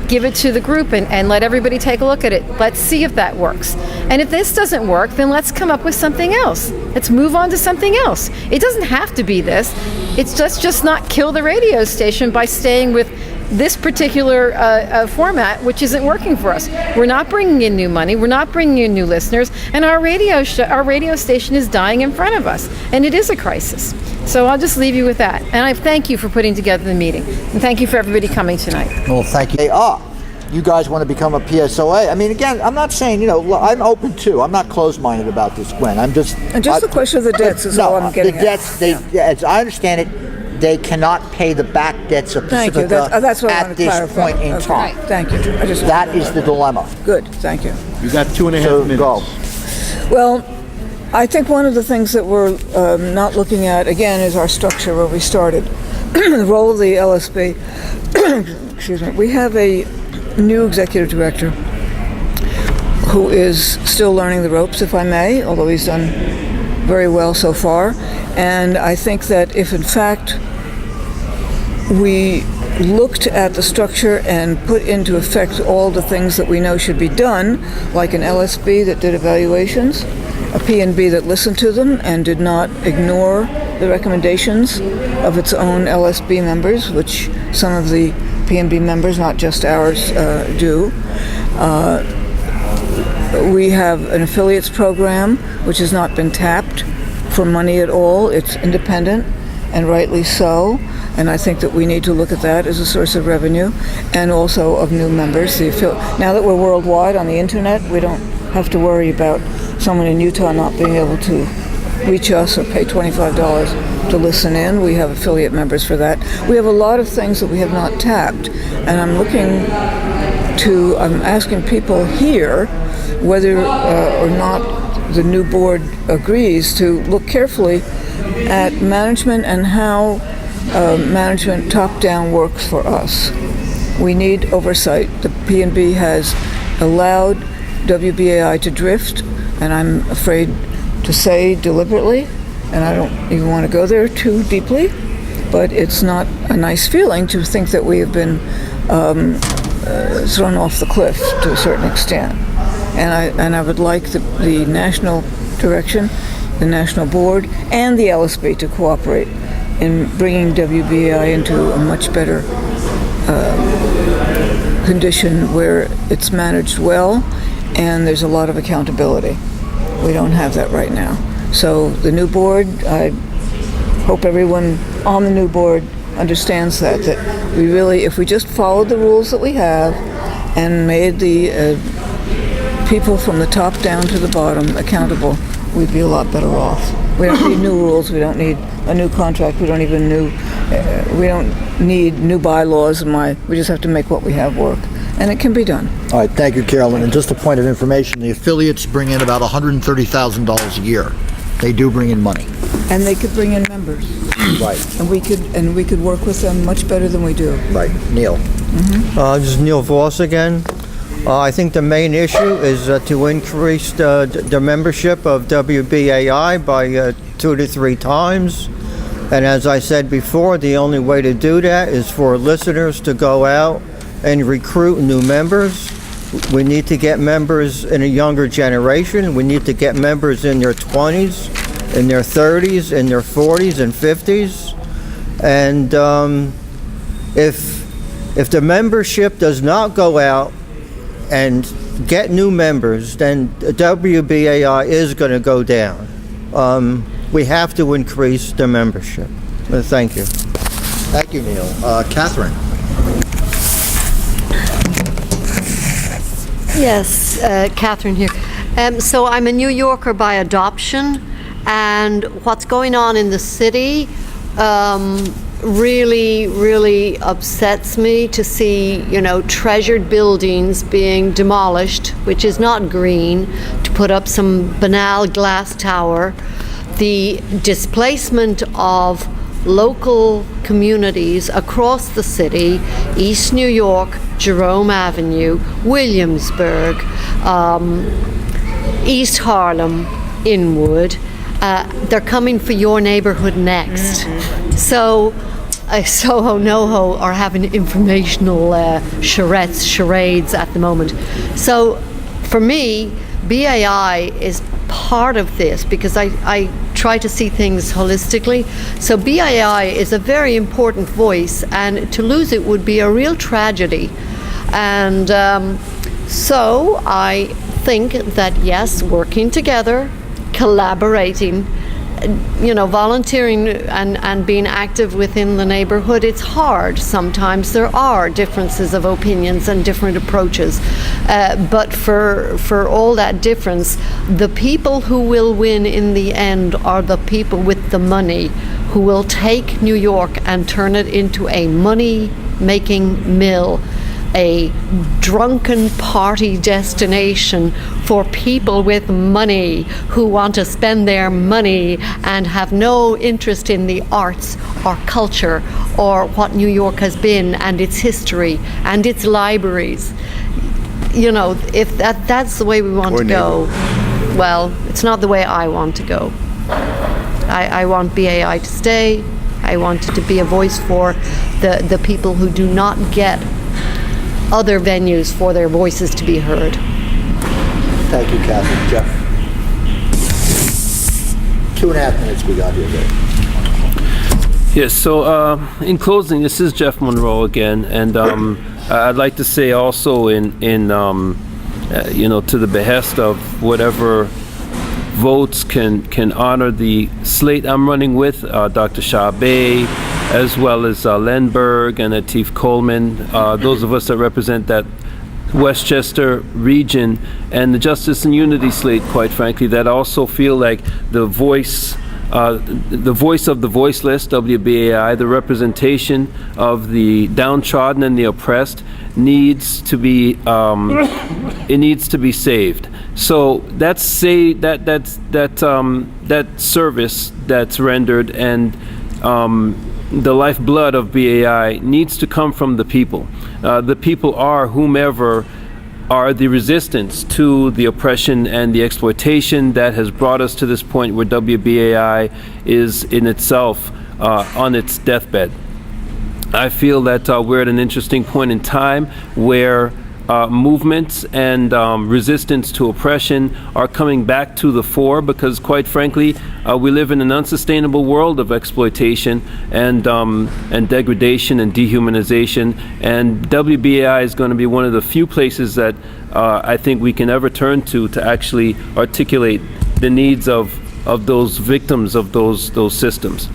give it to the group and let everybody take a look at it. Let's see if that works. And if this doesn't work, then let's come up with something else. Let's move on to something else. It doesn't have to be this. It's just not kill the radio station by staying with this particular format, which isn't working for us. We're not bringing in new money. We're not bringing in new listeners. And our radio station is dying in front of us. And it is a crisis. So I'll just leave you with that. And I thank you for putting together the meeting. And thank you for everybody coming tonight. Well, thank you. You guys want to become a PSOA? I mean, again, I'm not saying, I'm open too. I'm not closed-minded about this, Gwen. I'm just... And just the question of the debts is all I'm getting at. The debts, as I understand it, they cannot pay the back debts of Pacifica that's what I at want to this clarify. point in time. Right. Thank you. That is the dilemma. Good, thank you. You got 2.5 minutes. Go. Well, I think one of the things that we're not looking at, again, is our structure where we started. The role of the LSB. Excuse me. We have a new executive director who is still learning the ropes, if I may, although he's done very well so far. And I think that if, in fact, we looked at the structure and put into effect all the things that we know should be done, like an LSB that did evaluations, a P&B that listened to them and did not ignore the recommendations of its own LSB members, which some of the P&B members, not just ours, do. We have an affiliates program which has not been tapped for money at all. It's independent, and rightly so. And I think that we need to look at that as a source of revenue and also of new members. Now that we're worldwide on the internet, we don't have to worry about someone in Utah not being able to reach us or pay $25 to listen in. We have affiliate members for that. We have a lot of things that we have not tapped. And I'm asking people here whether or not the new board agrees to look carefully at management and how management top-down works for us. We need oversight. The P&B has allowed WBAI to drift, and I'm afraid to say deliberately, and I don't even want to go there too deeply, but it's not a nice feeling to think that we have been thrown off the cliff to a certain extent. And I would like the national direction, the national board, and the LSB to cooperate in bringing WBAI into a much better condition where it's managed well and there's a lot of accountability. We don't have that right now. So the new board, I hope everyone on the new board understands that we really, if we just followed the rules that we have and made the people from the top down to the bottom accountable, we'd be a lot better off. We don't need new rules. We don't need a new contract. We don't need new bylaws. We just have to make what we have work, and it can be done. All right, thank you, Carolyn. And just a point of information: the affiliates bring in about $130,000 a year. They do bring in money, and they could bring in members. Right. And we could work with them much better than we do. Right, Neil. This is Neil Voss again. I think the main issue is to increase the membership of WBAI by 2 to 3 times. And as I said before, the only way to do that is for listeners to go out and recruit new members. We need to get members in a younger generation. We need to get members in their 20s, in their 30s, in their 40s and 50s. And if the membership does not go out and get new members, then WBAI is going to go down. We have to increase the membership. Thank you. Thank you, Neil. Catherine. Yes, Catherine here. So I'm a New Yorker by adoption, and what's going on in the city really, really upsets me to see, treasured buildings being demolished, which is not green, to put up some banal glass tower. The displacement of local communities across the city, East New York, Jerome Avenue, Williamsburg, East Harlem, Inwood, they're coming for your neighborhood next. So Soho NoHo are having informational charades at the moment. So for me, BAI is part of this because I try to see things holistically. So BAI is a very important voice, and to lose it would be a real tragedy. And so I think that, yes, working together, collaborating, volunteering and being active within the neighborhood, it's hard. Sometimes there are differences of opinions and different approaches. But for all that difference, the people who will win in the end are the people with the money who will take New York and turn it into a money-making mill, a drunken party destination for people with money who want to spend their money and have no interest in the arts or culture or what New York has been and its history and its libraries. If that's the way we want to go, well, it's not the way I want to go. I want BAI to stay. I want it to be a voice for the people who do not get other venues for their voices to be heard. Thank you, Catherine. Jeff? 2.5 minutes we got here, Dave. Yes, so in closing, this is Jeff Monroe again, and I'd like to say also in to the behest of whatever votes can honor the slate I'm running with, Dr. Chabé, as well as Lenberg and Atif Coleman, those of us that represent that Westchester region, and the Justice and Unity slate, quite frankly, that also feel like the voice of the voiceless, WBAI, the representation of the downtrodden and the oppressed needs to be it needs to be saved. So that service that's rendered and the lifeblood of BAI needs to come from the people. The people are whomever are the resistance to the oppression and the exploitation that has brought us to this point where WBAI is in itself on its deathbed. I feel that we're at an interesting point in time where movements and resistance to oppression are coming back to the fore because, quite frankly, we live in an unsustainable world of exploitation and degradation and dehumanization. And WBAI is going to be one of the few places that I think we can ever turn to actually articulate the needs of those victims of those systems.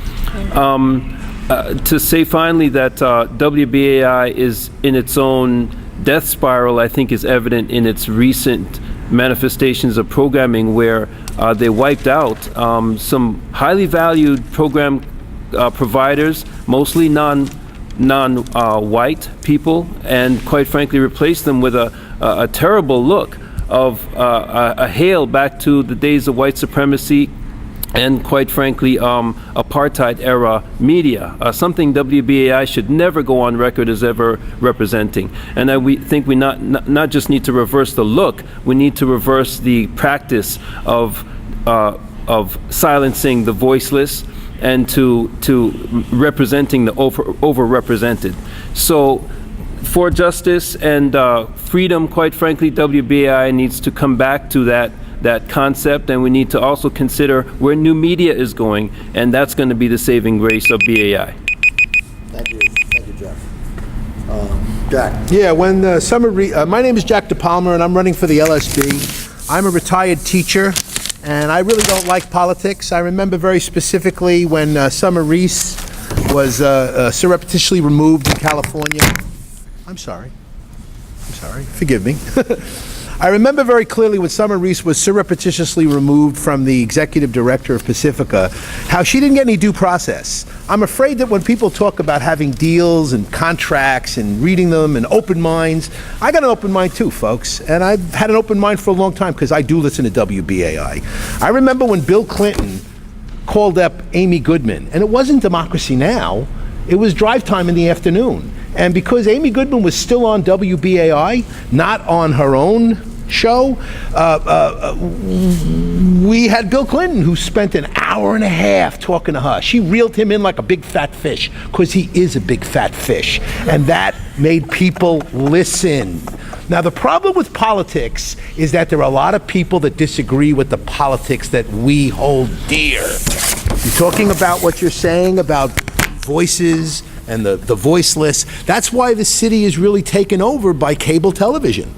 To say finally that WBAI is in its own death spiral, I think, is evident in its recent manifestations of programming where they wiped out some highly valued program providers, mostly non-white people, and quite frankly replaced them with a terrible look of a hail back to the days of white supremacy and, quite frankly, apartheid era media, something WBAI should never go on record as ever representing. And we think we not just need to reverse the look, we need to reverse the practice of silencing the voiceless and to representing the overrepresented. So for justice and freedom, quite frankly, WBAI needs to come back to that concept, and we need to also consider where new media is going, and that's going to be the saving grace of BAI. Thank you, Jeff. Jack. Yeah, when my name is Jack DePalmer, and I'm running for the LSB. I'm a retired teacher, and I really don't like politics. I remember very specifically when Summer Reese was surreptitiously removed in California. I'm sorry. Forgive me. I remember very clearly when Summer Reese was surreptitiously removed from the executive director of Pacifica, how she didn't get any due process. I'm afraid that when people talk about having deals and contracts and reading them and open minds, I got an open mind too, folks. And I've had an open mind for a long time because I do listen to WBAI. I remember when Bill Clinton called up Amy Goodman, and it wasn't Democracy Now!, it was Drive Time in the afternoon. And because Amy Goodman was still on WBAI, not on her own show, we had Bill Clinton, who spent an hour and a half talking to her. She reeled him in like a big fat fish, because he is a big fat fish. And that made people listen. Now, the problem with politics is that there are a lot of people that disagree with the politics that we hold dear. You're talking about what you're saying about voices and the voiceless. That's why the city is really taken over by cable television.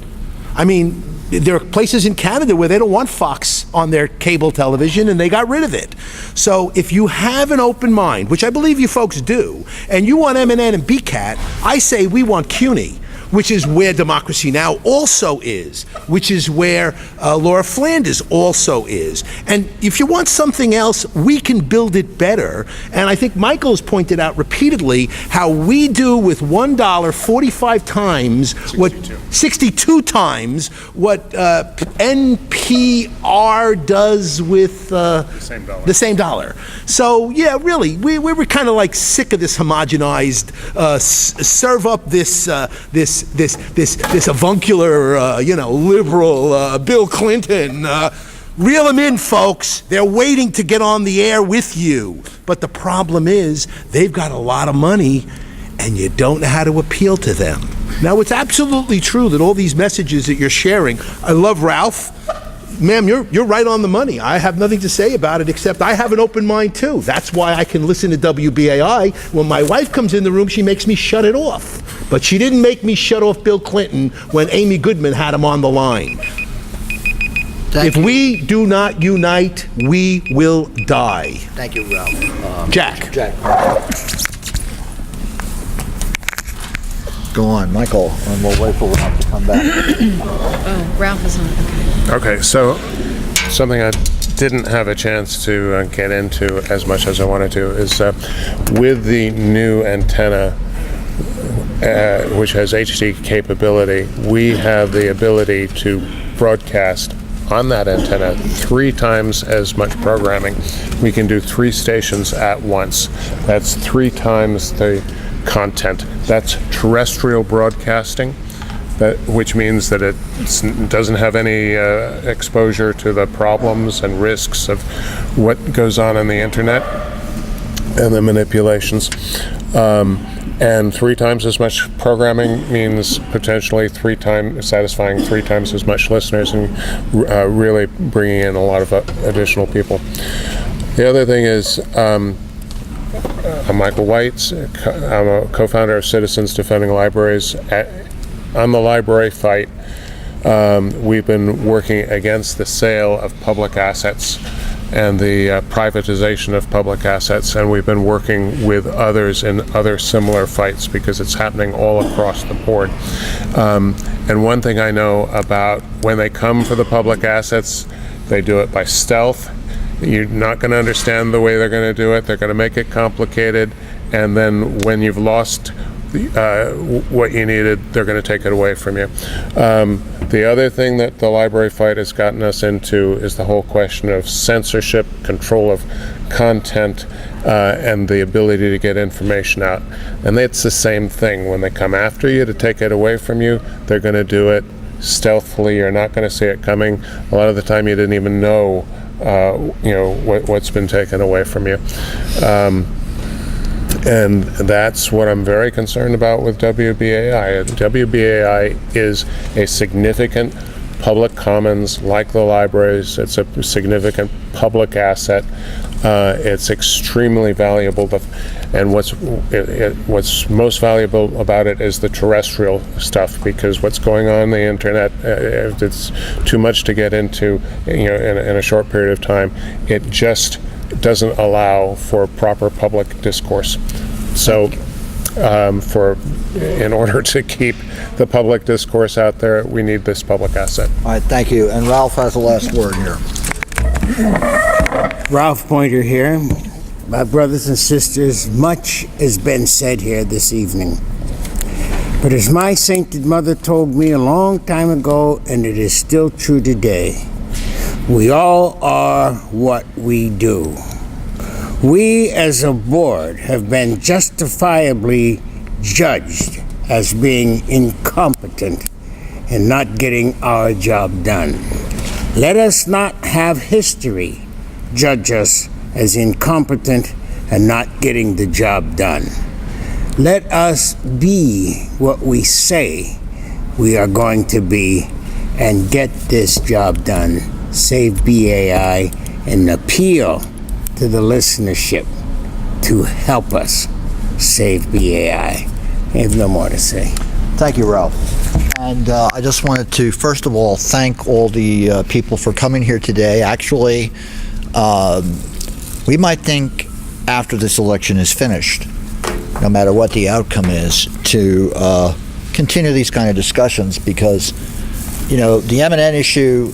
I mean, there are places in Canada where they don't want Fox on their cable television, and they got rid of it. So if you have an open mind, which I believe you folks do, and you want MNN and BCAT, I say we want CUNY, which is where Democracy Now! Also is, which is where Laura Flanders also is. And if you want something else, we can build it better. And I think Michael's pointed out repeatedly how we do with $1 45 times 62 times what NPR does with the same dollar. So yeah, really, we were kind of like sick of this homogenized, serve up this avuncular, liberal Bill Clinton. Reel them in, folks. They're waiting to get on the air with you. But the problem is they've got a lot of money, and you don't know how to appeal to them. Now, it's absolutely true that all these messages that you're sharing, I love Ralph. Ma'am, you're right on the money. I have nothing to say about it, except I have an open mind too. That's why I can listen to WBAI. When my wife comes in the room, she makes me shut it off. But she didn't make me shut off Bill Clinton when Amy Goodman had him on the line. If we do not unite, we will die. Thank you, Ralph. Jack. Go on, Michael, and we'll wait for Ralph to come back. Oh, Ralph is on. Okay, so something I didn't have a chance to get into as much as I wanted to is with the new antenna, which has HD capability, we have the ability to broadcast on that antenna 3 times as much programming. We can do 3 stations at once. That's 3 times the content. That's terrestrial broadcasting, which means that it doesn't have any exposure to the problems and risks of what goes on the internet and the manipulations. And 3 times as much programming means potentially satisfying 3 times as much listeners and really bringing in a lot of additional people. The other thing is, I'm Michael Weitz. I'm a co-founder of Citizens Defending Libraries. On the library fight, we've been working against the sale of public assets and the privatization of public assets, and we've been working with others in other similar fights because it's happening all across the board. And one thing I know about when they come for the public assets, they do it by stealth. You're not going to understand the way they're going to do it. They're going to make it complicated, and then when you've lost what you needed, they're going to take it away from you. The other thing that the library fight has gotten us into is the whole question of censorship, control of content, and the ability to get information out. And it's the same thing. When they come after you to take it away from you, they're going to do it stealthily. You're not going to see it coming. A lot of the time you didn't even know what's been taken away from you. And that's what I'm very concerned about with WBAI. WBAI is a significant public commons like the libraries. It's a significant public asset. It's extremely valuable. And what's most valuable about it is the terrestrial stuff, because what's going on the internet, it's too much to get into in a short period of time. It just doesn't allow for proper public discourse. So in order to keep the public discourse out there, we need this public asset. All right, thank you. And Ralph has the last word here. Ralph Pointer here. My brothers and sisters, much has been said here this evening. But as my sainted mother told me a long time ago, and it is still true today, we all are what we do. We as a board have been justifiably judged as being incompetent and not getting our job done. Let us not have history judge us as incompetent and not getting the job done. Let us be what we say we are going to be and get this job done. Save BAI and appeal to the listenership to help us save BAI. I have no more to say. Thank you, Ralph. And I just wanted to, first of all, thank all the people for coming here today. Actually, we might think after this election is finished, no matter what the outcome is, to continue these kind of discussions because, you know, the M&N issue,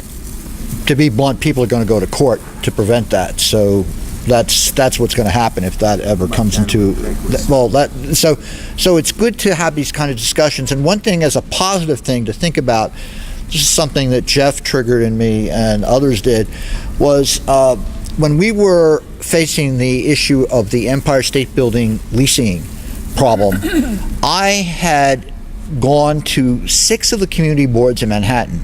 to be blunt, people are going to go to court to prevent that. So that's what's going to happen if that ever comes into so it's good to have these kind of discussions. And one thing as a positive thing to think about, this is something that Jeff triggered in me and others did, was when we were facing the issue of the Empire State Building leasing problem, I had gone to 6 of the community boards in Manhattan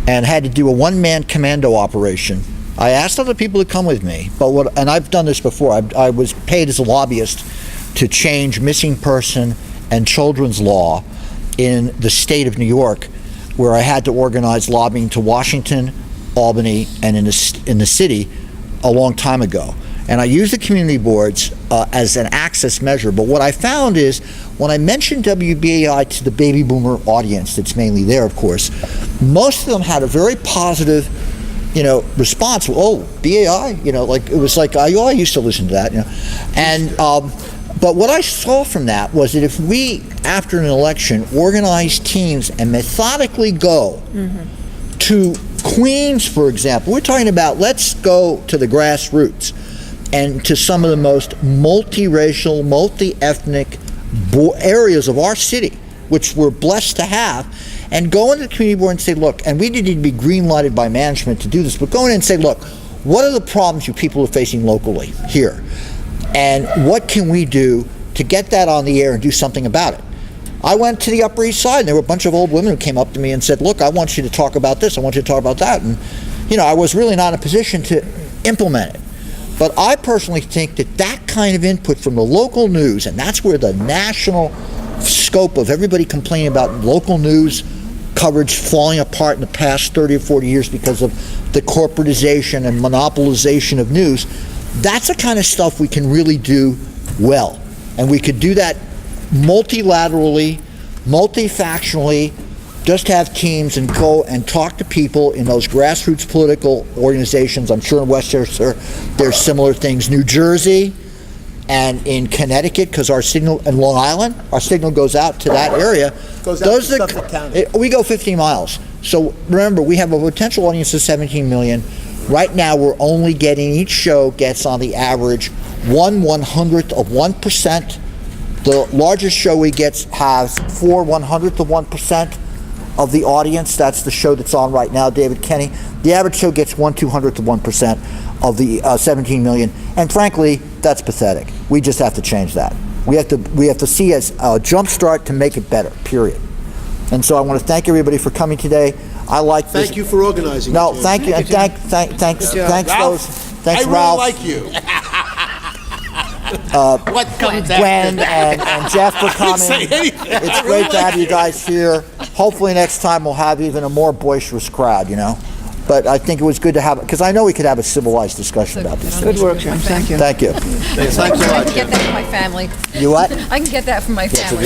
and had to do a one-man commando operation. I asked other people to come with me, and I've done this before. I was paid as a lobbyist to change missing person and children's law in the state of New York, where I had to organize lobbying to Washington, Albany, and in the city a long time ago. And I used the community boards as an access measure. But what I found is when I mentioned WBAI to the baby boomer audience, that's mainly there, of course, most of them had a very positive, response. Oh, BAI, like it was like I used to listen to that, and but what I saw from that was that if we, after an election, organize teams and methodically go to Queens, for example, we're talking about let's go to the grassroots and to some of the most multiracial, multi-ethnic areas of our city, which we're blessed to have, and go into the community board and say, look, and we need to be green lighted by management to do this, but go in and say, look, what are the problems you people are facing locally here? And what can we do to get that on the air and do something about it? I went to the Upper East Side, and there were a bunch of old women who came up to me and said, look, I want you to talk about this, I want you to talk about that. And, I was really not in a position to implement it. But I personally think that that kind of input from the local news, and that's where the national scope of everybody complaining about local news coverage falling apart in the past 30 or 40 years because of the corporatization and monopolization of news, that's the kind of stuff we can really do well. And we could do that multilaterally, multifactionally, just have teams and go and talk to people in those grassroots political organizations. I'm sure in Westchester there's similar things. New Jersey and in Connecticut, because our signal, in Long Island, our signal goes out to that area. Goes out to Suffolk County. We go 15 miles. So remember, we have a potential audience of 17 million. Right now, we're only getting, each show gets on the average 1/100th of 1%. The largest show we get has 4/100th of 1% of the audience. That's the show that's on right now, David Kenny. The average show gets 1/200th of 1% of the 17 million. And frankly, that's pathetic. We just have to change that. We have to see as a jump start to make it better, period. And so I want to thank everybody for coming today. I like this. Thank you for organizing. No, it, thank you, and thanks Ralph, thanks I Ralph. really like you. Gwen and Jeff for coming. Say anything. It's great to have you guys here. Hopefully next time we'll have even a more boisterous crowd, But I think it was good to have, because I know we could have a civilized discussion about these things. Good work, Jim. Thank you. Thank you. Thanks a lot. I can get that from my family. You what? I can get that from my family.